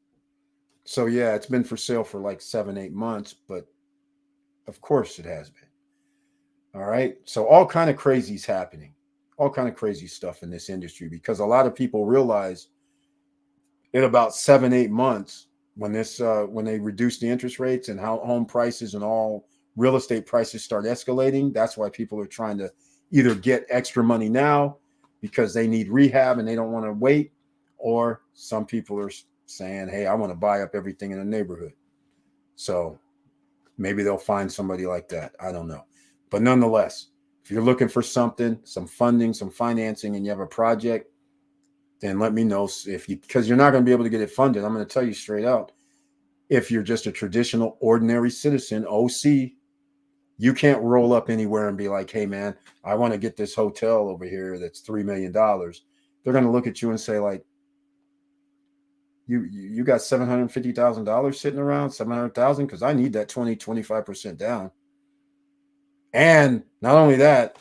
So yeah, it's been for sale for like 7-8 months, but of course it has been. All right. So all kind of crazy's happening. All kind of crazy stuff in this industry, because a lot of people realize in about 7-8 months when they reduce the interest rates and how home prices and all real estate prices start escalating. That's why people are trying to either get extra money now because they need rehab and they don't want to wait, or some people are saying, hey, I want to buy up everything in the neighborhood. So maybe they'll find somebody like that. I don't know. But nonetheless, if you're looking for something, some funding, some financing, and you have a project, then let me know. Because you're not going to be able to get it funded. I'm going to tell you straight out. If you're just a traditional, ordinary citizen, OC, you can't roll up anywhere and be like, hey, man, I want to get this hotel over here that's $3 million. They're going to look at you and say, like, you got $750,000 sitting around, $700,000, because I need that 25% down. And not only that,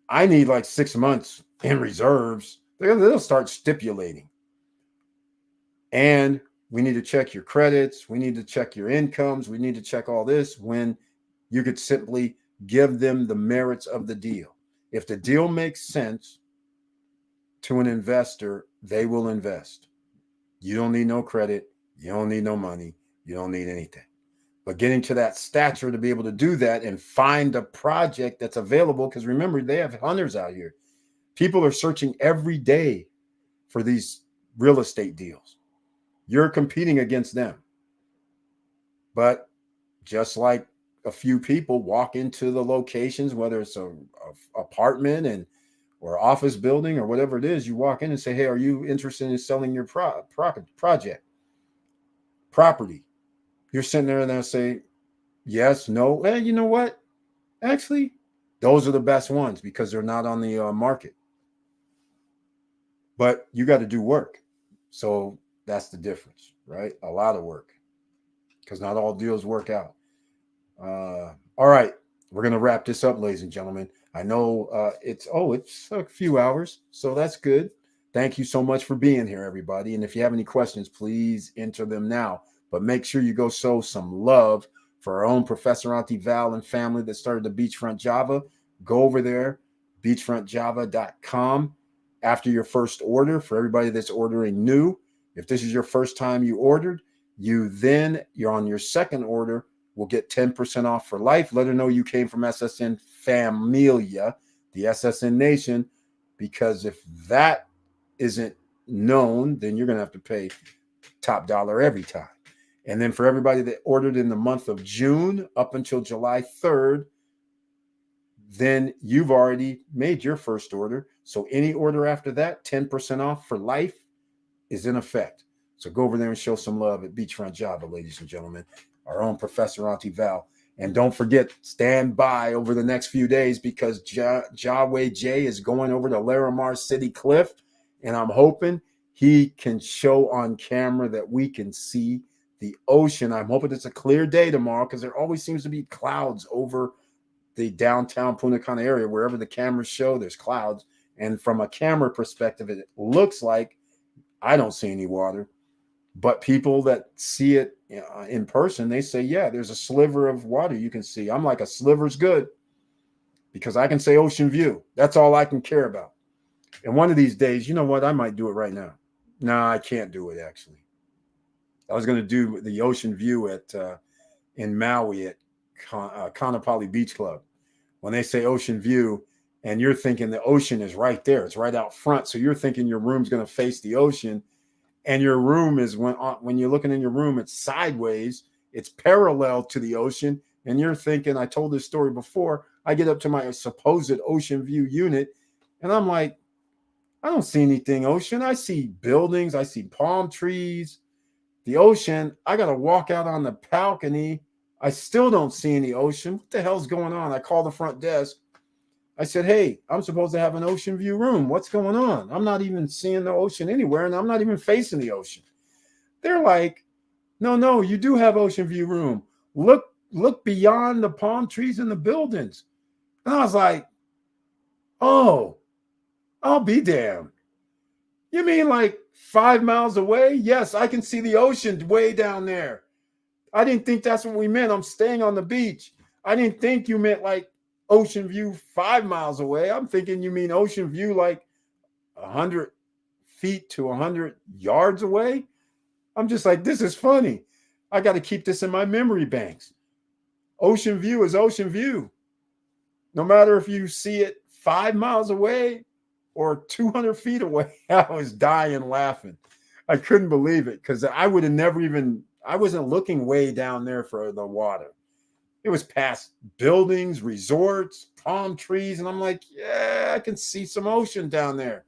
I need like 6 months in reserves. They'll start stipulating. And we need to check your credits. We need to check your incomes. We need to check all this, when you could simply give them the merits of the deal. If the deal makes sense to an investor, they will invest. You don't need no credit. You don't need no money. You don't need anything. But getting to that stature to be able to do that and find a project that's available, because remember, they have hunters out here. People are searching every day for these real estate deals. You're competing against them. But just like a few people walk into the locations, whether it's a apartment or office building or whatever it is, you walk in and say, hey, are you interested in selling your property? You're sitting there and they'll say, yes, no. Well, you know what? Actually, those are the best ones because they're not on the market. but you got to do work. So that's the difference, right? A lot of work, because not all deals work out. All right, we're gonna wrap this up, ladies and gentlemen. I know it's a few hours, so that's good. Thank you so much for being here, everybody. And if you have any questions, please enter them now. But make sure you go show some love for our own Professor Auntie Val and family that started the Beachfront Java. Go over there, beachfrontjava.com. After your first order, for everybody that's ordering new, if this is your first time you ordered, you're on your second order will get 10% off for life. Let her know you came from SSN Familia, the SSN Nation, because if that isn't known, then you're going to have to pay top dollar every time. And then for everybody that ordered in the month of June up until July 3rd, then you've already made your first order. So any order after that, 10% off for life is in effect. So go over there and show some love at Beachfront Java, ladies and gentlemen. Our own Professor Auntie Val. And don't forget, stand by over the next few days because Yahweh J is going over to Larimar City Cliff. And I'm hoping he can show on camera that we can see the ocean. I'm hoping it's a clear day tomorrow because there always seems to be clouds over the downtown Punta Cana area. Wherever the cameras show, there's clouds. And from a camera perspective, it looks like I don't see any water. But people that see it in person, they say, yeah, there's a sliver of water you can see. I'm like, a sliver's good because I can say ocean view. That's all I can care about. And one of these days, you know what? I might do it right now. No, I can't do it, actually. I was going to do the ocean view in Maui at Cana Beach Club. When they say ocean view, and you're thinking the ocean is right there. It's right out front. So you're thinking your room's going to face the ocean. And your room is when you're looking in your room, it's sideways, it's parallel to the ocean. And you're thinking, I told this story before, I get up to my supposed ocean view unit, and I'm like, I don't see anything ocean. I see buildings, I see palm trees. The ocean, I got to walk out on the balcony. I still don't see any ocean. What the hell's going on? I call the front desk. I said, hey, I'm supposed to have an ocean view room. What's going on? I'm not even seeing the ocean anywhere, and I'm not even facing the ocean. They're like, no, you do have ocean view room. Look beyond the palm trees and the buildings. And I was like, oh, I'll be damned. You mean like 5 miles away? Yes, I can see the ocean way down there. I didn't think that's what we meant. I'm staying on the beach. I didn't think you meant like ocean view 5 miles away. I'm thinking you mean ocean view like 100 feet to 100 yards away. I'm just like, this is funny. I got to keep this in my memory banks. Ocean view is ocean view. No matter if you see it 5 miles away or 200 feet away. I was dying laughing. I couldn't believe it because I would have never even, I wasn't looking way down there for the water. It was past buildings, resorts, palm trees. And I'm like, yeah, I can see some ocean down there.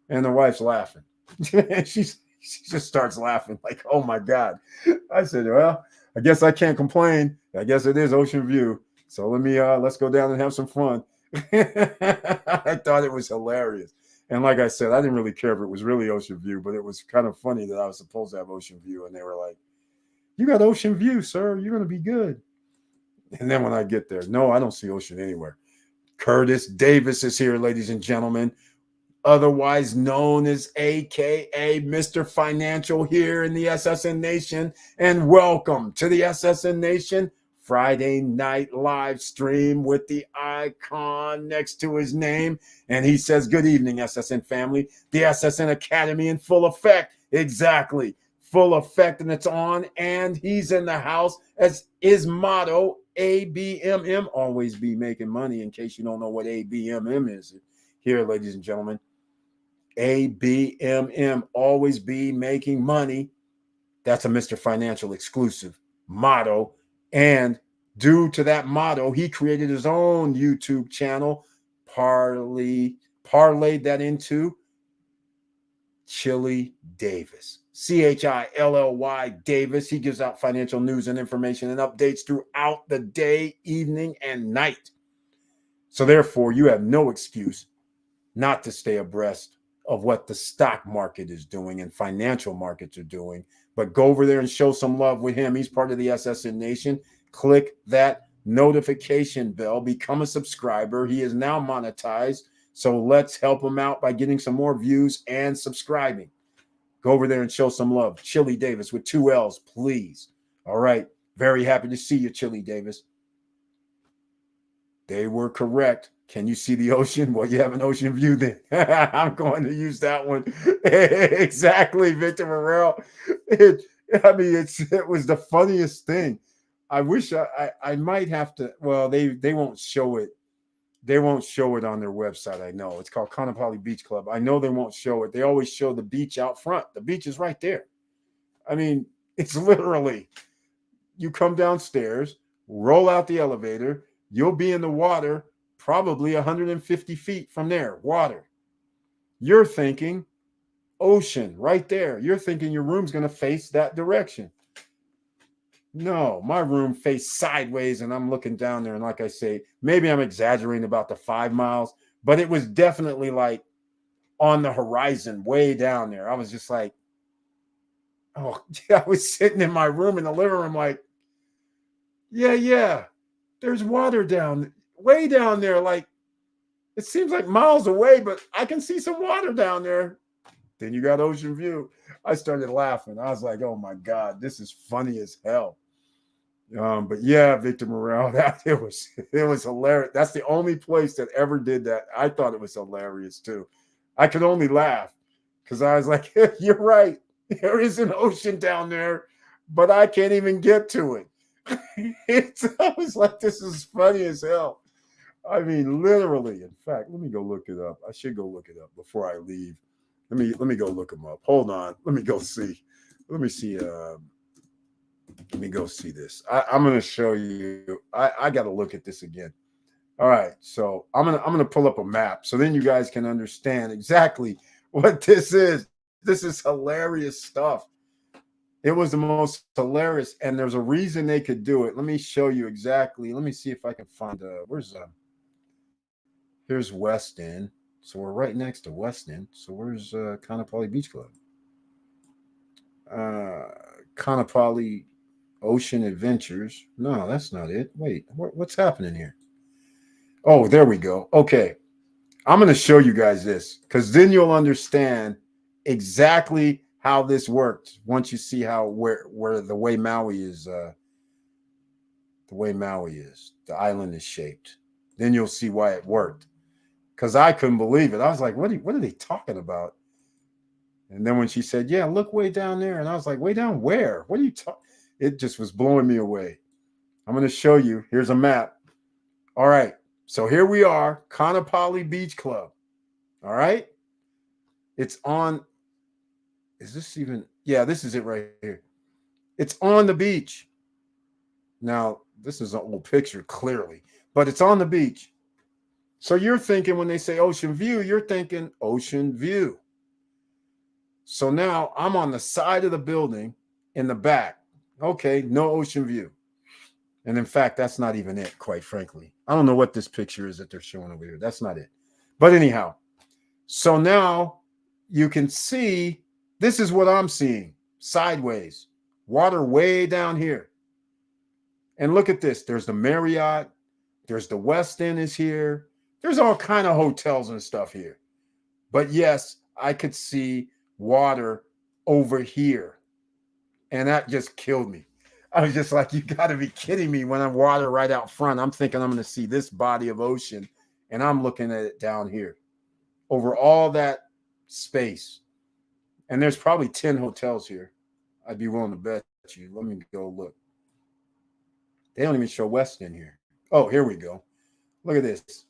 And the wife's laughing. she just starts laughing like, oh my God. I said, well, I guess I can't complain. I guess it is ocean view. So let's go down and have some fun. I thought it was hilarious. And like I said, I didn't really care if it was really ocean view, but it was kind of funny that I was supposed to have ocean view. And they were like, you got ocean view, sir. You're going to be good. And then when I get there, no, I don't see ocean anywhere. Curtis Davis is here, ladies and gentlemen, otherwise known as AKA Mr. Financial here in the SSN Nation. And welcome to the SSN Nation Friday night live stream with the icon next to his name. And he says, good evening, SSN family. The SSN Academy in full effect. Exactly. Full effect, and it's on, and he's in the house as his motto, ABMM, always be making money. In case you don't know what ABMM is here, ladies and gentlemen, ABMM, always be making money. That's a Mr. Financial exclusive motto. And due to that motto, he created his own YouTube channel, parlayed that into Chili Davis, Chilly Davis. He gives out financial news and information and updates throughout the day, evening, and night. So therefore, you have no excuse not to stay abreast of what the stock market is doing and financial markets are doing. But go over there and show some love with him. He's part of the SSN Nation. Click that notification bell, become a subscriber. He is now monetized. So let's help him out by getting some more views and subscribing. Go over there and show some love. Chili Davis with 2 L's, please. All right. Very happy to see you, Chili Davis. They were correct. Can you see the ocean? Well, you have an ocean view then. I'm going to use that one. Exactly, Victor Morrell. It was the funniest thing. I wish I might have to. Well, they won't show it. They won't show it on their website. I know it's called Conopoli Beach Club. I know they won't show it. They always show the beach out front. The beach is right there. I mean, it's literally you come downstairs, roll out the elevator. You'll be in the water probably 150 feet from there, water. You're thinking ocean right there. You're thinking your room's going to face that direction. No, my room faced sideways and I'm looking down there. And like I say, maybe I'm exaggerating about the 5 miles, but it was definitely like on the horizon, way down there. I was just like, oh, I was sitting in my room in the living room like, yeah. There's water way down there. Like, it seems like miles away, but I can see some water down there. Then you got ocean view. I started laughing. I was like, oh my God, this is funny as hell. But yeah, Victor Morrell, it was hilarious. That's the only place that ever did that. I thought it was hilarious too. I could only laugh because I was like, you're right. There is an ocean down there, but I can't even get to it. I was like, this is funny as hell. I mean, literally. In fact, let me go look it up. I should go look it up before I leave. Let me go look them up. Hold on. Let me go see. Let me see. Let me go see this. I'm gonna show you. I got to look at this again. All right. So I'm gonna pull up a map so then you guys can understand exactly what this is. This is hilarious stuff. It was the most hilarious, and there's a reason they could do it. Let me show you exactly. Let me see if I can find here's West End. So we're right next to West End. So where's Conopoli Beach Club? Conopoli Ocean Adventures. No, that's not it. Wait, what's happening here? Oh, there we go. Okay. I'm going to show you guys this because then you'll understand exactly how this worked once you see where the way Maui is the island is shaped. Then you'll see why it worked. Because I couldn't believe it. I was like, what are they talking about? And then when she said, yeah, look way down there. And I was like, way down where? What are you talking? It just was blowing me away. I'm going to show you. Here's a map. All right. So here we are, Conopoli Beach Club. All right. It's on. Is this even? Yeah, this is it right here. It's on the beach. Now, this is an old picture, clearly, but it's on the beach. So you're thinking when they say ocean view, you're thinking ocean view. So now I'm on the side of the building in the back. Okay, no ocean view. And in fact, that's not even it, quite frankly. I don't know what this picture is that they're showing over here. That's not it. But anyhow, so now you can see this is what I'm seeing sideways, water way down here. And look at this. There's the Marriott. There's the West End is here. There's all kind of hotels and stuff here. But yes, I could see water over here. And that just killed me. I was just like, you got to be kidding me when I'm water right out front. I'm thinking I'm going to see this body of ocean. And I'm looking at it down here over all that space. And there's probably 10 hotels here. I'd be willing to bet you. Let me go look. They don't even show West End here. Oh, here we go. Look at this.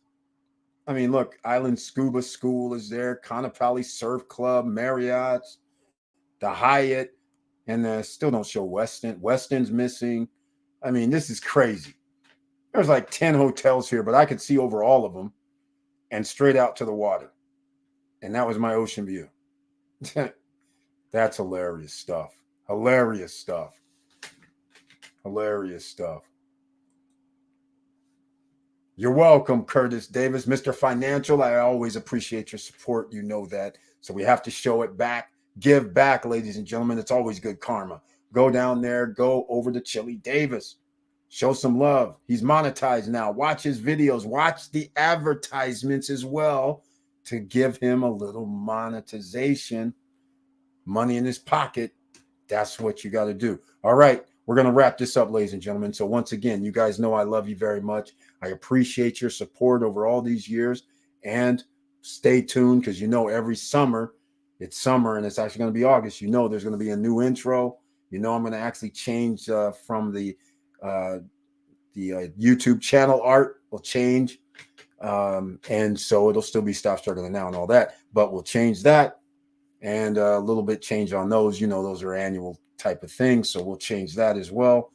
I mean, look, Island Scuba School is there, Conopoli Surf Club, Marriott's, the Hyatt, and still don't show West End. West End's missing. I mean, this is crazy. There's like 10 hotels here, but I could see over all of them and straight out to the water. And that was my ocean view. That's hilarious stuff. Hilarious stuff. Hilarious stuff. You're welcome, Curtis Davis. Mr. Financial, I always appreciate your support. You know that. So we have to show it back. Give back, ladies and gentlemen. It's always good karma. Go down there. Go over to Chili Davis. Show some love. He's monetized now. Watch his videos. Watch the advertisements as well to give him a little monetization. Money in his pocket. That's what you got to do. All right. We're going to wrap this up, ladies and gentlemen. So once again, you guys know I love you very much. I appreciate your support over all these years. And stay tuned because you know every summer, it's summer and it's actually going to be August. You know there's going to be a new intro. You know I'm going to actually change from the YouTube channel art will change. And so it'll still be Stop Struggling Now and all that. But we'll change that. And a little bit change on those. You know those are annual type of things. So we'll change that as well.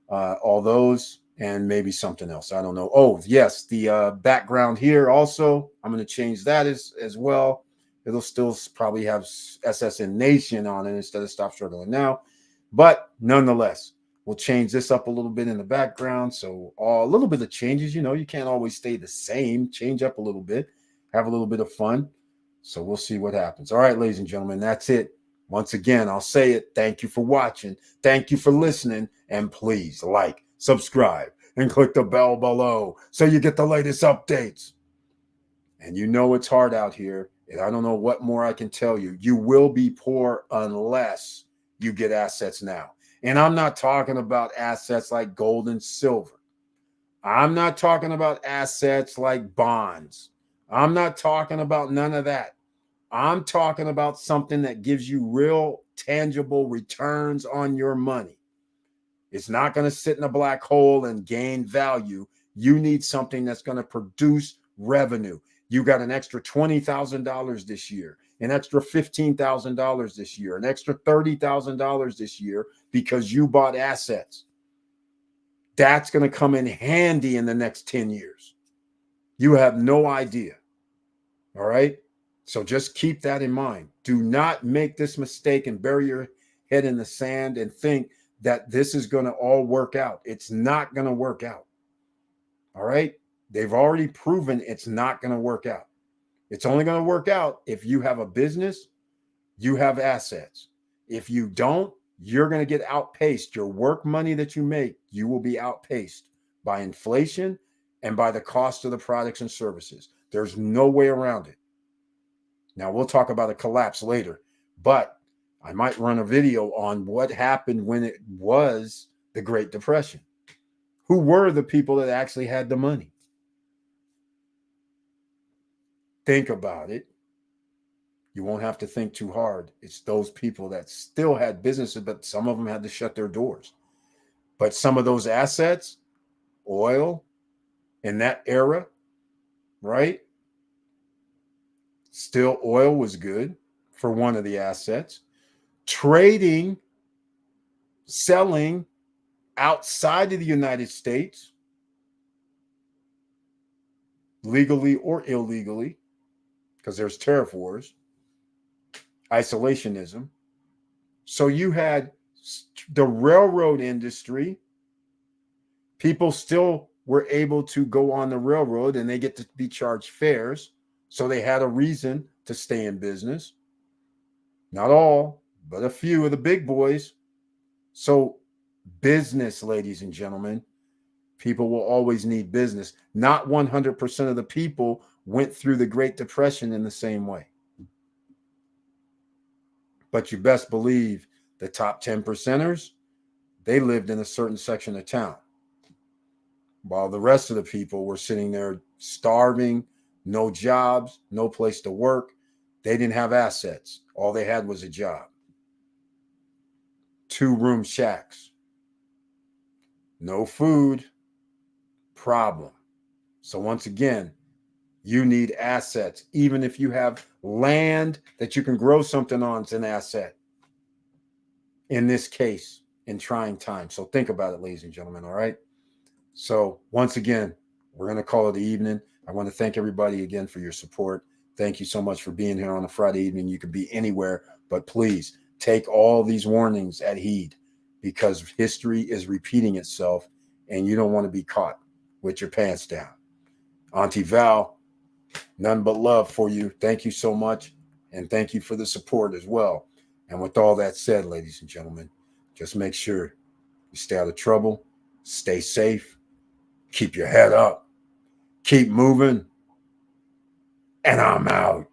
All those. And maybe something else. I don't know. Oh, yes. The background here also. I'm going to change that as well. It'll still probably have SSN Nation on it instead of Stop Struggling Now. But nonetheless, we'll change this up a little bit in the background. So a little bit of changes. You know, you can't always stay the same. Change up a little bit. Have a little bit of fun. So we'll see what happens. All right, ladies and gentlemen, that's it. Once again, I'll say it. Thank you for watching. Thank you for listening. And please like, subscribe, and click the bell below so you get the latest updates. And you know it's hard out here. And I don't know what more I can tell you. You will be poor unless you get assets now. And I'm not talking about assets like gold and silver. I'm not talking about assets like bonds. I'm not talking about none of that. I'm talking about something that gives you real tangible returns on your money. It's not going to sit in a black hole and gain value. You need something that's going to produce revenue. You got an extra $20,000 this year, an extra $15,000 this year, an extra $30,000 this year because you bought assets. That's going to come in handy in the next 10 years. You have no idea. All right. So just keep that in mind. Do not make this mistake and bury your head in the sand and think that this is going to all work out. It's not going to work out. All right. They've already proven it's not going to work out. It's only going to work out if you have a business, you have assets. If you don't, you're going to get outpaced. Your work money that you make, you will be outpaced by inflation and by the cost of the products and services. There's no way around it. Now, we'll talk about a collapse later, but I might run a video on what happened when it was the Great Depression. Who were the people that actually had the money? Think about it. You won't have to think too hard. It's those people that still had businesses, but some of them had to shut their doors. But some of those assets, oil, in that era, right? Still, oil was good for one of the assets. Trading, selling outside of the United States, legally or illegally, because there's tariff wars, isolationism. So you had the railroad industry. People still were able to go on the railroad and they get to be charged fares. So they had a reason to stay in business. Not all, but a few of the big boys. So business, ladies and gentlemen, people will always need business. Not 100% of the people went through the Great Depression in the same way. But you best believe the top 10 percenters, they lived in a certain section of town, while the rest of the people were sitting there starving, no jobs, no place to work. They didn't have assets. All they had was a job. 2-room shacks. No food. Problem. So once again, you need assets. Even if you have land that you can grow something on, it's an asset. In this case, in trying times. So think about it, ladies and gentlemen, all right? So once again, we're going to call it the evening. I want to thank everybody again for your support. Thank you so much for being here on a Friday evening. You could be anywhere, but please take all these warnings at heed because history is repeating itself and you don't want to be caught with your pants down. Auntie Val, none but love for you. Thank you so much. And thank you for the support as well. And with all that said, ladies and gentlemen, just make sure you stay out of trouble, stay safe, keep your head up, keep moving, and I'm out.